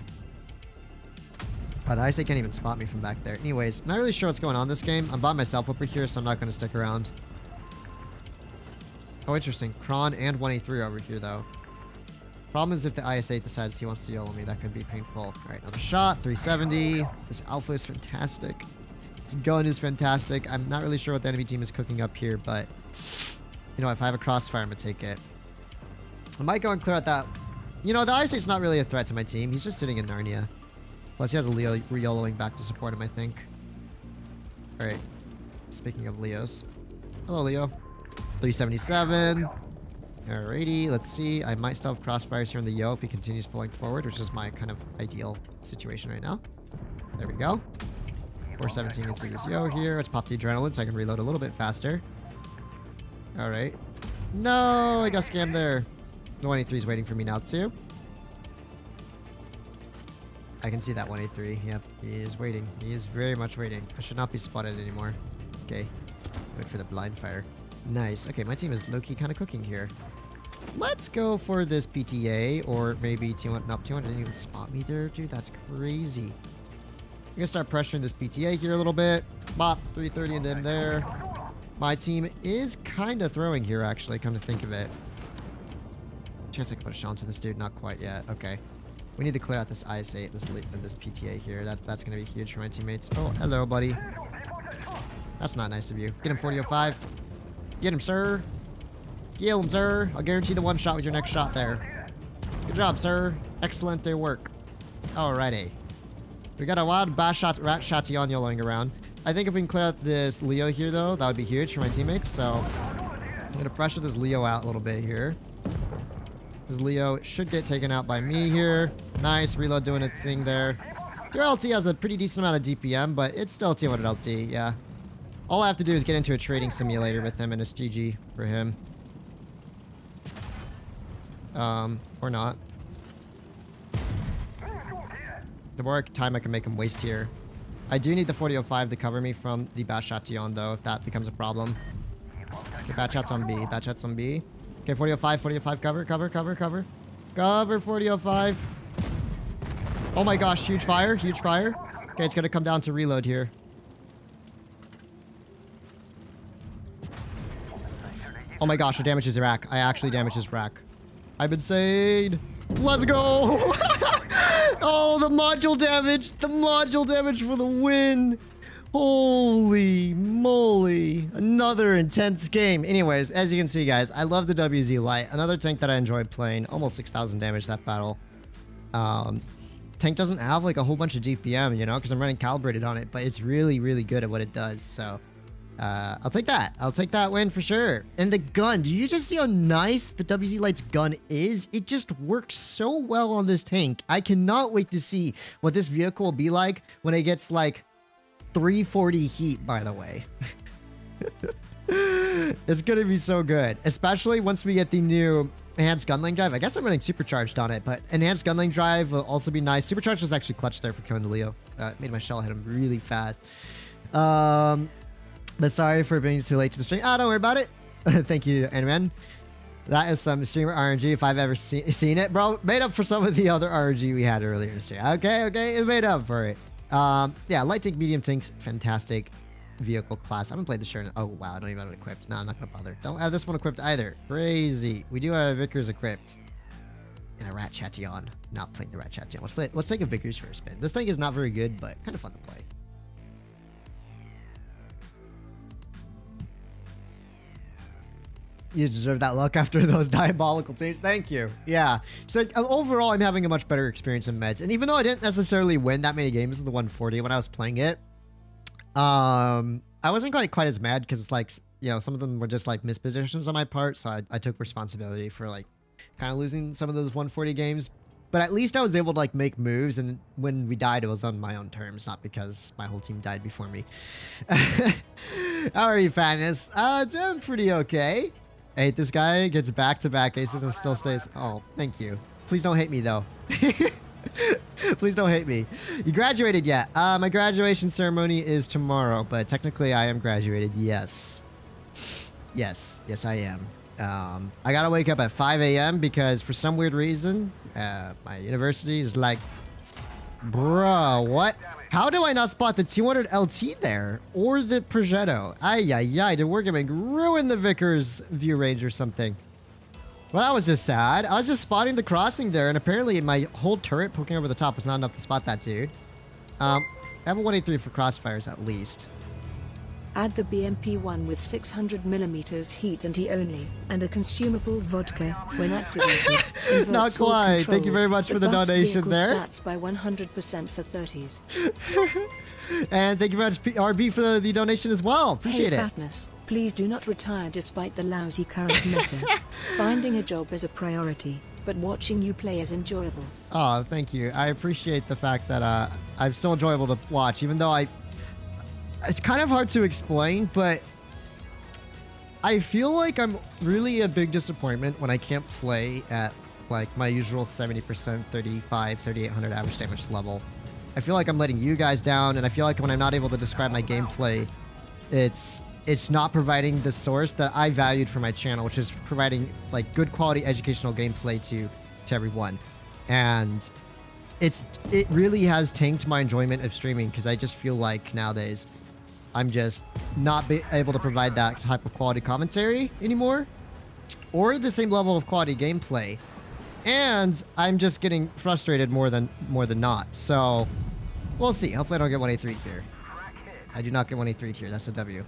Oh, the ISA can't even spot me from back there. Anyways, I'm not really sure what's going on this game. I'm by myself over here, so I'm not going to stick around. Oh, interesting. Kron and 183 over here, though. Problem is if the IS-8 decides he wants to YOLO me, that could be painful. All right, another shot. 370. This alpha is fantastic. This gun is fantastic. I'm not really sure what the enemy team is cooking up here, but you know, if I have a crossfire, I'm going to take it. I might go and clear out that. You know, the IS-8's not really a threat to my team. He's just sitting in Narnia. Plus, he has a Leo YOLOing back to support him, I think. All right. Speaking of Leos. Hello, Leo. 377. Alrighty, let's see. I might still have crossfires here in the Yo if he continues pulling forward, which is my kind of ideal situation right now. There we go. 417 into this Yo here. Let's pop the adrenaline so I can reload a little bit faster. Alright. No, I got scammed there. The 183 is waiting for me now too. I can see that 183. Yep, he is waiting. He is very much waiting. I should not be spotted anymore. Okay, wait for the blind fire. Nice. Okay, my team is low-key kind of cooking here. Let's go for this PTA, or maybe T1. No, T1 didn't even spot me there, dude. That's crazy. I'm gonna start pressuring this PTA here a little bit. Bop, 330 into him there. My team is kind of throwing here, actually, come to think of it. Chance I can put a shot into this dude. Not quite yet. Okay. We need to clear out this IS-8 and this PTA here. That's going to be huge for my teammates. Oh, hello, buddy. That's not nice of you. Get him 40-05. Get him, sir. Kill him, sir. I'll guarantee the one shot with your next shot there. Good job, sir. Excellent work. Alrighty. We got a wild rat shotty on yoloing around. I think if we can clear out this Leo here, though, that would be huge for my teammates. So I'm going to pressure this Leo out a little bit here. This Leo should get taken out by me here. Nice. Reload doing its thing there. Your LT has a pretty decent amount of DPM, but it's still T1 LT, yeah. All I have to do is get into a trading simulator with him, and it's GG for him. Or not. The more time I can make him waste here. I do need the 40-05 to cover me from the Bashation, though, if that becomes a problem. Okay, bad shots on B. Bad shots on B. Okay, 40-05, 40-05, cover. Cover 40-05. Oh my gosh, huge fire. Okay, it's gonna come down to reload here. Oh my gosh, I damaged his rack. I actually damaged his rack. I've been saved. Let's go! Oh, the module damage! The module damage for the win! Holy moly. Another intense game. Anyways, as you can see, guys, I love the WZ Light. Another tank that I enjoyed playing. Almost 6,000 damage that battle. Tank doesn't have like a whole bunch of DPM, you know, because I'm running calibrated on it, but it's really, really good at what it does. So I'll take that. I'll take that win for sure. And the gun, do you just see how nice the WZ Light's gun is? It just works so well on this tank. I cannot wait to see what this vehicle will be like when it gets like 340 heat, by the way. It's gonna be so good, especially once we get the new enhanced gunling drive. I guess I'm running supercharged on it, but enhanced gunling drive will also be nice. Supercharged was actually clutch there for killing the Leo. Made my shell hit him really fast. But sorry for being too late to the stream. Don't worry about it. Thank you, Animan. That is some streamer RNG if I've ever seen it, bro. Made up for some of the other RNG we had earlier this year. Okay, it made up for it. Yeah, light tank, medium tanks, fantastic vehicle class. I haven't played the shirt. Oh wow, I don't even have it equipped. No, I'm not gonna bother. Don't have this one equipped either. Crazy. We do have Vickers equipped. And a Rat Chation. Not playing the Rat Chation. Let's take a Vickers for a spin. This tank is not very good, but kind of fun to play. You deserve that luck after those diabolical teams. Thank you. Yeah. So overall, I'm having a much better experience in meds. And even though I didn't necessarily win that many games in the 140 when I was playing it, I wasn't quite as mad because it's like, you know, some of them were just like mispositions on my part. So I took responsibility for like kind of losing some of those 140 games. But at least I was able to like make moves. And when we died, it was on my own terms, not because my whole team died before me. How are you, Fatness? Doing pretty okay. I hate this guy, gets back-to-back aces and still stays. Oh, thank you. Please don't hate me, though. Please don't hate me. You graduated yet? My graduation ceremony is tomorrow, but technically I am graduated, yes. Yes, I am. I gotta wake up at 5 a.m. because for some weird reason, my university is like, bruh, what? How do I not spot the 200 LT there? Or the Progetto? Ay, did Wargaming ruin the Vickers view range or something? Well, that was just sad. I was just spotting the crossing there, and apparently my whole turret poking over the top was not enough to spot that dude. I have a 183 for crossfires at least. Add the BMP1 with 600mm heat and heat only, and a consumable vodka when activated. Not quite. Thank you very much for the donation there. Stats by 100% for 30s. And thank you very much, RB, for the donation as well. Appreciate it. Fatness, please do not retire despite the lousy current meta. Finding a job is a priority, but watching you play is enjoyable. Oh, thank you. I appreciate the fact that I'm still enjoyable to watch, even though it's kind of hard to explain, but I feel like I'm really a big disappointment when I can't play at like my usual 70%, 3,800 average damage level. I feel like I'm letting you guys down, and I feel like when I'm not able to describe my gameplay, it's not providing the source that I valued for my channel, which is providing like good quality educational gameplay to everyone. And it really has tanked my enjoyment of streaming, because I just feel like nowadays I'm just not able to provide that type of quality commentary anymore, or the same level of quality gameplay. And I'm just getting frustrated more than not. So we'll see. Hopefully I don't get 183 here. I do not get 183 here. That's a W.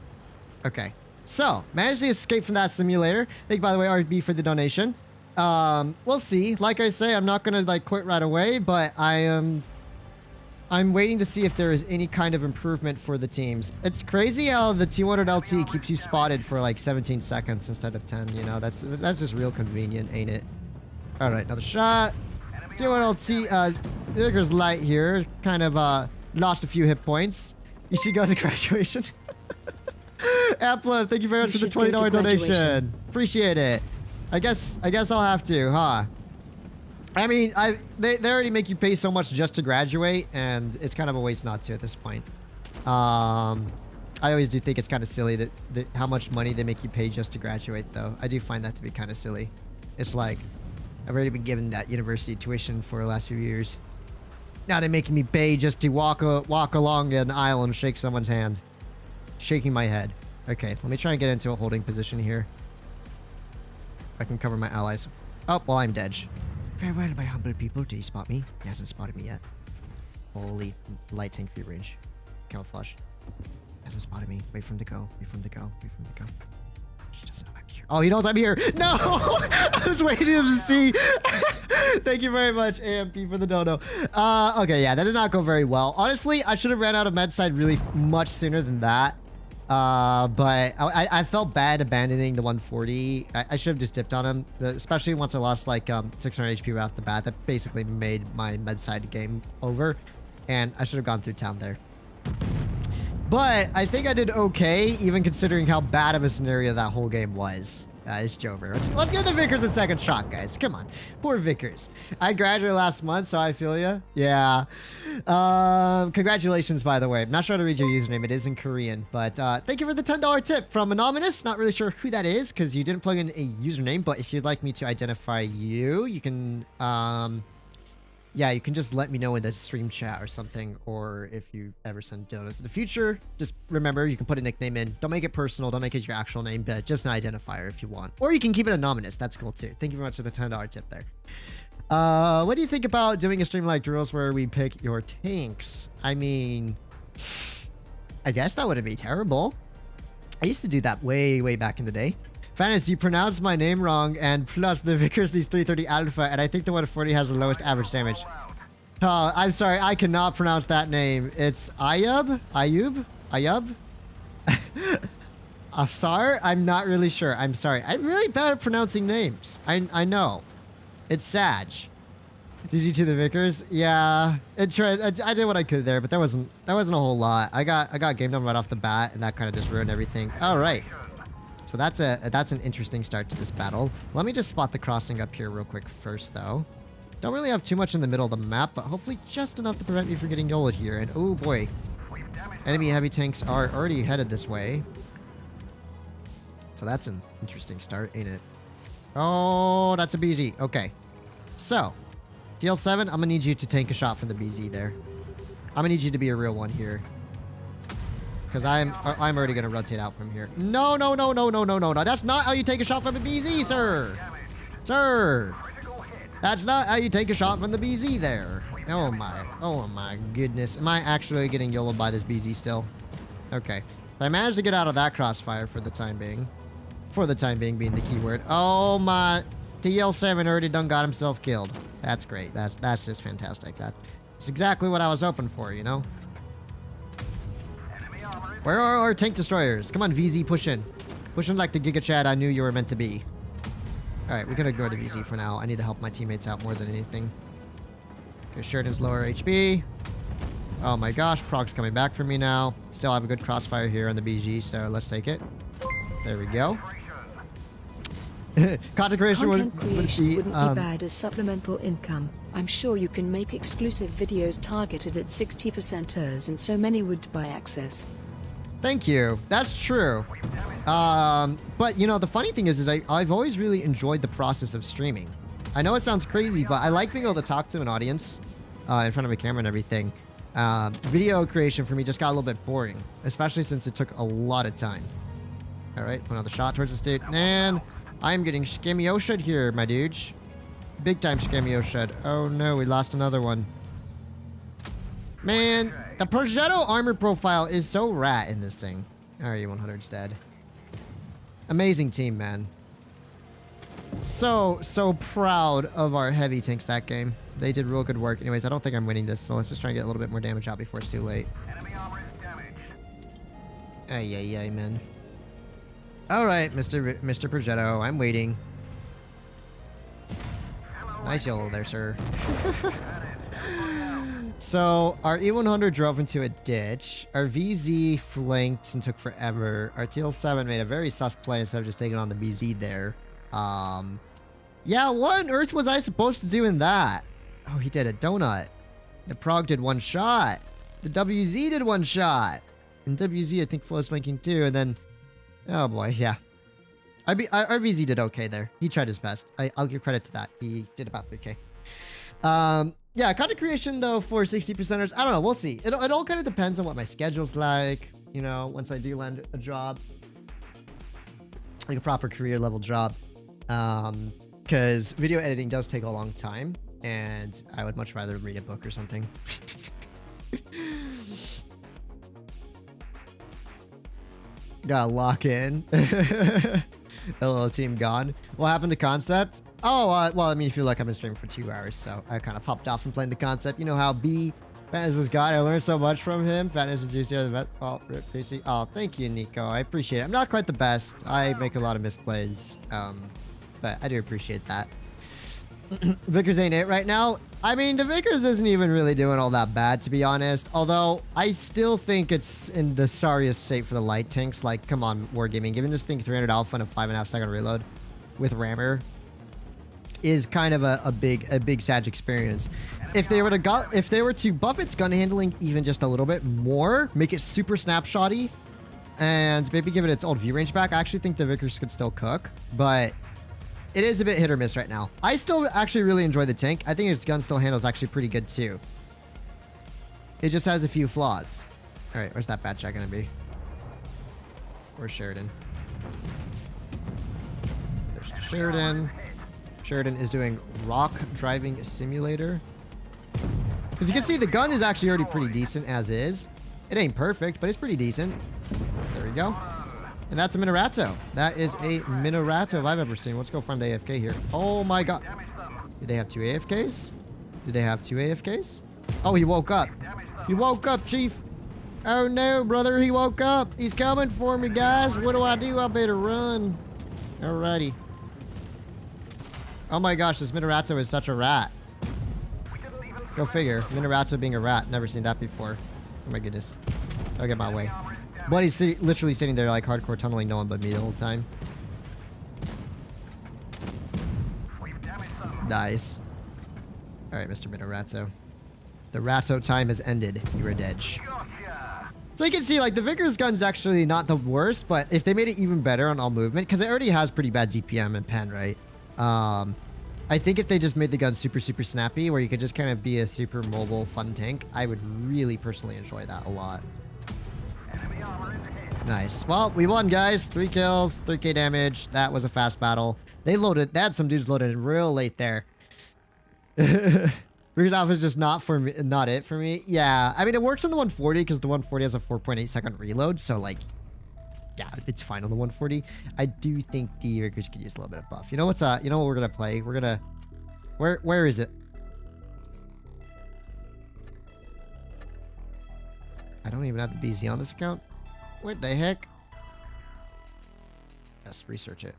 Okay. So managed to escape from that simulator. Thank you, by the way, RB, for the donation. We'll see. Like I say, I'm not gonna like quit right away, but I'm waiting to see if there is any kind of improvement for the teams. It's crazy how the T100 LT keeps you spotted for like 17 seconds instead of 10. You know, that's just real convenient, ain't it? All right, another shot. T1 LT, Vickers light here. Kind of lost a few hit points. You should go to graduation. Applev, thank you very much for the $20 donation. Appreciate it. I guess I'll have to, huh? I mean, they already make you pay so much just to graduate, and it's kind of a waste not to at this point. I always do think it's kind of silly that how much money they make you pay just to graduate, though. I do find that to be kind of silly. It's like, I've already been given that university tuition for the last few years. Now they're making me pay just to walk along an aisle and shake someone's hand. Shaking my head. Okay, let me try and get into a holding position here. I can cover my allies. Oh, well, I'm dead. Farewell, my humble people. Did he spot me? He hasn't spotted me yet. Holy light tank free range. Camouflage. He hasn't spotted me. Wait for him to go. Wait for him to go. Wait for him to go. She doesn't know I'm here. Oh, he knows I'm here. No! I was waiting to see. Thank you very much, AMP, for the dono. Okay, yeah, that did not go very well. Honestly, I should have ran out of med side really much sooner than that. But I felt bad abandoning the 140. I should have just dipped on him, especially once I lost like 600 HP right off the bat. That basically made my med side game over, and I should have gone through town there. But I think I did okay, even considering how bad of a scenario that whole game was. It's Jover. Let's give the Vickers a second shot, guys. Come on. Poor Vickers. I graduated last month, so I feel ya. Yeah. Congratulations, by the way. I'm not sure how to read your username. It is in Korean. But thank you for the $10 tip from Anonymous. Not really sure who that is, because you didn't plug in a username. But if you'd like me to identify you, you can... yeah, you can just let me know in the stream chat or something, or if you ever send donuts in the future, just remember, you can put a nickname in. Don't make it personal. Don't make it your actual name, but just an identifier if you want. Or you can keep it anonymous. That's cool, too. Thank you very much for the $10 tip there. What do you think about doing a stream like Drills where we pick your tanks? I mean, I guess that wouldn't be terrible. I used to do that way, way back in the day. Fantasy, you pronounced my name wrong, and plus the Vickers needs 330 alpha, and I think the 140 has the lowest average damage. Oh, I'm sorry, I cannot pronounce that name. It's Ayub? I'm sorry, I'm not really sure. I'm sorry. I'm really bad at pronouncing names. I know. It's Sag. Did you to the Vickers? Yeah. I did what I could there, but that wasn't a whole lot. I got game done right off the bat, and that kind of just ruined everything. All right. So that's an interesting start to this battle. Let me just spot the crossing up here real quick first, though. Don't really have too much in the middle of the map, but hopefully just enough to prevent me from getting YOLO'd here. And oh boy, enemy heavy tanks are already headed this way. So that's an interesting start, ain't it? Oh, that's a BZ. Okay. So, DL7, I'm gonna need you to tank a shot from the BZ there. I'm gonna need you to be a real one here. Because I'm already going to rotate out from here. No. That's not how you take a shot from a BZ, sir. Sir. That's not how you take a shot from the BZ there. Oh my goodness. Am I actually getting YOLO'd by this BZ still? Okay. I managed to get out of that crossfire for the time being. For the time being the keyword. Oh my. TL7 already done got himself killed. That's great. That's just fantastic. That's exactly what I was hoping for, you know? Where are our tank destroyers? Come on, VZ, push in. Push in like the Giga Chad I knew you were meant to be. Alright, we can ignore the VZ for now. I need to help my teammates out more than anything. Okay, Sheridan's lower HP. Oh my gosh, Prog's coming back for me now. Still have a good crossfire here on the BG, so let's take it. There we go. Content creation Content would creation be, wouldn't be bad as supplemental income. I'm sure you can make exclusive videos targeted at 60%ers and so many would buy access. Thank you. That's true. But you know, the funny thing is I've always really enjoyed the process of streaming. I know it sounds crazy, but I like being able to talk to an audience in front of a camera and everything. Video creation for me just got a little bit boring, especially since it took a lot of time. All right, another shot towards this dude. And I'm getting scammy-o-shud here, my dudes. Big time scammy-o-shud. Oh no, we lost another one. Man, the Progetto armor profile is so rat in this thing. Alright, 100's dead. Amazing team, man. So proud of our heavy tanks that game. They did real good work. Anyways, I don't think I'm winning this, so let's just try and get a little bit more damage out before it's too late. Enemy armor is damaged. Ay, man. Alright, Mr. Progetto, I'm waiting. Nice yellow there, sir. So, our E100 drove into a ditch. Our VZ flanked and took forever. Our TL7 made a very sus play instead of just taking on the BZ there. Yeah, what on earth was I supposed to do in that? Oh, he did a donut. The Prog did one shot. The WZ did one shot. And WZ, I think, flows flanking too. And then, oh boy, yeah. Our VZ did okay there. He tried his best. I'll give credit to that. He did about 3K. Yeah, content creation though for 60%ers, I don't know, we'll see. It all kind of depends on what my schedule's like, you know, once I do land a job. Like a proper career level job. Because video editing does take a long time, and I would much rather read a book or something. Gotta lock in. Hello, team gone. What happened to Concept? Oh, well, I mean, I feel like I've been streaming for 2 hours, so I kind of popped off from playing the Concept. You know how Fatness is God. I learned so much from him. Fatness and Juicy are the best. Oh, rip, Juicy. Oh, thank you, Nico. I appreciate it. I'm not quite the best. I make a lot of misplays, but I do appreciate that. Vickers ain't it right now. I mean, the Vickers isn't even really doing all that bad, to be honest. Although, I still think it's in the sorriest state for the light tanks. Like, come on, Wargaming. Giving this thing 300 alpha and a 5.5 second reload with rammer is kind of a big sad experience. If they were to buff its gun handling even just a little bit more, make it super snapshotty, and maybe give it its old view range back, I actually think the Vickers could still cook, but it is a bit hit or miss right now. I still actually really enjoy the tank. I think its gun still handles actually pretty good too. It just has a few flaws. All right, where's that bad shot gonna be? Where's Sheridan? There's Sheridan. Sheridan is doing rock driving simulator. Because you can see the gun is actually already pretty decent as is. It ain't perfect, but it's pretty decent. There we go. And that's a Minorato. That is a Minorato if I've ever seen. Let's go find the AFK here. Oh my god. Do they have 2 AFKs? Do they have 2 AFKs? Oh, he woke up. He woke up, Chief. Oh no, brother, he woke up. He's coming for me, guys. What do? I better run. Alrighty. Oh my gosh, this Minorato is such a rat. Go figure. Minorato being a rat. Never seen that before. Oh my goodness. Don't get my way. But he's literally sitting there like hardcore tunneling no one but me the whole time. Nice. Alright, Mr. Minorato. The Ratto time has ended. You are dead. So you can see, like, the Vickers gun's actually not the worst, but if they made it even better on all movement, because it already has pretty bad DPM and pen, right? I think if they just made the gun super snappy, where you could just kind of be a super mobile, fun tank, I would really personally enjoy that a lot. Nice. Well, we won, guys. 3 kills, 3k damage. That was a fast battle. They had some dudes loaded real late there. Rears off is just not it for me. Yeah, I mean, it works on the 140 because the 140 has a 4.8 second reload, so like, yeah, it's fine on the 140. I do think the Riggers could use a little bit of buff. You know what's you know what we're gonna play? We're gonna where is it? I don't even have the BZ on this account. What the heck? Let's research it.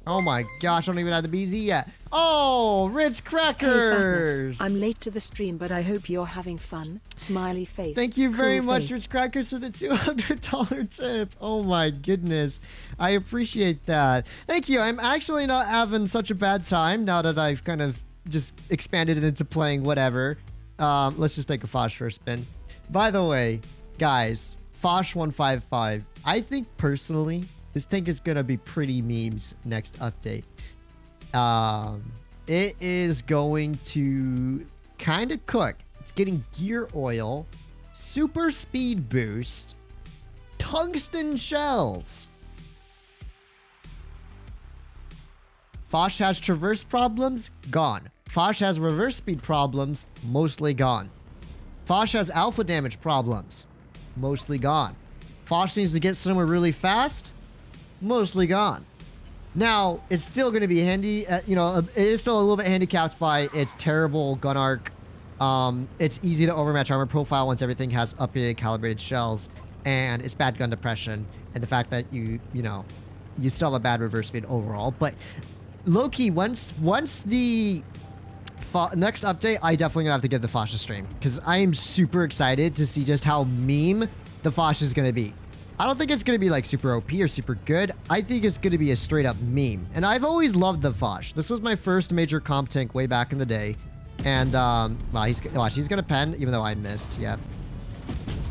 Oh my gosh, I don't even have the BZ yet. Oh, Ritz Hey, crackers. Fatness. I'm late to the stream, but I hope you're having fun. Smiley face. Thank you very Cool much, face. Ritz crackers, for the $200 tip. Oh my goodness. I appreciate that. Thank you. I'm actually not having such a bad time now that I've kind of just expanded it into playing whatever. Let's just take a Fosh for a spin. By the way, guys, Fosh 155. I think personally, this tank is gonna be pretty memes next update. It is going to kind of cook. It's getting gear oil, super speed boost, tungsten shells. Fosh has traverse problems, gone. Fosh has reverse speed problems, mostly gone. Fosh has alpha damage problems, mostly gone. Fosh needs to get somewhere really fast, mostly gone. Now, it's still going to be handy, it is still a little bit handicapped by its terrible gun arc. It's easy to overmatch armor profile once everything has updated calibrated shells, and it's bad gun depression, and the fact that you still have a bad reverse speed overall. But low-key, once the next update, I definitely gonna have to give the Fosh a stream, because I am super excited to see just how meme the Fosh is gonna be. I don't think it's going to be like super OP or super good. I think it's going to be a straight up meme. And I've always loved the Fosh. This was my first major comp tank way back in the day. And, wow, he's going to pen, even though I missed. Yeah.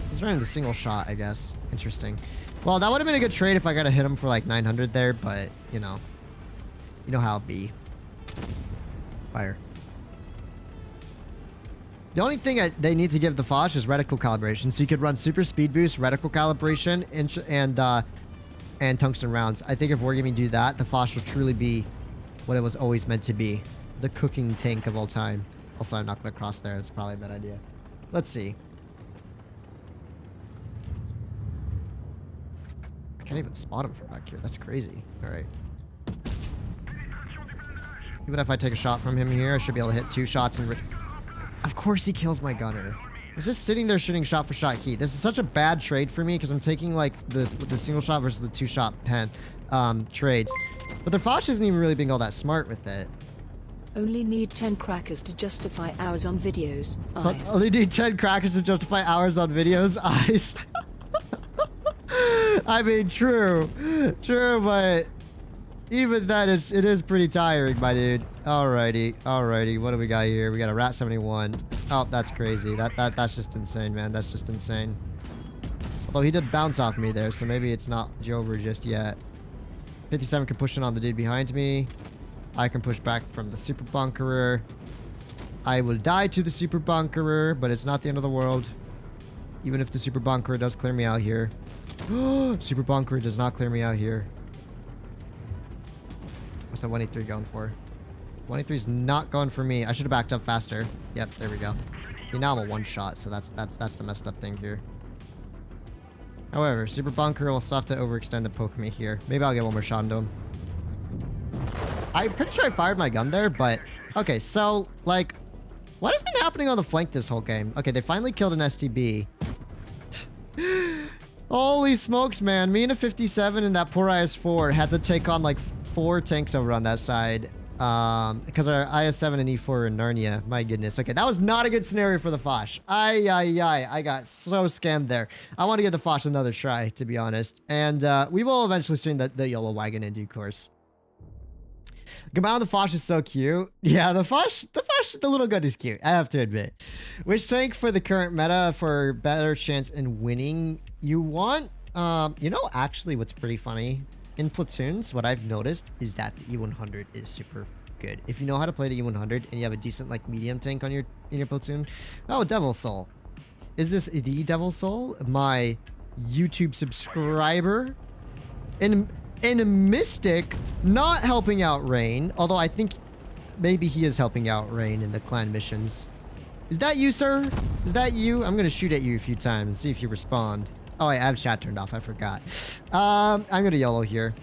He's running the single shot, I guess. Interesting. Well, that would have been a good trade if I got to hit him for like 900 there, but, you know how it be. Fire. The only thing they need to give the Fosh is reticle calibration, so you could run super speed boost, reticle calibration, and tungsten rounds. I think if Wargaming do that, the Fosh will truly be what it was always meant to be, the cooking tank of all time. Also, I'm not going to cross there. It's probably a bad idea. Let's see. I can't even spot him from back here. That's crazy. All right. Even if I take a shot from him here, I should be able to hit 2 shots and... Of course he kills my gunner. He's just sitting there shooting shot for shot heat. This is such a bad trade for me because I'm taking like the single shot versus the 2-shot pen trades. But the Fosh isn't even really being all that smart with it. Only need 10 crackers to justify hours on videos. Eyes. Only need 10 crackers to justify hours on videos. Eyes. I mean, true, but even then, it is pretty tiring, my dude. Alrighty. What do we got here? We got a Rat 71. Oh, that's crazy. That's just insane, man. That's just insane. Although he did bounce off me there, so maybe it's not over just yet. 57 can push in on the dude behind me. I can push back from the super bunkerer. I will die to the super bunkerer, but it's not the end of the world. Even if the super bunkerer does clear me out here. Super bunkerer does not clear me out here. What's that 183 going for? 183 is not going for me. I should have backed up faster. Yep, there we go. Okay, now I'm a 1-shot, so that's the messed up thing here. However, super bunker will still have to overextend and poke me here. Maybe I'll get one more shot into him. I'm pretty sure I fired my gun there, but... Okay, so, like... What has been happening on the flank this whole game? Okay, they finally killed an STB. Holy smokes, man. Me and a 57 and that poor IS-4 had to take on, like, 4 tanks over on that side. Because our IS-7 and E4 are in Narnia. My goodness. Okay, that was not a good scenario for the Fosh. I got so scammed there. I want to give the Fosh another try, to be honest. And, we will eventually stream the YOLO wagon in due course. Gamao the Fosh is so cute. Yeah, the little gun is cute, I have to admit. Which tank for the current meta for better chance in winning you want? Actually what's pretty funny, in platoons, what I've noticed is that the E100 is super good. If you know how to play the E100 and you have a decent like medium tank on in your platoon. Oh, Devil Soul. Is this the Devil Soul? My YouTube subscriber? And a Mystic not helping out Rain, although I think maybe he is helping out Rain in the clan missions. Is that you, sir? Is that you? I'm gonna shoot at you a few times and see if you respond. Oh, I have chat turned off. I forgot. I'm gonna YOLO here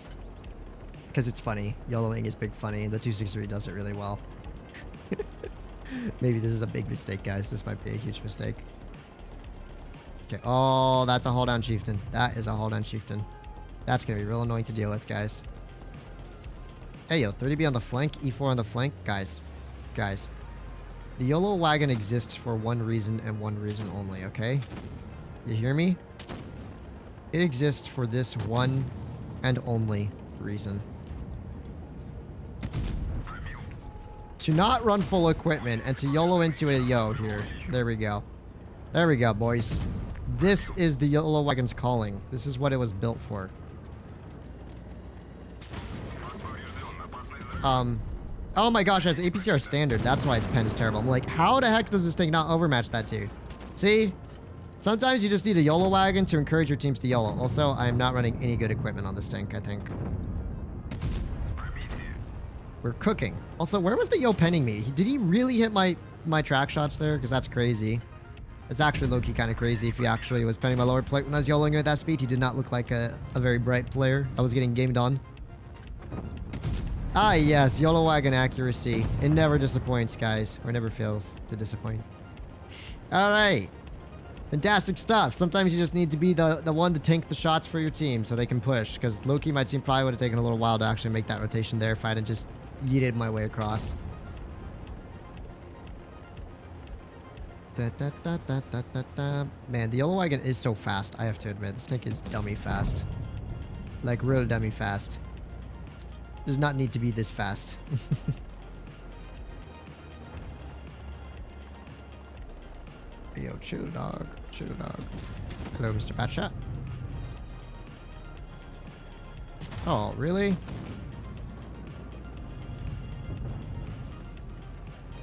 because it's funny. YOLOing is big funny, and the 263 does it really well. Maybe this is a big mistake, guys. This might be a huge mistake. Okay. Oh, that's a hold down chieftain. That is a hold down chieftain. That's gonna be real annoying to deal with, guys. Hey, yo, 30B on the flank, E4 on the flank. Guys. Guys. The YOLO wagon exists for one reason and one reason only, okay? You hear me? It exists for this one and only reason. To not run full equipment and to YOLO into a yo here. There we go. There we go, boys. This is the YOLO wagon's calling. This is what it was built for. Oh my gosh, as APCR standard, that's why its pen is terrible. I'm like, how the heck does this thing not overmatch that dude? See? Sometimes you just need a YOLO wagon to encourage your teams to YOLO. Also, I am not running any good equipment on this tank, I think. We're cooking. Also, where was the yo penning me? Did he really hit my track shots there? Because that's crazy. It's actually low-key kind of crazy if he actually was penning my lower plate when I was YOLOing at that speed. He did not look like a very bright player. I was getting gamed on. Ah, yes. YOLO wagon accuracy. It never disappoints, guys. Or never fails to disappoint. Alright. Fantastic stuff. Sometimes you just need to be the one to tank the shots for your team so they can push. Because low-key, my team probably would have taken a little while to actually make that rotation there if I hadn't just yeeted my way across. Man, the YOLO wagon is so fast. I have to admit, this tank is dummy fast. Like, real dummy fast. Does not need to be this fast. Yo, chill dog. Chill dog. Hello, Mr. Batshot. Oh, really?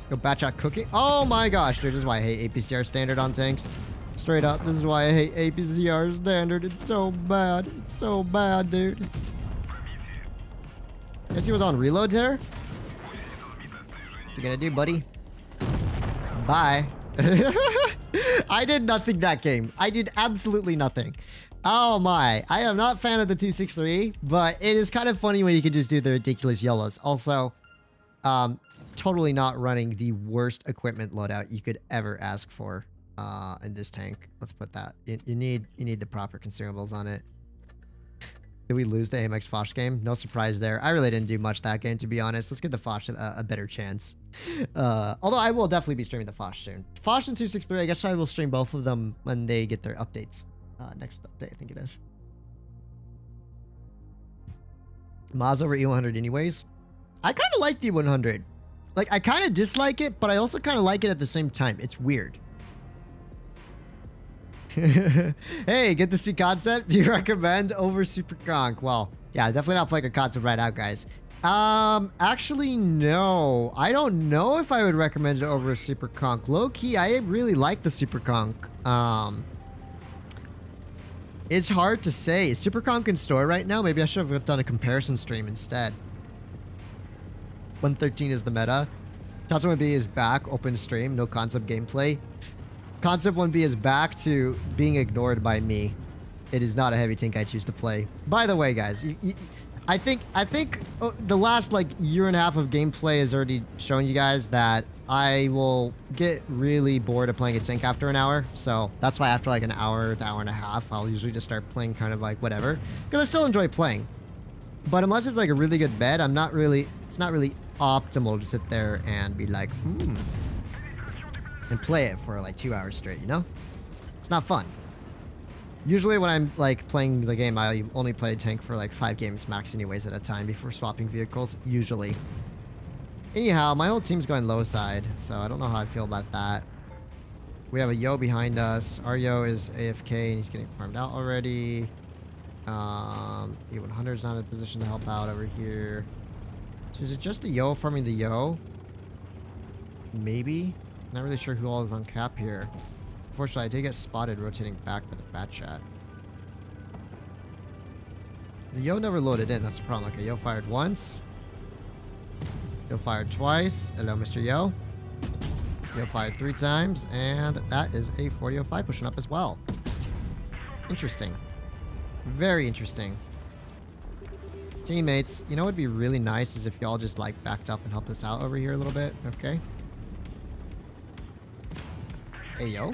Yo, Batshot cooking? Oh my gosh, dude, this is why I hate APCR standard on tanks. Straight up, this is why I hate APCR standard. It's so bad. It's so bad, dude. Guess he was on reload there? What you gonna do, buddy? Bye. I did nothing that game. I did absolutely nothing. Oh my. I am not a fan of the 263, but it is kind of funny when you can just do the ridiculous YOLOs. Also, totally not running the worst equipment loadout you could ever ask for in this tank. Let's put that. You need the proper consumables on it. Did we lose the AMX Foch game? No surprise there. I really didn't do much that game, to be honest. Let's give the Foch a better chance. Although I will definitely be streaming the Foch soon. Foch and 263, I guess I will stream both of them when they get their updates. Next update, I think it is. Maz over E100 anyways. I kind of like the E100. Like, I kind of dislike it, but I also kind of like it at the same time. It's weird. Hey, get to see concept? Do you recommend over Super Conk? Well, yeah, definitely not playing a concept right now, guys. Actually, no. I don't know if I would recommend it over a Super Conk. Low-key, I really like the Super Conk. It's hard to say. Is Super Conk in store right now? Maybe I should have done a comparison stream instead. 113 is the meta. Touch 1B is back. Open stream. No concept gameplay. Concept 1B is back to being ignored by me. It is not a heavy tank I choose to play. By the way, guys, I think the last like year and a half of gameplay has already shown you guys that I will get really bored of playing a tank after an hour. So that's why after like an hour to hour and a half, I'll usually just start playing kind of like whatever. Because I still enjoy playing. But unless it's like a really good bed, it's not really optimal to sit there and be like, and play it for like 2 hours straight, you know? It's not fun. Usually when I'm like playing the game, I only play tank for like 5 games max anyways at a time before swapping vehicles, usually. Anyhow, my whole team's going low side, so I don't know how I feel about that. We have a Yo behind us. Our Yo is AFK and he's getting farmed out already. E100's not in a position to help out over here. So is it just a Yo farming the Yo? Maybe? Not really sure who all is on cap here. Unfortunately, I did get spotted rotating back by the bat chat. The Yo never loaded in. That's the problem. Okay, Yo fired once. Yo fired twice. Hello, Mr. Yo. Yo fired 3 times. And that is a 4005 pushing up as well. Interesting. Very interesting. Teammates, you know what would be really nice is if y'all just like backed up and helped us out over here a little bit. Okay. Hey, yo.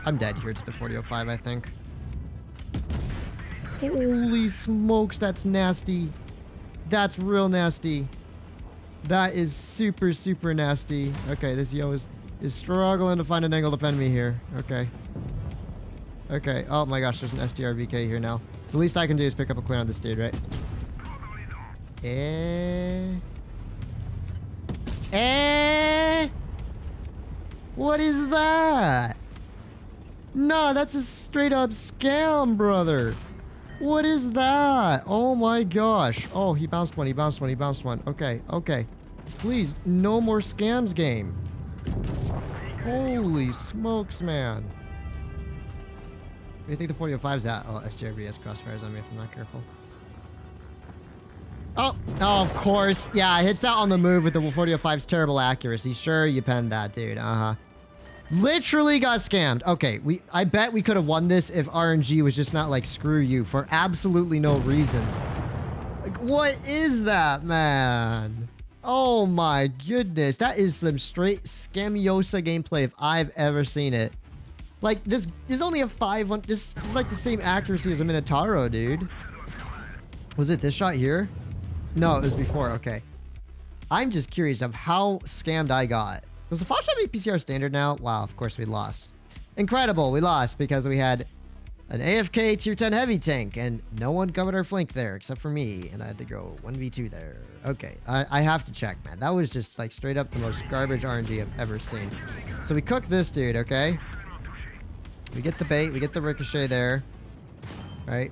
I'm dead here to the 4005, I think. Holy smokes, that's nasty. That's real nasty. That is super, super nasty. Okay, this yo is struggling to find an angle to defend me here. Okay. Okay. Oh my gosh, there's an SDRVK here now. The least I can do is pick up a clear on this dude, right? What is that? No, that's a straight up scam, brother. What is that? Oh my gosh. Oh, he bounced one. He bounced one. He bounced one. Okay. Okay. Please, no more scams game. Holy smokes, man. Where do you think the 4005's at? Oh, SJRBS crossfires on me if I'm not careful. Oh, of course. Yeah, hits out on the move with the 4005's terrible accuracy. Sure, you penned that, dude. Uh-huh. Literally got scammed. Okay, I bet we could have won this if RNG was just not like, screw you, for absolutely no reason. Like, what is that, man? Oh my goodness. That is some straight scamiosa gameplay if I've ever seen it. Like, this is only a 5-1. This is like the same accuracy as a Minotauro, dude. Was it this shot here? No, it was before. Okay. I'm just curious of how scammed I got. Does the Foch have a PCR standard now? Wow, of course we lost. Incredible, we lost because we had an AFK tier 10 heavy tank and no one covered our flank there except for me, and I had to go 1v2 there. Okay, I have to check, man. That was just like straight up the most garbage RNG I've ever seen. So we cook this dude, okay? We get the bait, we get the ricochet there. Right?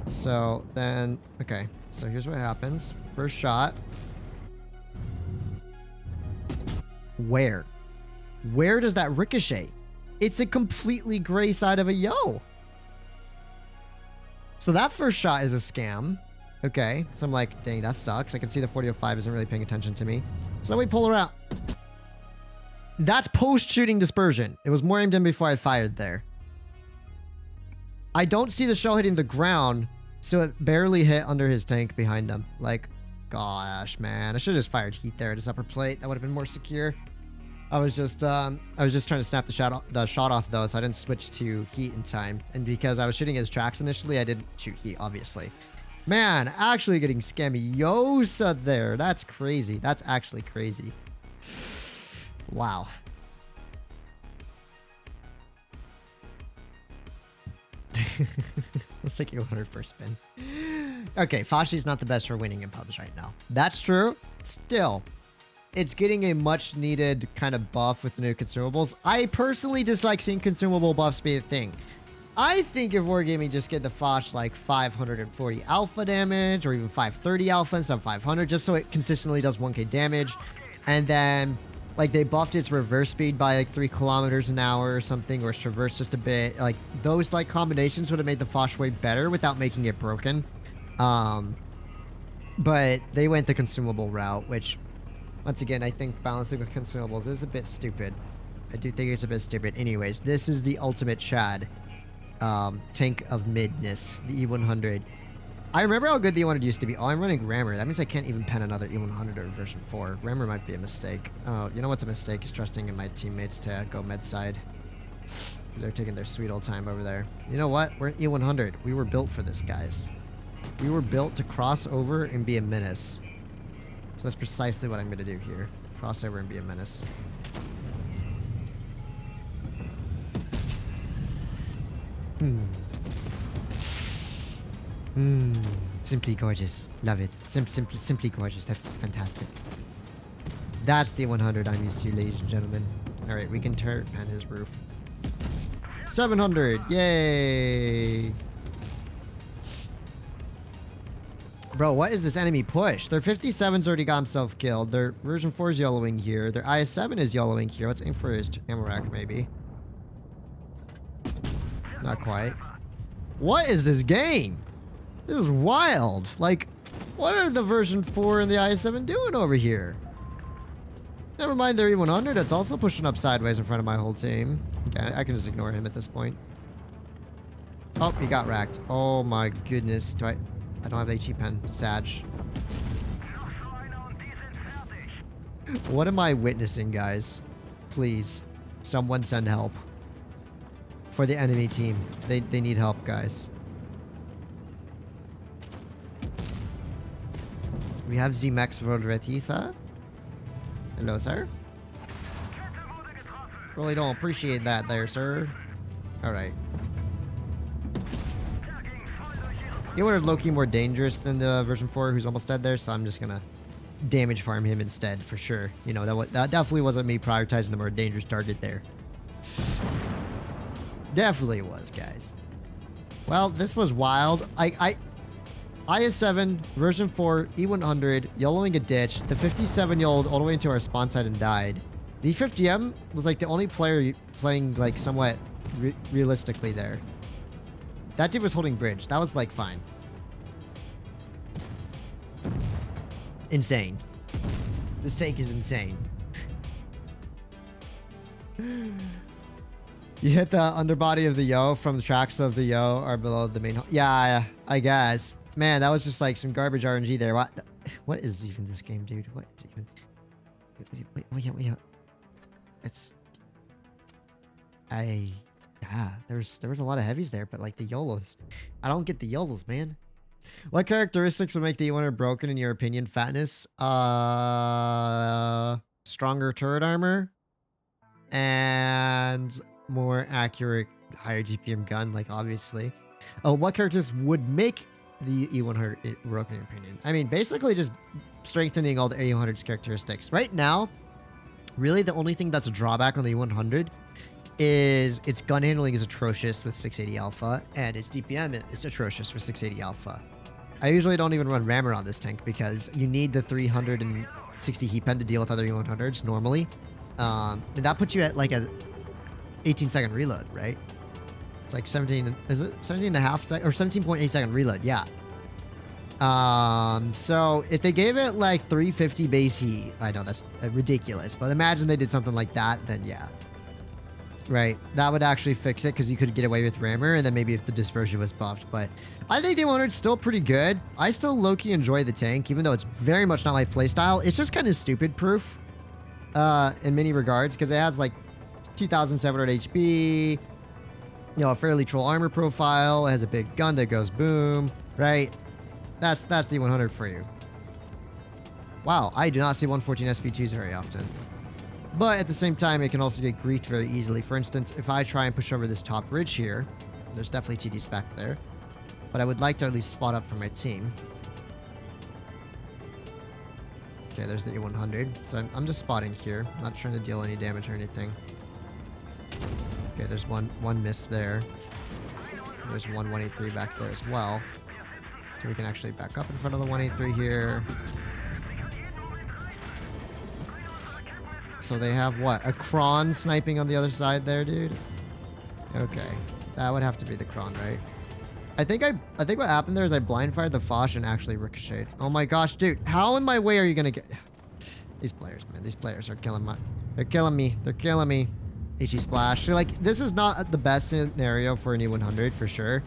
So then, okay. So here's what happens. First shot. Where? Where does that ricochet? It's a completely gray side of a yo. So that first shot is a scam. Okay. So I'm like, dang, that sucks. I can see the 4005 isn't really paying attention to me. So we pull her out. That's post-shooting dispersion. It was more aimed in before I fired there. I don't see the shell hitting the ground, so it barely hit under his tank behind him. Like, gosh, man. I should have just fired heat there at his upper plate. That would have been more secure. I was just trying to snap the shot off though, so I didn't switch to heat in time. And because I was shooting his tracks initially, I didn't shoot heat, obviously. Man, actually getting scammy-yosa there. That's crazy. That's actually crazy. Wow. Let's take you 100 first spin. Okay, Fashi's not the best for winning in pubs right now. That's true. Still, it's getting a much needed kind of buff with the new consumables. I personally dislike seeing consumable buffs be a thing. I think if Wargaming just get the Foch like 540 alpha damage or even 530 alpha instead of 500, just so it consistently does 1k damage, and then like they buffed its reverse speed by like 3 kilometers an hour or something, or its traverse just a bit. Like those like combinations would have made the Foch way better without making it broken. But they went the consumable route, which once again I think balancing with consumables is a bit stupid. I do think it's a bit stupid. Anyways, this is the ultimate Chad tank of midness, the E100. I remember how good the E100 used to be. Oh, I'm running Rammer. That means I can't even pen another E100 or version 4. Rammer might be a mistake. Oh, you know what's a mistake? Is trusting in my teammates to go med side. They're taking their sweet old time over there. You know what? We're an E100. We were built for this, guys. We were built to cross over and be a menace. So that's precisely what I'm going to do here. Cross over and be a menace. Simply gorgeous. Love it. Simply gorgeous. That's fantastic. That's the 100 I'm used to, ladies and gentlemen. Alright, we can turn pan his roof. 700. Yay. Bro, what is this enemy push? Their 57's already got himself killed. Their version 4 is yellowing here. Their IS-7 is yellowing here. Let's aim for his ammo rack, maybe. Not quite. What is this game? This is wild. Like, what are the version 4 and the IS-7 doing over here? Never mind their E100. That's also pushing up sideways in front of my whole team. Okay, I can just ignore him at this point. Oh, he got racked. Oh my goodness. I don't have the HE pen. Sag. What am I witnessing, guys? Please, someone send help. For the enemy team. They need help, guys. We have Z-Max Vodretitha. Hello, sir. Really don't appreciate that there, sir. Alright. E100 low-key more dangerous than the version 4 who's almost dead there, so I'm just gonna damage farm him instead for sure. You know, that definitely wasn't me prioritizing the more dangerous target there. Definitely was, guys. Well, this was wild. IS-7, version 4, E100, yellowing a ditch. The 57-year-old all the way into our spawn side and died. The 50M was like the only player playing like somewhat realistically there. That dude was holding bridge. That was like fine. Insane. This tank is insane. You hit the underbody of the Yo from the tracks of the Yo are below the main. Yeah, I guess. Man, that was just like some garbage RNG there. What is even this game, dude? What is even? Wait. It's. Yeah, there was a lot of heavies there, but like the YOLOs. I don't get the YOLOs, man. What characteristics would make the E100 broken in your opinion? Fatness, stronger turret armor, and more accurate, higher GPM gun, like obviously. Oh, what characters would make the E100 broken in your opinion? I mean, basically just strengthening all the E100's characteristics. Right now, really the only thing that's a drawback on the E100 is its gun handling is atrocious with 680 alpha, and its DPM is atrocious with 680 alpha. I usually don't even run rammer on this tank because you need the 360 heat pen to deal with other E100s normally. And that puts you at like a 18-second reload, right? It's like 17, is it 17 and a half sec or 17.8 second reload? Yeah. So if they gave it like 350 base heat, I know that's ridiculous, but imagine they did something like that, then yeah. Right, that would actually fix it because you could get away with rammer, and then maybe if the dispersion was buffed. But I think the 100's still pretty good. I still low-key enjoy the tank, even though it's very much not my playstyle. It's just kind of stupid proof in many regards because it has like 2,700 HP, you know, a fairly troll armor profile. It has a big gun that goes boom, right? That's the 100 for you. Wow, I do not see 114 SP2s very often. But at the same time, it can also get griefed very easily. For instance, if I try and push over this top ridge here, there's definitely TDs back there. But I would like to at least spot up for my team. Okay, there's the E100. So I'm just spotting here. Not trying to deal any damage or anything. Okay, there's one miss there. There's one 183 back there as well. So we can actually back up in front of the 183 here. So they have what? A Kron sniping on the other side there, dude? Okay. That would have to be the Kron, right? I think what happened there is I blind fired the Foch and actually ricocheted. Oh my gosh, dude. How in my way are you gonna get... These players, man. These players are killing my... They're killing me. They're killing me. HE Splash. So, like, this is not the best scenario for an E100, for sure.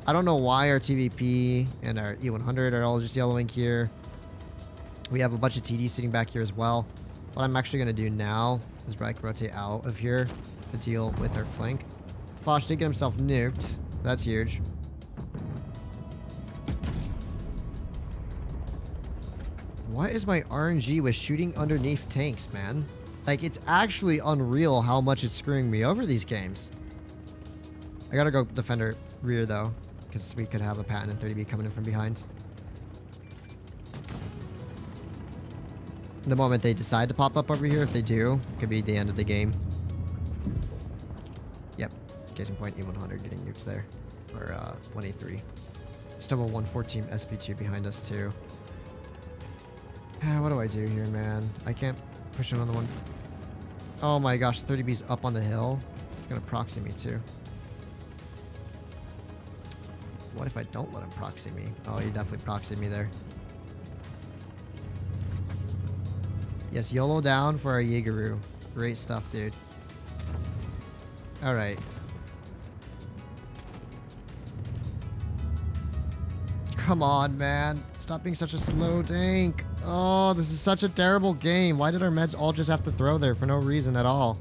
I don't know why our TVP and our E100 are all just yellowing here. We have a bunch of TDs sitting back here as well. What I'm actually going to do now is rotate out of here to deal with their flank. Foch did get himself nuked. That's huge. What is my RNG with shooting underneath tanks, man? Like, it's actually unreal how much it's screwing me over these games. I gotta go defender rear, though, because we could have a Patton and 30B coming in from behind. The moment they decide to pop up over here, if they do, it could be the end of the game. Yep. Case in point, E100 getting nuked there. Or 183. Still a 114 SP2 behind us, too. What do I do here, man? I can't push another one. Oh my gosh, 30B's up on the hill. It's gonna proxy me, too. What if I don't let him proxy me? Oh, he definitely proxied me there. Yes, YOLO down for our Jaegeru. Great stuff, dude. Alright. Come on, man. Stop being such a slow tank. Oh, this is such a terrible game. Why did our meds all just have to throw there for no reason at all?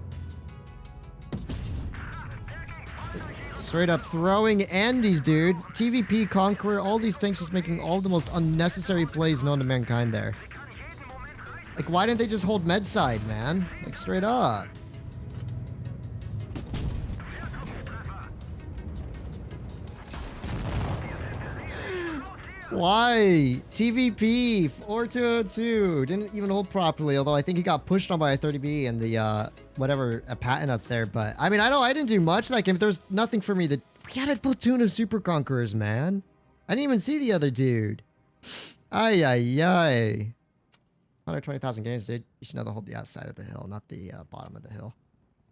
Straight up throwing Andes, dude. TVP, Conqueror, all these tanks just making all the most unnecessary plays known to mankind there. Like, why didn't they just hold med side, man? Like, straight up. Why? TVP, 4202. Didn't even hold properly, although I think he got pushed on by a 30B and the, whatever, a patent up there. But, I mean, I know I didn't do much. Like, if there's nothing for me that... We had a platoon of Super Conquerors, man. I didn't even see the other dude. Ay, ay, ay. 120,000 games, dude. You should know to hold the outside of the hill, not the bottom of the hill.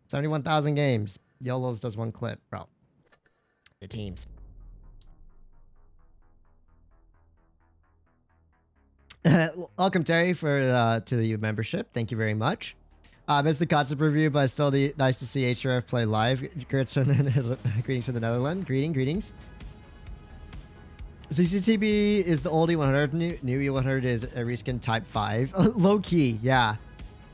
71,000 games. YOLO's does one clip, bro. The teams. Welcome, Terry, for to the membership. Thank you very much. Missed the concept review, but still nice to see HRF play live. Greetings from the Netherlands. Greetings. CCTB is the old E100. New E100 is a reskin Type 5. Low key, yeah.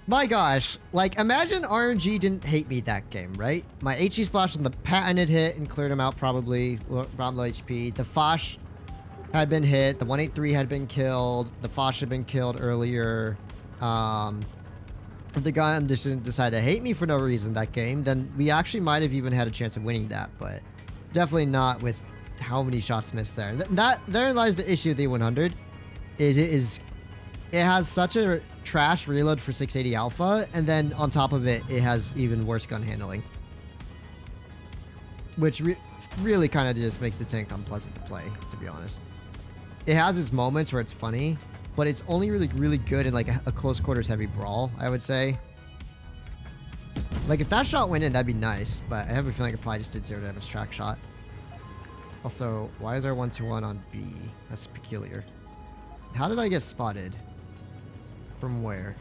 My gosh, like, imagine RNG didn't hate me that game, right? My HE splash on the patented hit and cleared him out probably. Around low HP. The Foch had been hit. The 183 had been killed. The Foch had been killed earlier. If the guy didn't decide to hate me for no reason that game, then we actually might have even had a chance of winning that, but definitely not with how many shots missed there. Therein lies the issue of the 100. It has such a trash reload for 680 alpha, and then on top of it, it has even worse gun handling, which really kind of just makes the tank unpleasant to play, to be honest. It has its moments where it's funny, but it's only really good in like a close quarters heavy brawl, I would say. Like, if that shot went in, that'd be nice, but I have a feeling it probably just did 0 damage track shot. Also, why is our 1-2-1 on B? That's peculiar. How did I get spotted? From where?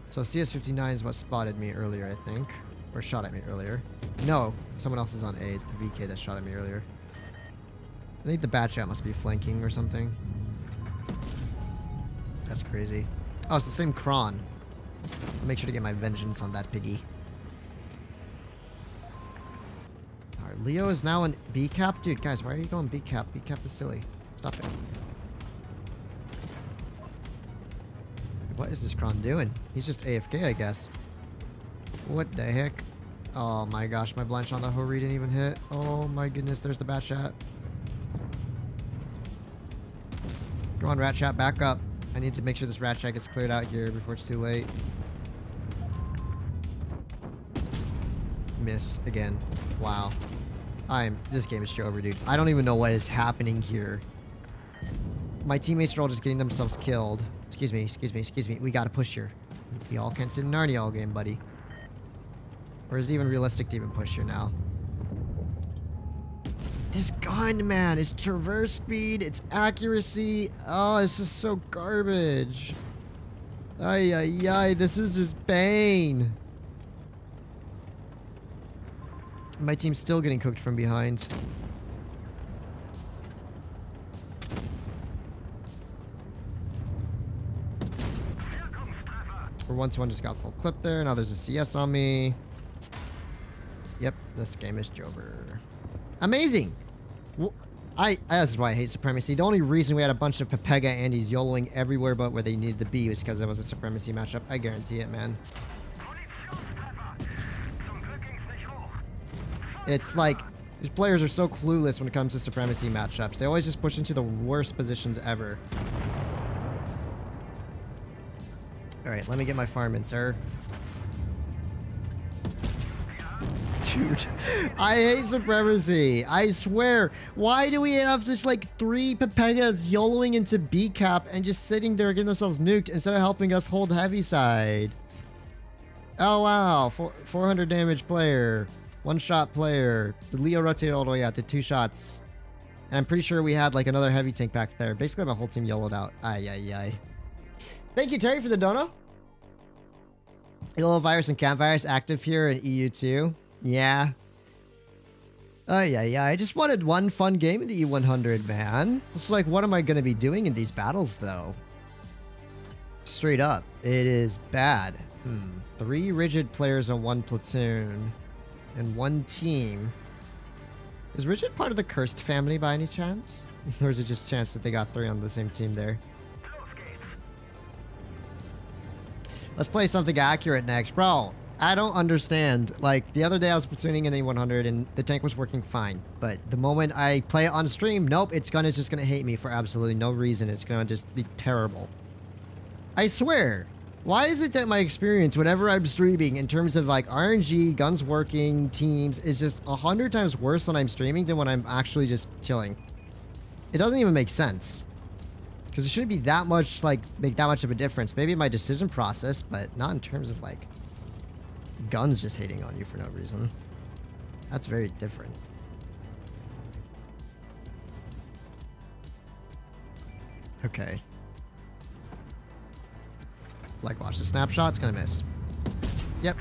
So CS59 is what spotted me earlier, I think. Or shot at me earlier. No, someone else is on A. It's the VK that shot at me earlier. I think the Batchat must be flanking or something. That's crazy. Oh, it's the same Kron. I'll make sure to get my vengeance on that piggy. Alright, Leo is now in B cap? Dude, guys, why are you going B cap? B cap is silly. Stop it. What is this Kron doing? He's just AFK, I guess. What the heck? Oh my gosh, my blind shot on the Hori didn't even hit. Oh my goodness, there's the Batchat. Come on, Ratchat, back up. I need to make sure this Ratchat gets cleared out here before it's too late. Miss again. Wow. This game is over, dude. I don't even know what is happening here. My teammates are all just getting themselves killed. Excuse me. We gotta push here. We all can't sit in Narnia all game, buddy. Or is it even realistic to even push here now? This gun, man, its traverse speed, its accuracy. Oh, this is so garbage. Ay, ay, ay, this is just pain. My team's still getting cooked from behind. Or 1-2-1 just got full clip there. Now there's a CS on me. Yep, this game is over. Amazing. Well, this is why I hate Supremacy. The only reason we had a bunch of Pepega Andes YOLOing everywhere but where they needed to be was because it was a Supremacy matchup. I guarantee it, man. It's like, these players are so clueless when it comes to Supremacy matchups. They always just push into the worst positions ever. Alright, let me get my farm in, sir. Dude, I hate Supremacy. I swear. Why do we have this, like, 3 Pepegas YOLOing into B cap and just sitting there getting themselves nuked instead of helping us hold heavy side? Oh, wow. 400 damage player. 1-shot player. The Leo rotated all the way out to 2 shots. And I'm pretty sure we had, like, another heavy tank back there. Basically, my whole team YOLO'd out. Ay, ay, ay. Thank you, Terry, for the dono. Yellow virus and cat virus active here in EU2. Yeah. Oh, yeah. I just wanted one fun game in the E100, man. It's like, what am I going to be doing in these battles, though? Straight up. It is bad. 3 rigid players on 1 platoon. And 1 team. Is Rigid part of the cursed family by any chance? Or is it just chance that they got 3 on the same team there? Let's play something accurate next. Bro, I don't understand. Like, the other day I was platooning in A100 and the tank was working fine. But the moment I play it on stream, nope, it's just gonna hate me for absolutely no reason. It's gonna just be terrible. I swear. Why is it that my experience whenever I'm streaming in terms of like RNG, guns working, teams is just 100 times worse when I'm streaming than when I'm actually just chilling? It doesn't even make sense. Because it shouldn't be that much, like, make that much of a difference. Maybe my decision process, but not in terms of, like, guns just hating on you for no reason. That's very different. Okay. Like, watch the snapshot. It's gonna miss. Yep.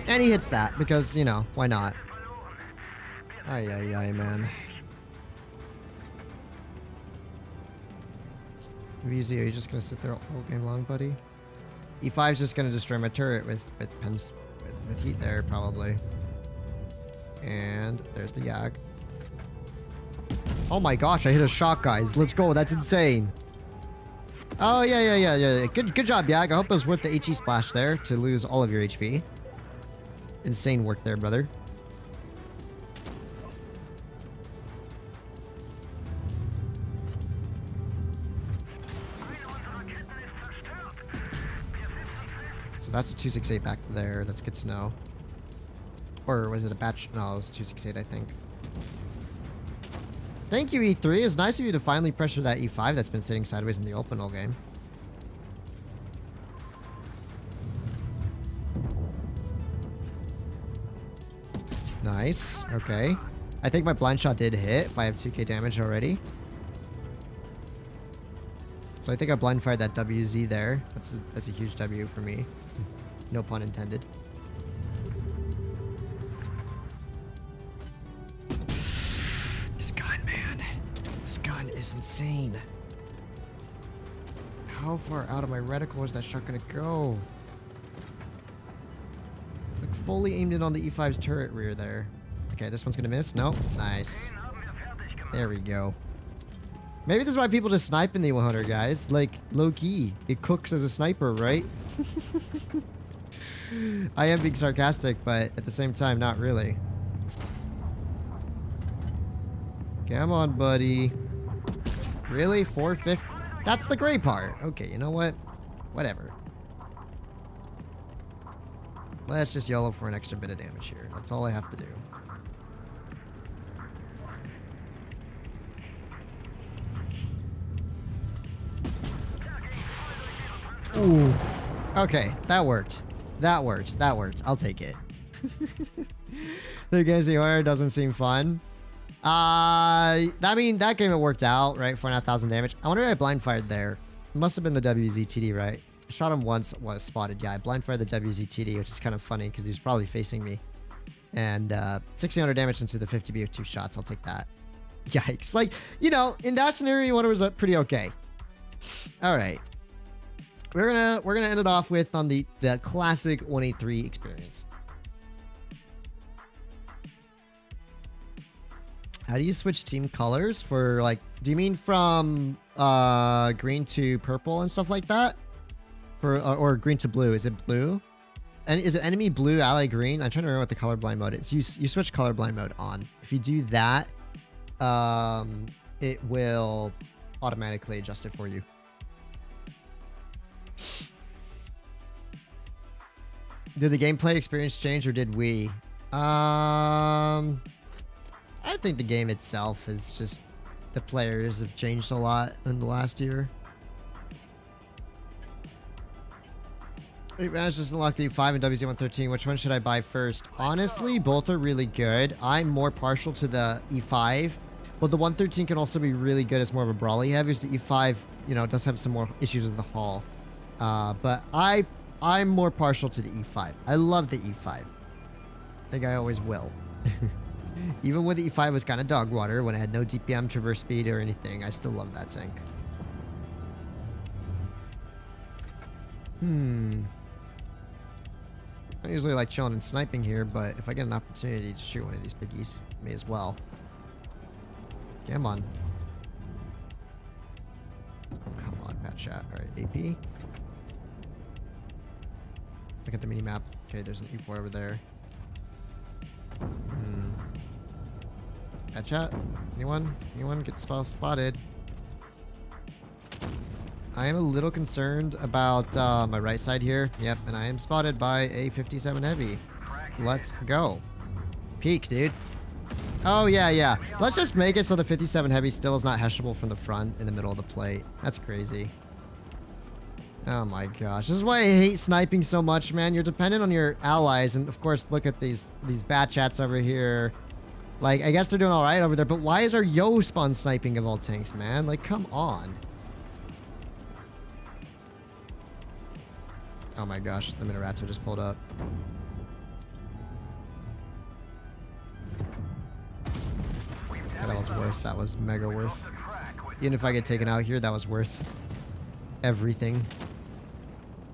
And he hits that because, you know, why not? Ay, ay, ay, man. VZ, are you just gonna sit there all game long, buddy? E5's just gonna destroy my turret with heat there, probably. And there's the Yag. Oh my gosh, I hit a shot, guys. Let's go. That's insane. Oh, yeah. Good job, Yag. I hope it was worth the HE splash there to lose all of your HP. Insane work there, brother. So that's a 268 back to there. That's good to know. Or was it a batch? No, it was 268, I think. Thank you, E3. It's nice of you to finally pressure that E5 that's been sitting sideways in the open all game. Nice. Okay. I think my blind shot did hit if I have 2k damage already. So I think I blind fired that WZ there. That's a huge W for me. No pun intended. This gun, man. This gun is insane. How far out of my reticle is that shot gonna go? It's like fully aimed in on the E5's turret rear there. Okay, this one's gonna miss. Nope. Nice. There we go. Maybe this is why people just snipe in the 100, guys. Like, low-key. It cooks as a sniper, right? I am being sarcastic, but at the same time, not really. Come on, buddy. Really? 450? That's the gray part. Okay, you know what? Whatever. Let's just YOLO for an extra bit of damage here. That's all I have to do. Ooh. Okay, that worked. That worked. That worked. I'll take it. The game's the order doesn't seem fun. I mean, that game it worked out, right? 4,500 damage. I wonder if I blind fired there. It must have been the WZTD, right? I shot him once, was spotted. Yeah, I blind fired the WZTD, which is kind of funny because he was probably facing me. And 1,600 damage into the 50B with 2 shots. I'll take that. Yikes. Like, you know, in that scenario, one was pretty okay. All right. We're gonna end it off with on the classic 183 experience. How do you switch team colors for, like, do you mean from green to purple and stuff like that? Or green to blue? Is it blue? And is it enemy blue, ally green? I'm trying to remember what the colorblind mode is. You switch colorblind mode on. If you do that, it will automatically adjust it for you. Did the gameplay experience change or did we? I think the game itself is just, the players have changed a lot in the last year. Managed to unlock the E5 and WZ113. Which one should I buy first? Honestly, both are really good. I'm more partial to the E5, but the 113 can also be really good as more of a brawly heavy. The E5, you know, does have some more issues with the haul. But I'm more partial to the E5. I love the E5. I think I always will. Even when the E5 was kind of dog water, when it had no DPM, traverse speed, or anything, I still love that tank. I usually like chilling and sniping here, but if I get an opportunity to shoot one of these biggies, may as well. Come on. Oh, come on, bad chat. Alright, AP. Look at the mini map. Okay, there's an E4 over there. Bad chat. Anyone? Anyone get spotted? I am a little concerned about my right side here. Yep, and I am spotted by a 57 heavy. Let's go. Peek, dude. Oh, yeah. Let's just make it so the 57 heavy still is not heshable from the front in the middle of the plate. That's crazy. Oh my gosh. This is why I hate sniping so much, man. You're dependent on your allies. And of course, look at these bad chats over here. Like, I guess they're doing all right over there. But why is our Yo spawn sniping of all tanks, man? Like, come on. Oh my gosh, the Minarats are just pulled up. Yeah, that was worth. That was mega worth. Even if I get taken out here, that was worth everything.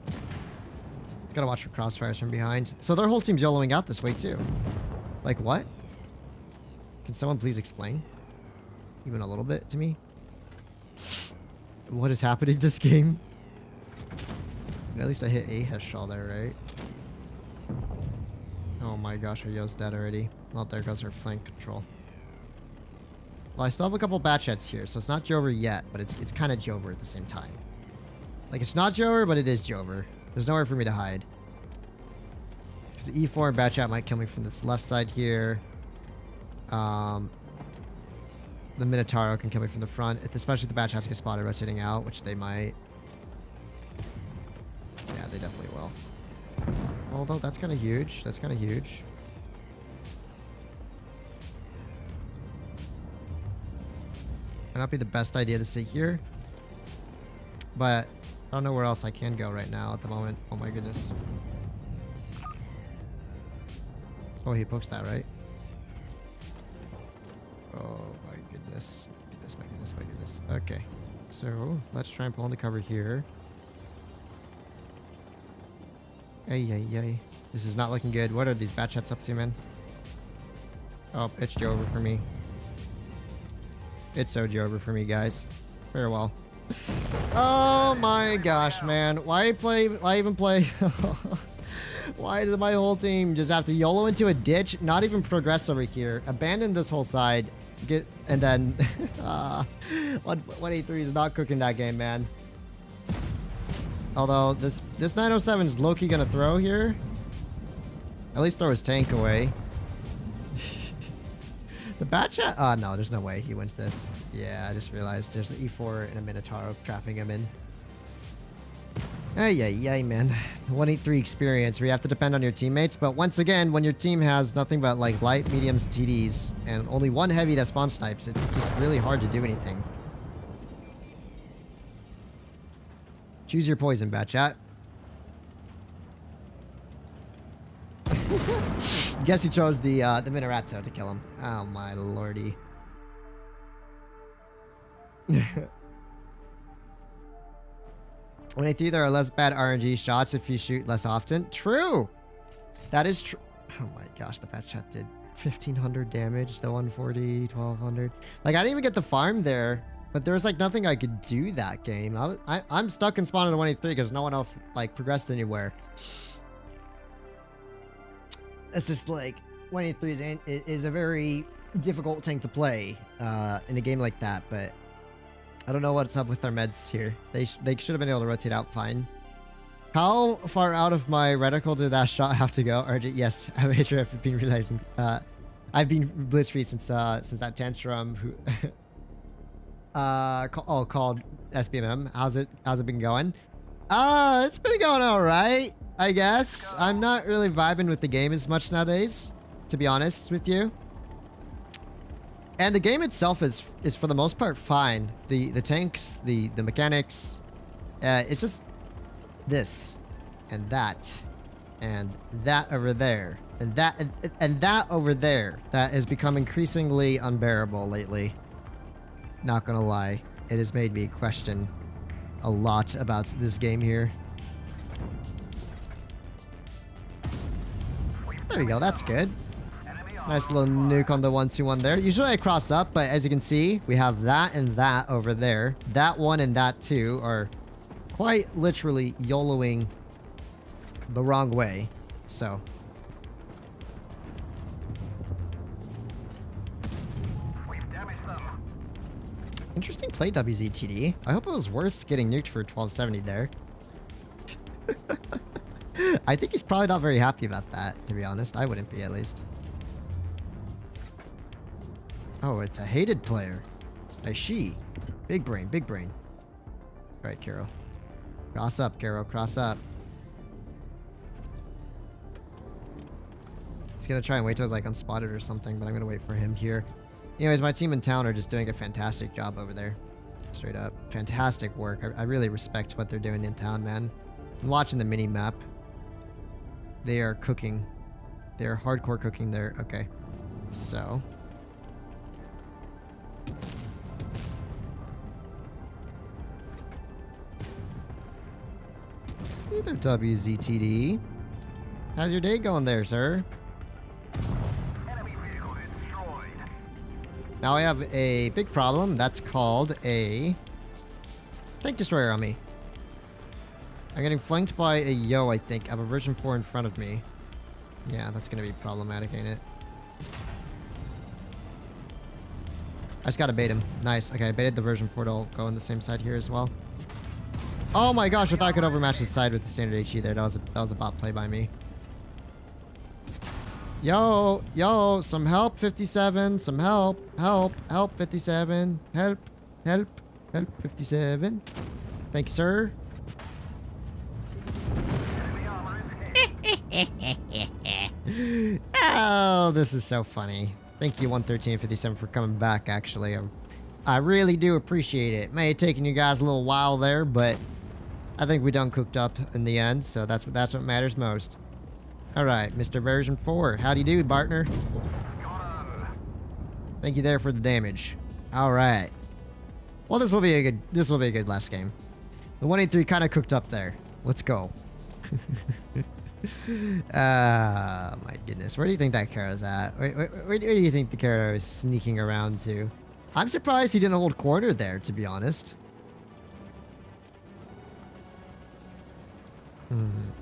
Just gotta watch for crossfires from behind. So their whole team's YOLOing out this way too. Like what? Can someone please explain? Even a little bit to me? What is happening this game? At least I hit a headshot there, right? Oh my gosh, our Yo's dead already. Well, there goes our flank control. Well, I still have a couple batch heads here, so it's not Jover yet, but it's kind of Jover at the same time. Like, it's not Jover, but it is Jover. There's nowhere for me to hide. Because the E4 and batch chat might kill me from this left side here. The Minotauro can kill me from the front, especially if the batch chats get spotted rotating out, which they might. Yeah, they definitely will. Although, that's kind of huge. That's kind of huge. Might not be the best idea to sit here. But I don't know where else I can go right now at the moment. Oh my goodness. Oh, he pokes that, right? Oh my goodness. My goodness. Okay. So, let's try and pull in the cover here. Ay. This is not looking good. What are these batch chats up to, man? Oh, it's Jover for me. It's so Jover for me, guys. Farewell. Oh my gosh, man. Why even play? Why does my whole team just have to YOLO into a ditch? Not even progress over here. Abandon this whole side. And then 183 is not cooking that game, man. Although this 907 is low-key gonna throw here. At least throw his tank away. The bat chat? No, there's no way he wins this. Yeah, I just realized there's an E4 and a Minotauro trapping him in. Ay, man. 183 experience where you have to depend on your teammates. But once again, when your team has nothing but like light, mediums, TDs, and only one heavy that spawn snipes, it's just really hard to do anything. Choose your poison, bat chat. Guess he chose the Minotauro to kill him. Oh my lordy. When I think there are less bad RNG shots if you shoot less often. True. That is true. Oh my gosh, the bat chat did 1500 damage, the 140, 1200. Like I didn't even get the farm there. But there was like nothing I could do that game. I'm stuck in spawn at 183 because no one else like progressed anywhere. It's just like 183 is a very difficult tank to play in a game like that. But I don't know what's up with their meds here. They should have been able to rotate out fine. How far out of my reticle did that shot have to go? RJ, yes, I've been realizing. I've been blitz free since that tantrum. Called SBMM. How's it been going? It's been going all right, I guess. I'm not really vibing with the game as much nowadays, to be honest with you. And the game itself is for the most part fine. The tanks, the mechanics, it's just this and that over there and that over there that has become increasingly unbearable lately. Not gonna lie, it has made me question a lot about this game here. There we go, that's good. Nice little nuke on the 1-2-1 there. Usually I cross up, but as you can see, we have that and that over there. That one and that two are quite literally YOLOing the wrong way. So. We've damaged them. Interesting play, WZTD. I hope it was worth getting nuked for 1270 there. I think he's probably not very happy about that, to be honest. I wouldn't be, at least. Oh, it's a hated player. A she. Big brain, big brain. Alright, Kiro. Cross up, Kiro. Cross up. He's gonna try and wait till he's like unspotted or something, but I'm gonna wait for him here. Anyways, my team in town are just doing a fantastic job over there. Straight up. Fantastic work. I really respect what they're doing in town, man. I'm watching the mini-map. They are cooking. They are hardcore cooking there. Okay. So. Hey there, WZTD. How's your day going there, sir? Enemy vehicle destroyed. Now I have a big problem. That's called a tank destroyer on me. I'm getting flanked by a Yo, I think. I have a version 4 in front of me. Yeah, that's gonna be problematic, ain't it? I just gotta bait him. Nice. Okay, I baited the version 4 to go on the same side here as well. Oh my gosh, I thought I could overmatch his side with the standard HE there. That was a bot play by me. Yo, some help, 57. Some help, help, 57. Help, 57. Thank you, sir. Oh, this is so funny. Thank you, 11357, for coming back, actually. I really do appreciate it. May have taken you guys a little while there, but I think we done cooked up in the end, so that's what matters most. Alright, Mr. Version 4. Howdy do, partner. Thank you there for the damage. Alright. Well, this will be a good last game. The 183 kind of cooked up there. Let's go. Ah, my goodness. Where do you think that Kara's at? Where do you think the Kara is sneaking around to? I'm surprised he didn't hold corner there, to be honest.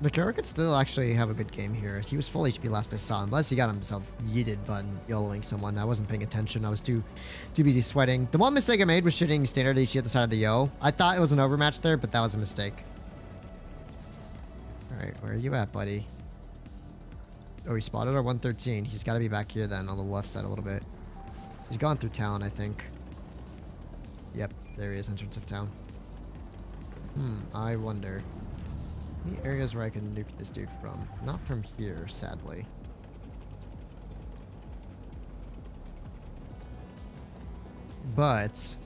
The Kara could still actually have a good game here. He was full HP last I saw him, unless he got himself yeeted by YOLOing someone. I wasn't paying attention. I was too busy sweating. The one mistake I made was shooting standard HE at the side of the Yo. I thought it was an overmatch there, but that was a mistake. Alright, where are you at, buddy? Oh, he spotted our 113. He's got to be back here then, on the left side a little bit. He's gone through town, I think. Yep, there he is, entrance of town. I wonder. Any areas where I can nuke this dude from? Not from here, sadly. But...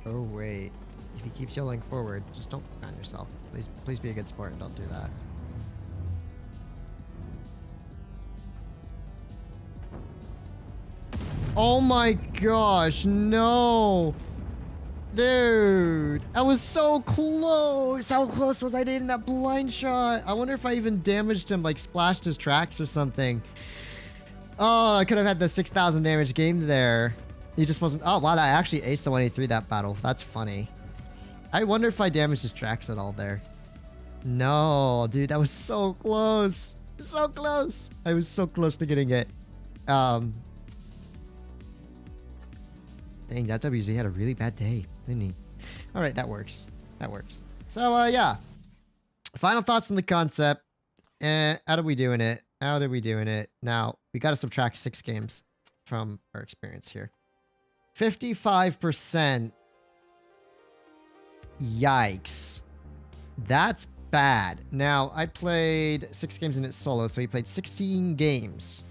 oh, wait. If he keeps yelling forward, just don't find yourself. Please be a good sport and don't do that. Oh my gosh, no! Dude, I was so close! How close was I to hitting that blind shot? I wonder if I even damaged him, like splashed his tracks or something. Oh, I could have had the 6,000 damage game there. He just wasn't... oh, wow, that actually aced the 183 that battle. That's funny. I wonder if I damaged his tracks at all there. No, dude, that was so close. So close. I was so close to getting it. Dang, that WZ had a really bad day, didn't he? All right, that works. That works. So, yeah. Final thoughts on the concept. How did we doing it? How did we doing it? Now, we got to subtract 6 games from our experience here. 55%. Yikes. That's bad. Now, I played 6 games in it solo, so he played 16 games.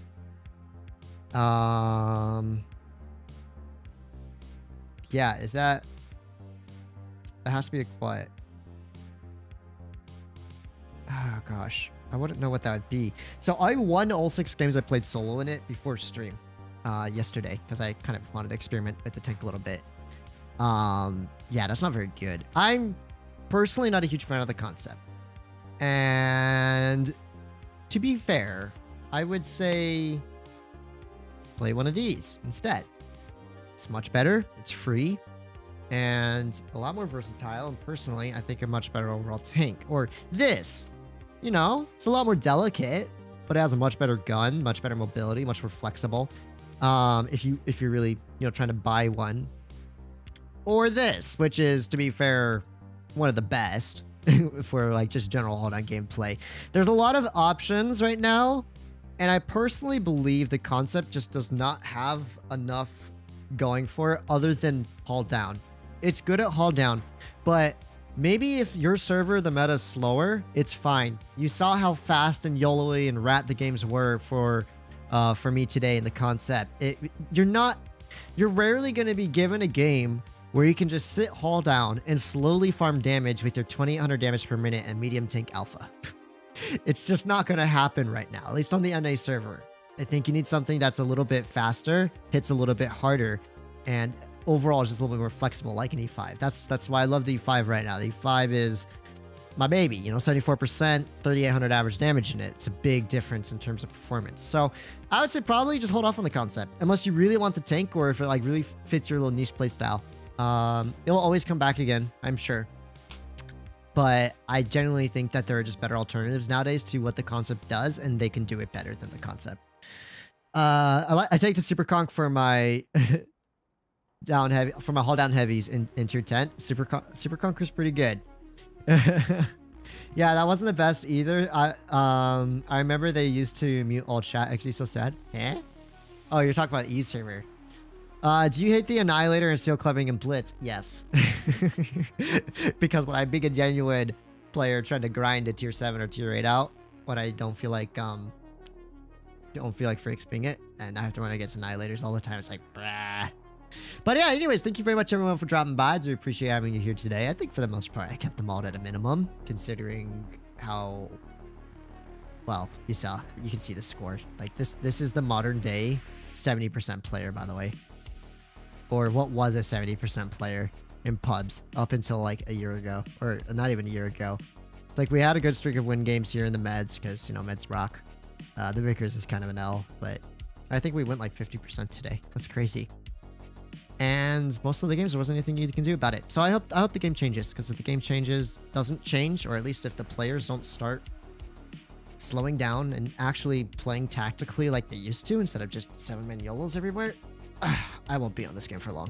Yeah, is that... it has to be a quiet. Oh, gosh. I wouldn't know what that would be. So, I won all 6 games I played solo in it before stream. Yesterday, because I kind of wanted to experiment with the tank a little bit. Yeah, that's not very good. I'm personally not a huge fan of the concept. And to be fair, I would say play one of these instead. It's much better. It's free. And a lot more versatile. And personally, I think a much better overall tank. Or this. You know, it's a lot more delicate, but it has a much better gun, much better mobility, much more flexible. If you're really, trying to buy one. Or this, which is, to be fair, one of the best for like just general all-down gameplay. There's a lot of options right now, and I personally believe the concept just does not have enough going for it other than haul down. It's good at haul down, but maybe if your server, the meta is slower, it's fine. You saw how fast and YOLO-y and rat the games were for me today in the concept. You're rarely going to be given a game where you can just sit haul down and slowly farm damage with your 2800 damage per minute and medium tank alpha. It's just not going to happen right now, at least on the NA server. I think you need something that's a little bit faster, hits a little bit harder, and overall is just a little bit more flexible, like an E5. That's why I love the E5 right now. The E5 is my baby, 74%, 3800 average damage in it. It's a big difference in terms of performance. So I would say probably just hold off on the concept, unless you really want the tank or if it like really fits your little niche playstyle. It'll always come back again, I'm sure. But I genuinely think that there are just better alternatives nowadays to what the concept does, and they can do it better than the concept. I take the super conk for my down heavy, for my haul down heavies in tier 10. Super conk was pretty good. Yeah, that wasn't the best either. I remember they used to mute all chat. Actually, so sad. Eh? Oh, you're talking about E server. Do you hate the Annihilator and Seal Clubbing and Blitz? Yes. Because when I'm being a genuine player trying to grind a tier 7 or tier 8 out, when I don't feel like free XPing it, and after when I get Annihilators all the time, it's like, brah. But yeah, anyways, thank you very much everyone for dropping by. I do appreciate having you here today. I think for the most part, I kept them all at a minimum, considering how, well, you can see the score. Like this is the modern day 70% player, by the way. Or what was a 70% player in pubs up until like a year ago, or not even a year ago. It's like we had a good streak of win games here in the meds because, meds rock. The Vickers is kind of an L, but I think we went like 50% today. That's crazy. And most of the games, there wasn't anything you can do about it. So I hope the game changes, because if the game doesn't change, or at least if the players don't start slowing down and actually playing tactically like they used to instead of just 7-man YOLOs everywhere, I won't be on this game for long.